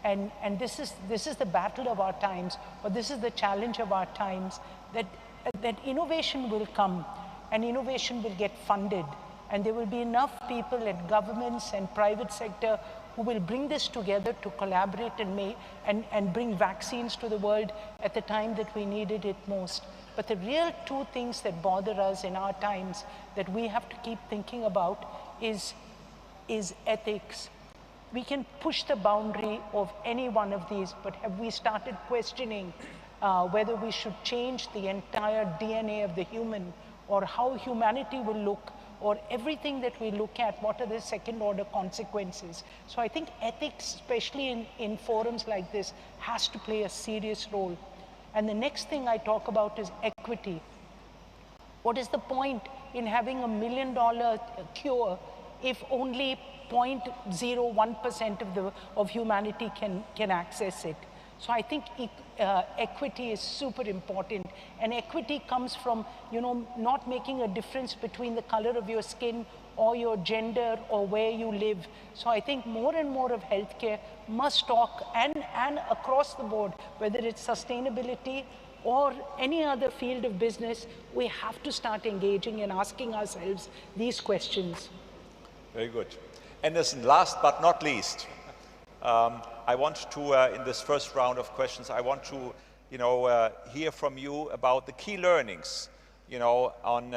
and this is the battle of our times, or this is the challenge of our times, that innovation will come and innovation will get funded. And there will be enough people at governments and private sector who will bring this together to collaborate and bring vaccines to the world at the time that we needed it most. But the real two things that bother us in our times that we have to keep thinking about is ethics. We can push the boundary of any one of these, but have we started questioning whether we should change the entire DNA of the human, or how humanity will look, or everything that we look at, what are the second order consequences? So I think ethics, especially in forums like this, has to play a serious role. And the next thing I talk about is equity. What is the point in having $1 million cure if only 0.01% of humanity can access it? So I think equity is super important, and equity comes from, not making a difference between the color of your skin or your gender or where you live. So I think more and more of healthcare must talk, and across the board, whether it's sustainability or any other field of business, we have to start engaging and asking ourselves these questions. Very good. And last but not least, I want to, in this first round of questions, I want to, hear from you about the key learnings, on,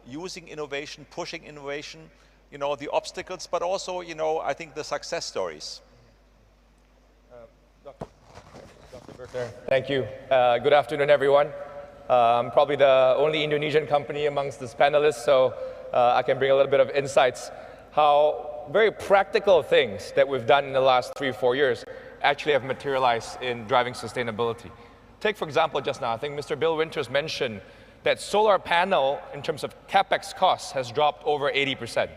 using innovation, pushing innovation, the obstacles, but also, I think the success stories. Dr. Berter, thank you. Good afternoon, everyone. I'm probably the only Indonesian company amongst this panelists, so I can bring a little bit of insights. How very practical things that we've done in the last 3-4 years actually have materialized in driving sustainability. Take, for example, just now, I think Mr. Bill Winters mentioned that solar panel, in terms of CapEx costs, has dropped over 80%.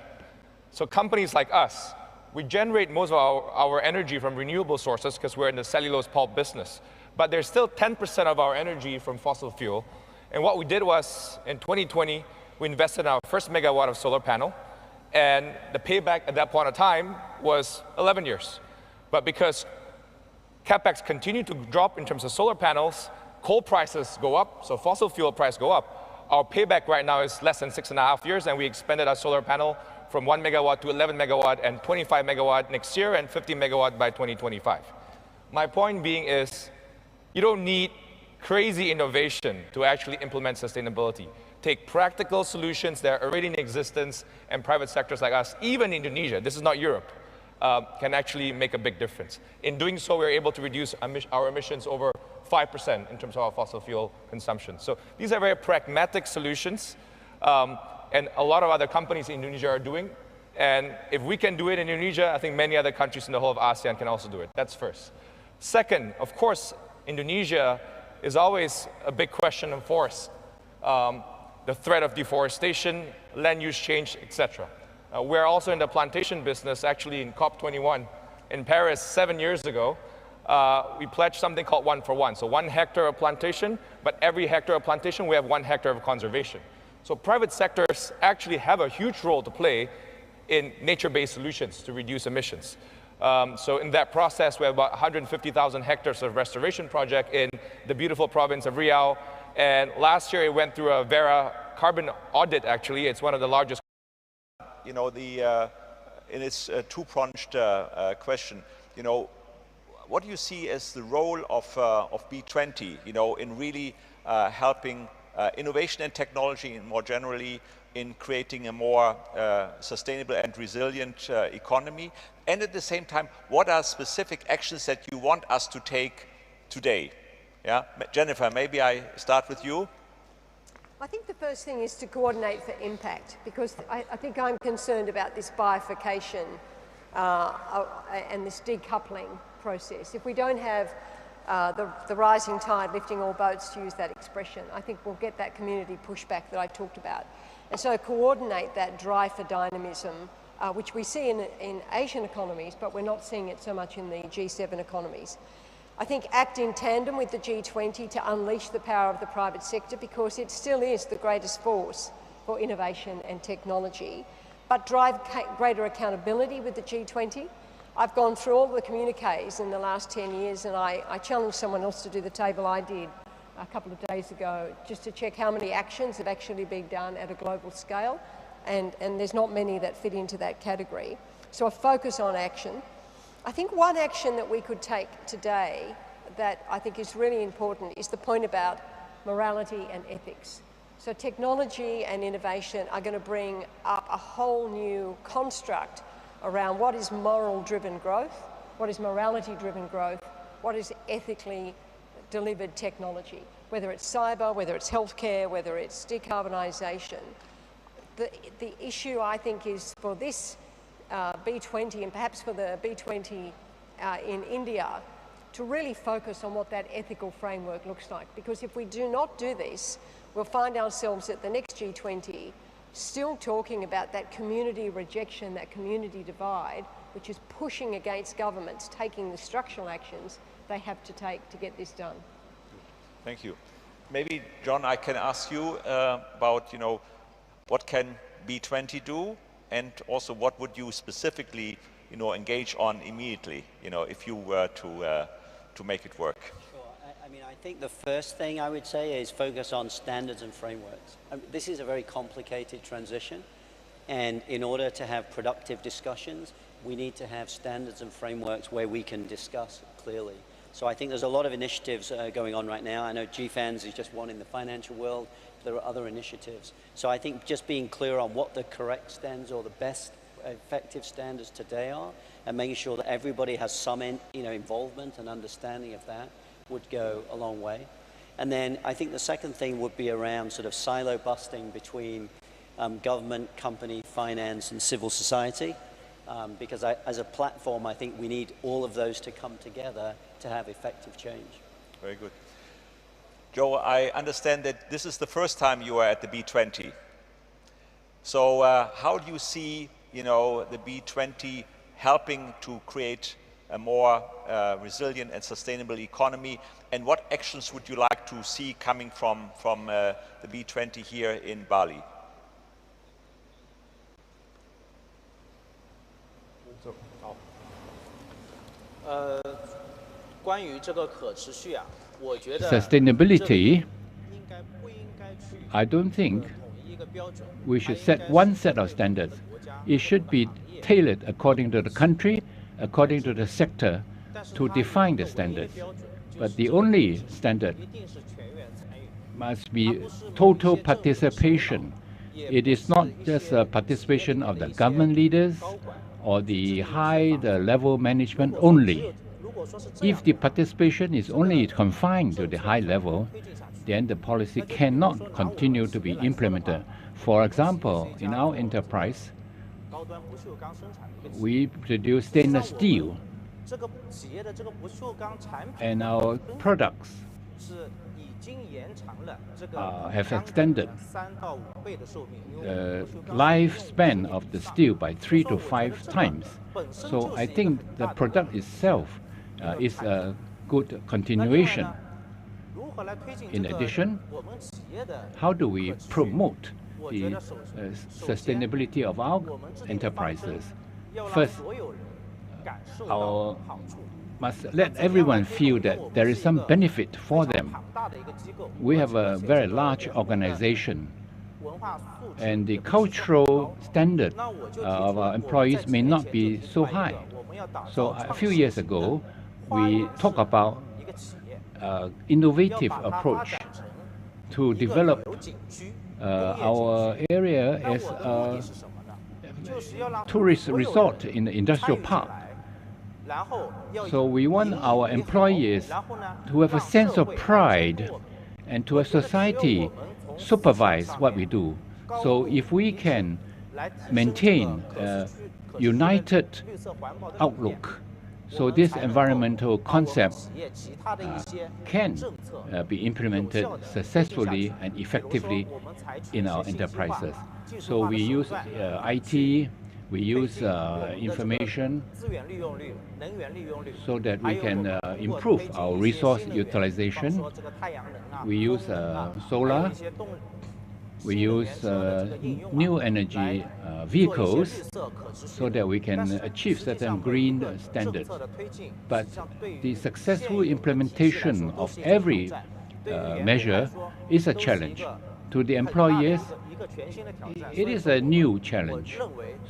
So companies like us, we generate most of our energy from renewable sources because we're in the cellulose pulp business. But there's still 10% of our energy from fossil fuel. And what we did was, in 2020, we invested in our first megawatt of solar panel. And the payback at that point of time was 11 years. But because CapEx continued to drop in terms of solar panels, coal prices go up, so fossil fuel price go up. Our payback right now is less than 6.5 years, and we expanded our solar panel from 1 megawatt to 11 megawatt and 25 megawatt next year and 50 megawatt by 2025. My point being is, you don't need crazy innovation to actually implement sustainability. Take practical solutions that are already in existence, and private sectors like us, even Indonesia, this is not Europe, can actually make a big difference. In doing so, we're able to reduce our emissions over 5% in terms of our fossil fuel consumption. So these are very pragmatic solutions, and a lot of other companies in Indonesia are doing. And if we can do it in Indonesia, I think many other countries in the whole of ASEAN can also do it. That's first. Second, of course, Indonesia is always a big question of forest. The threat of deforestation, land use change, etc. We're also in the plantation business. Actually, in COP21 in Paris 7 years ago, we pledged something called 1 for 1. So 1 hectare of plantation, but every hectare of plantation, we have 1 hectare of conservation. So private sectors actually have a huge role to play in nature-based solutions to reduce emissions. So in that process, we have about 150,000 hectares of restoration project in the beautiful province of Riau. And last year, it went through a Vera carbon audit, actually. It's one of the largest. In its two-pronged question, what do you see as the role of B20, in really helping innovation and technology, and more generally, in creating a more sustainable and resilient economy? And at the same time, what are specific actions that you want us to take today? Yeah, Jennifer, maybe I start with you. I think the first thing is to coordinate for impact, because I think I'm concerned about this bifurcation and this decoupling process. If we don't have the rising tide lifting all boats, to use that expression, I think we'll get that community pushback that I talked about. And so coordinate that drive for dynamism, which we see in Asian economies, but we're not seeing it so much in the G7 economies. I think act in tandem with the G20 to unleash the power of the private sector, because it still is the greatest force for innovation and technology, but drive greater accountability with the G20. I've gone through all the communiques in the last 10 years, and I challenged someone else to do the table I did a couple of days ago, just to check how many actions have actually been done at a global scale. and there's not many that fit into that category. So a focus on action. I think one action that we could take today that I think is really important is the point about morality and ethics. So technology and innovation are going to bring up a whole new construct around what is moral-driven growth, what is morality-driven growth, what is ethically delivered technology, whether it's cyber, whether it's healthcare, whether it's decarbonisation. The issue, I think, is for this B20 and perhaps for the B20 in India to really focus on what that ethical framework looks like. Because if we do not do this, we'll find ourselves at the next G20 still talking about that community rejection, that community divide, which is pushing against governments taking the structural actions they have to take to get this done. Thank you. Maybe, John, I can ask you about, what can B20 do, and also what would you specifically, engage on immediately, if you were to make it work? Sure. I mean, I think the first thing I would say is focus on standards and frameworks. This is a very complicated transition, and in order to have productive discussions, we need to have standards and frameworks where we can discuss clearly. So I think there's a lot of initiatives going on right now. I know GFANS is just one in the financial world. There are other initiatives. So I think just being clear on what the correct standards or the best effective standards today are, and making sure that everybody has some involvement and understanding of that would go a long way. And then I think the second thing would be around sort of silo busting between government, company, finance, and civil society. Because as a platform, I think we need all of those to come together to have effective change. Very good. Joe, I understand that this is the first time you are at the B20. So how do you see, the B20 helping to create a more resilient and sustainable economy? And what actions would you like to see coming from the B20 here in Bali? Sustainability, I don't think we should set one set of standards. It should be tailored according to the country, according to the sector, to define the standards. But the only standard must be total participation. It is not just a participation of the government leaders or the level management only. If the participation is only confined to the high level, then the policy cannot continue to be implemented. For example, in our enterprise, we produce stainless steel, and our products have extended the lifespan of the steel by 3 to 5 times. So I think the product itself is a good continuation. In addition, how do we promote the sustainability of our enterprises? First, must let everyone feel that there is some benefit for them. We have a very large organization, and the cultural standard of our employees may not be so high. So a few years ago, we talked about innovative approach to develop our area as a tourist resort in the industrial park. So we want our employees to have a sense of pride and to a society supervise what we do. So if we can maintain a united outlook, so this environmental concept can be implemented successfully and effectively in our enterprises. So we use IT, we use information so that we can improve our resource utilization. We use solar, we use new energy vehicles so that we can achieve certain green standards. But the successful implementation of every measure is a challenge. To the employees, It is a new challenge.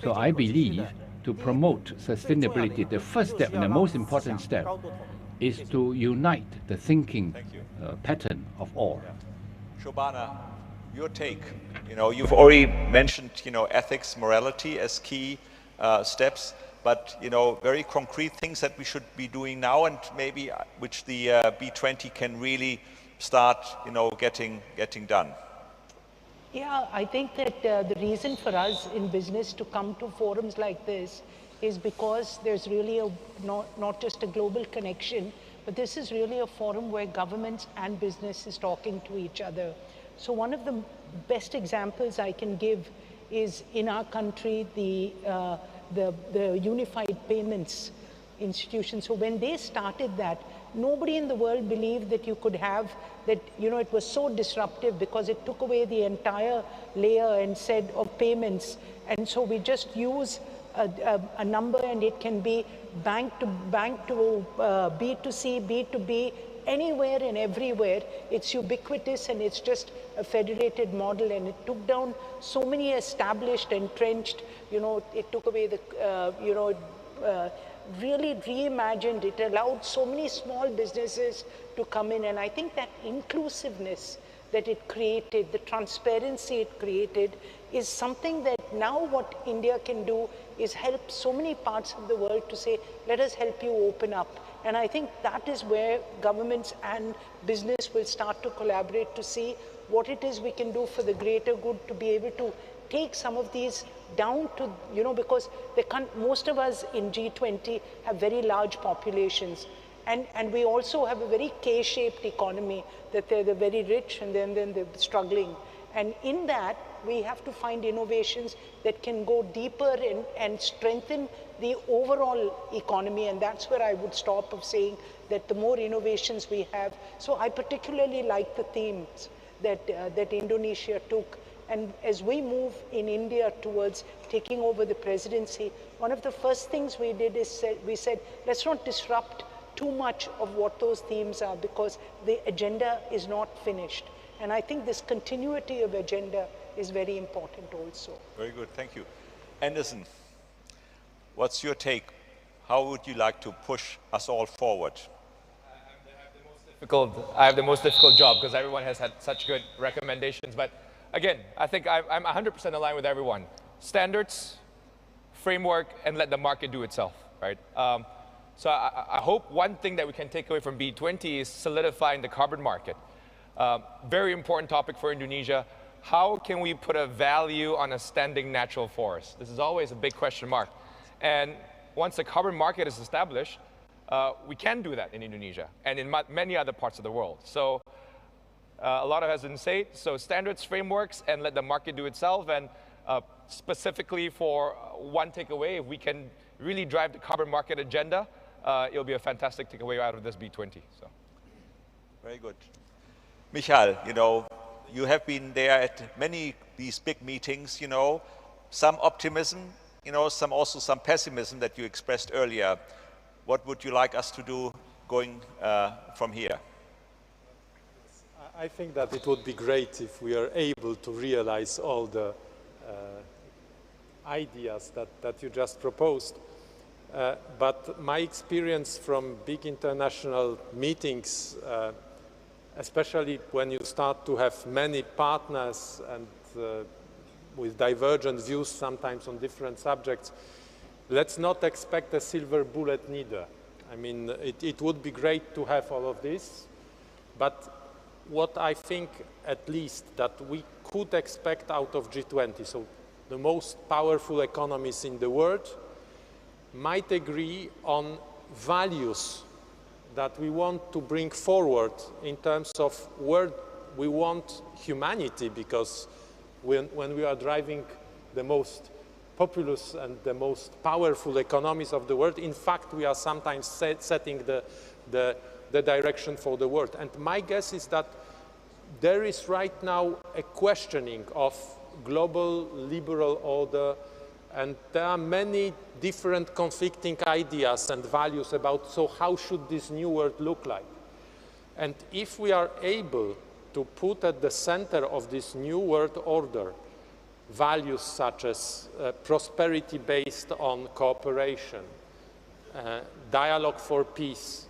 So I believe to promote sustainability, the first step and the most important step is to unite the thinking pattern of all. Shobana, your take. You've already mentioned, ethics, morality as key steps, but, very concrete things that we should be doing now and maybe which the B20 can really start, getting done. Yeah, I think that the reason for us in business to come to forums like this is because there's really not just a global connection, but this is really a forum where governments and business is talking to each other. So one of the best examples I can give is in our country, the Unified Payments Institution. So when they started that, nobody in the world believed that you could have that, it was so disruptive because it took away the entire layer and said of payments. And so we just use a number and it can be bank to B2C, B2B, anywhere and everywhere. It's ubiquitous and it's just a federated model, and it took down so many established, entrenched, it took away the, really reimagined, it allowed so many small businesses to come in, and I think that inclusiveness that it created, the transparency it created, is something that now what India can do is help so many parts of the world to say, let us help you open up. And I think that is where governments and business will start to collaborate to see what it is we can do for the greater good, to be able to take some of these down to, because most of us in G20 have very large populations. And we also have a very K-shaped economy, that they're the very rich and then they're struggling. And in that, we have to find innovations that can go deeper and strengthen the overall economy. And that's where I would stop of saying that the more innovations we have. So I particularly like the themes that Indonesia took. And as we move in India towards taking over the presidency, one of the first things we did is we said, let's not disrupt too much of what those themes are, because the agenda is not finished. And I think this continuity of agenda is very important also. Very good, thank you. Anderson, what's your take? How would you like to push us all forward? I have the most difficult job because everyone has had such good recommendations. But again, I think I'm 100% aligned with everyone. Standards, framework, and let the market do itself, right? So I hope one thing that we can take away from B20 is solidifying the carbon market. Very important topic for Indonesia. How can we put a value on a standing natural forest? This is always a big question mark. And once the carbon market is established, we can do that in Indonesia and in many other parts of the world. So a lot of has been said. So standards, frameworks, and let the market do itself. And specifically for one takeaway, if we can really drive the carbon market agenda, it'll be a fantastic takeaway out of this B20. So. Very good. Michael, you have been there at many these big meetings, some optimism, some pessimism that you expressed earlier. What would you like us to do going from here? I think that it would be great if we are able to realize all the ideas that you just proposed. But my experience from big international meetings, especially when you start to have many partners and with divergent views sometimes on different subjects, let's not expect a silver bullet neither. I mean, it would be great to have all of this, but what I think at least that we could expect out of G20, so the most powerful economies in the world, might agree on values that we want to bring forward in terms of where we want humanity, because when we are driving the most populous and the most powerful economies of the world, in fact, we are sometimes setting the direction for the world. And my guess is that there is right now a questioning of global liberal order, and there are many different conflicting ideas and values about, so how should this new world look like? And if we are able to put at the center of this new world order values such as prosperity based on cooperation, dialogue for peace,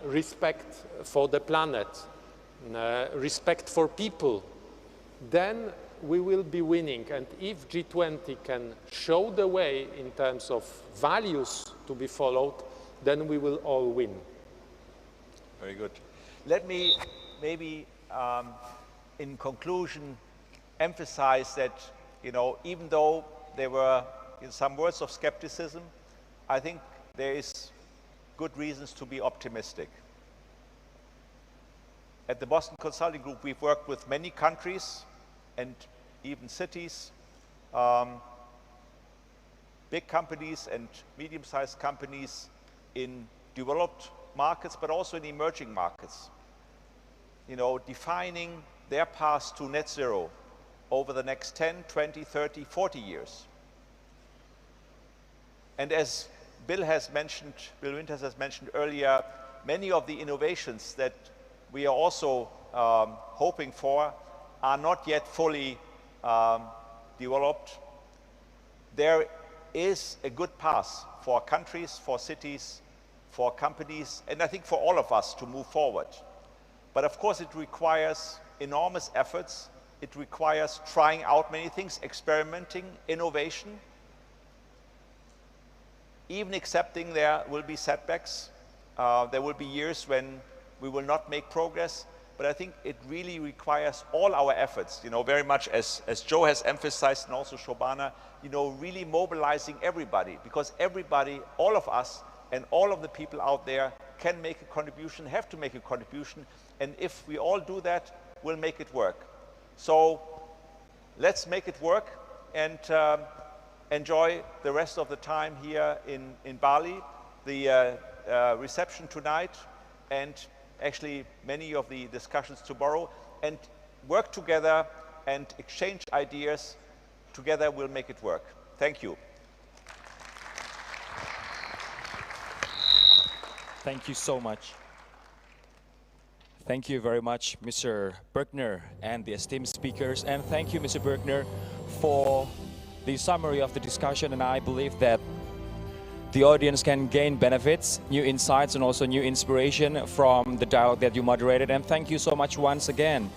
respect for the planet, respect for people, then we will be winning. And if G20 can show the way in terms of values to be followed, then we will all win. Very good. Let me maybe, in conclusion, emphasize that, you know, even though there were some words of skepticism, I think there is good reasons to be optimistic. At the Boston Consulting Group, we've worked with many countries and even cities, big companies and medium-sized companies in developed markets, but also in emerging markets, you know, defining their path to net zero over the next 10, 20, 30, 40 years. And as Bill Winters has mentioned earlier, many of the innovations that we are also hoping for are not yet fully developed. There is a good path for countries, for cities, for companies, and I think for all of us to move forward. But of course it requires enormous efforts. It requires trying out many things, experimenting, innovation, even accepting there will be setbacks. There will be years when we will not make progress, but I think it really requires all our efforts, you know, very much as Joe has emphasized and also Shobana, you know, really mobilizing everybody, because everybody, all of us and all of the people out there can make a contribution, have to make a contribution, and if we all do that, we'll make it work. So let's make it work and enjoy the rest of the time here in Bali, the reception tonight, and actually many of the discussions tomorrow, and work together and exchange ideas. Together we'll make it work. Thank you. Thank you so much. Thank you very much, Mr. Berkner and the esteemed speakers. And thank you, Mr. Berkner, for the summary of the discussion. And I believe that the audience can gain benefits, new insights, and also new inspiration from the dialogue that you moderated. And thank you so much once again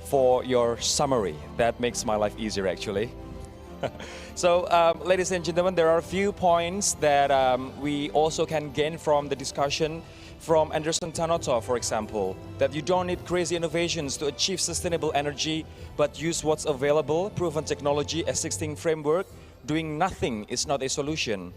for your summary. That makes my life easier, actually. So, ladies and gentlemen, there are a few points that we also can gain from the discussion from Anderson Tanoto, for example, that you don't need crazy innovations to achieve sustainable energy, but use what's available, proven technology, existing framework. Doing nothing is not a solution.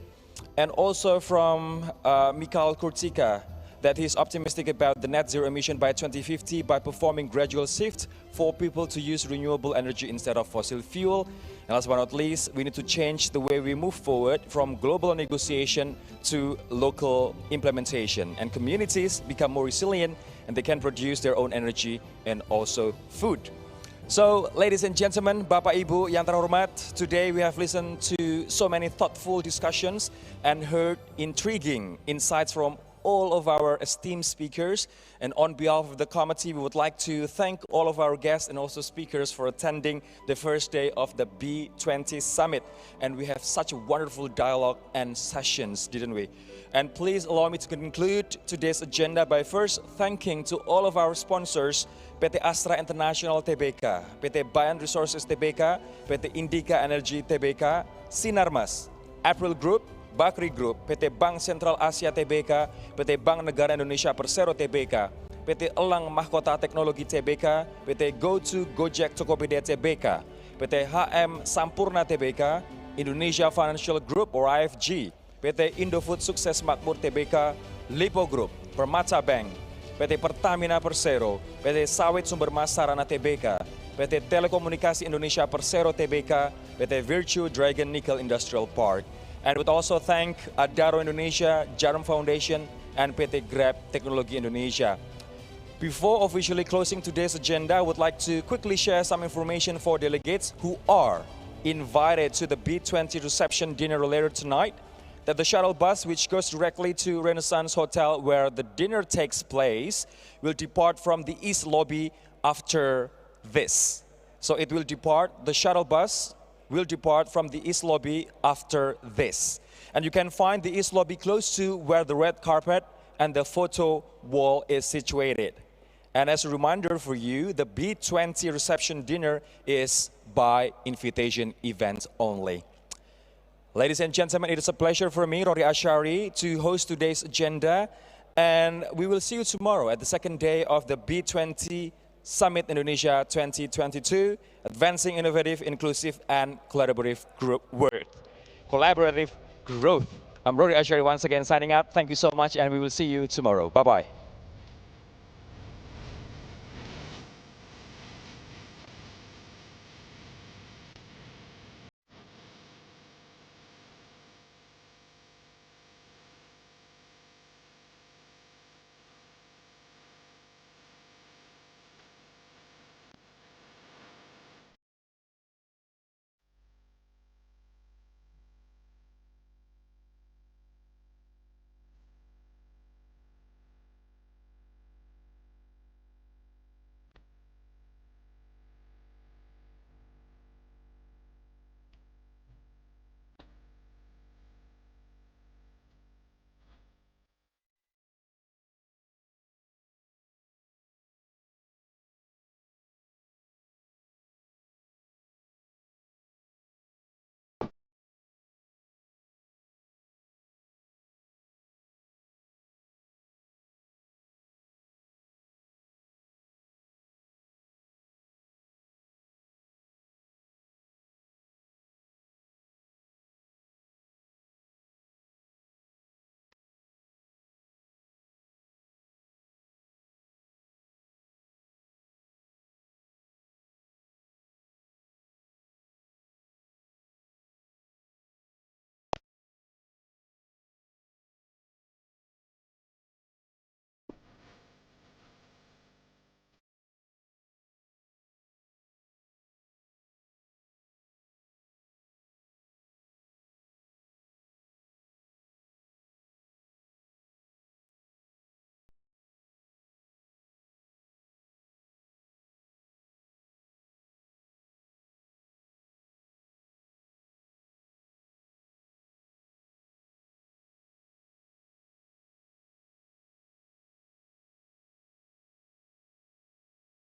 And also from Mikhail Kurtika, that he's optimistic about the net zero emission by 2050 by performing gradual shift for people to use renewable energy instead of fossil fuel. And last but not least, we need to change the way we move forward from global negotiation to local implementation. And communities become more resilient and they can produce their own energy and also food. So, ladies and gentlemen, Bapak Ibu yang terhormat, today we have listened to so many thoughtful discussions and heard intriguing insights from all of our esteemed speakers. And on behalf of the committee, we would like to thank all of our guests and also speakers for attending the first day of the B20 Summit. And we have such a wonderful dialogue and sessions, didn't we? And please allow me to conclude today's agenda by first thanking to all of our sponsors, PT Astra International Tbk, PT Bayan Resources Tbk, PT Indika Energy Tbk, Sinarmas, April Group, Bakri Group, PT Bank Sentral Asia Tbk, PT Bank Negara Indonesia Persero Tbk, PT Elang Mahkota Teknologi Tbk, PT GoTo Gojek Tokopedia Tbk, PT HM Sampurna Tbk, Indonesia Financial Group or IFG, PT Indofood Sukses Makmur Tbk, Lipo Group, Permata Bank, PT Pertamina Persero, PT Sawit Sumber Mas Sarana Tbk, PT Telekomunikasi Indonesia Persero Tbk, PT Virtue Dragon Nickel Industrial Park. And would also thank Adaro Indonesia, Jarum Foundation, and PT Grab Teknologi Indonesia. Before officially closing today's agenda, I would like to quickly share some information for delegates who are invited to the B20 reception dinner later tonight. That the shuttle bus, which goes directly to Renaissance Hotel where the dinner takes place, will depart from the East Lobby after this. So it will depart, the shuttle bus will depart from the East Lobby after this. And you can find the East Lobby close to where the red carpet and the photo wall is situated. And as a reminder for you, the B20 reception dinner is by invitation event only. Ladies and gentlemen, it is a pleasure for me, Rory Ashari, to host today's agenda. And we will see you tomorrow at the second day of the B20 Summit Indonesia 2022, Advancing Innovative, Inclusive, and Collaborative Growth. I'm Rory Ashari once again signing out. Thank you so much, and we will see you tomorrow. Bye-bye.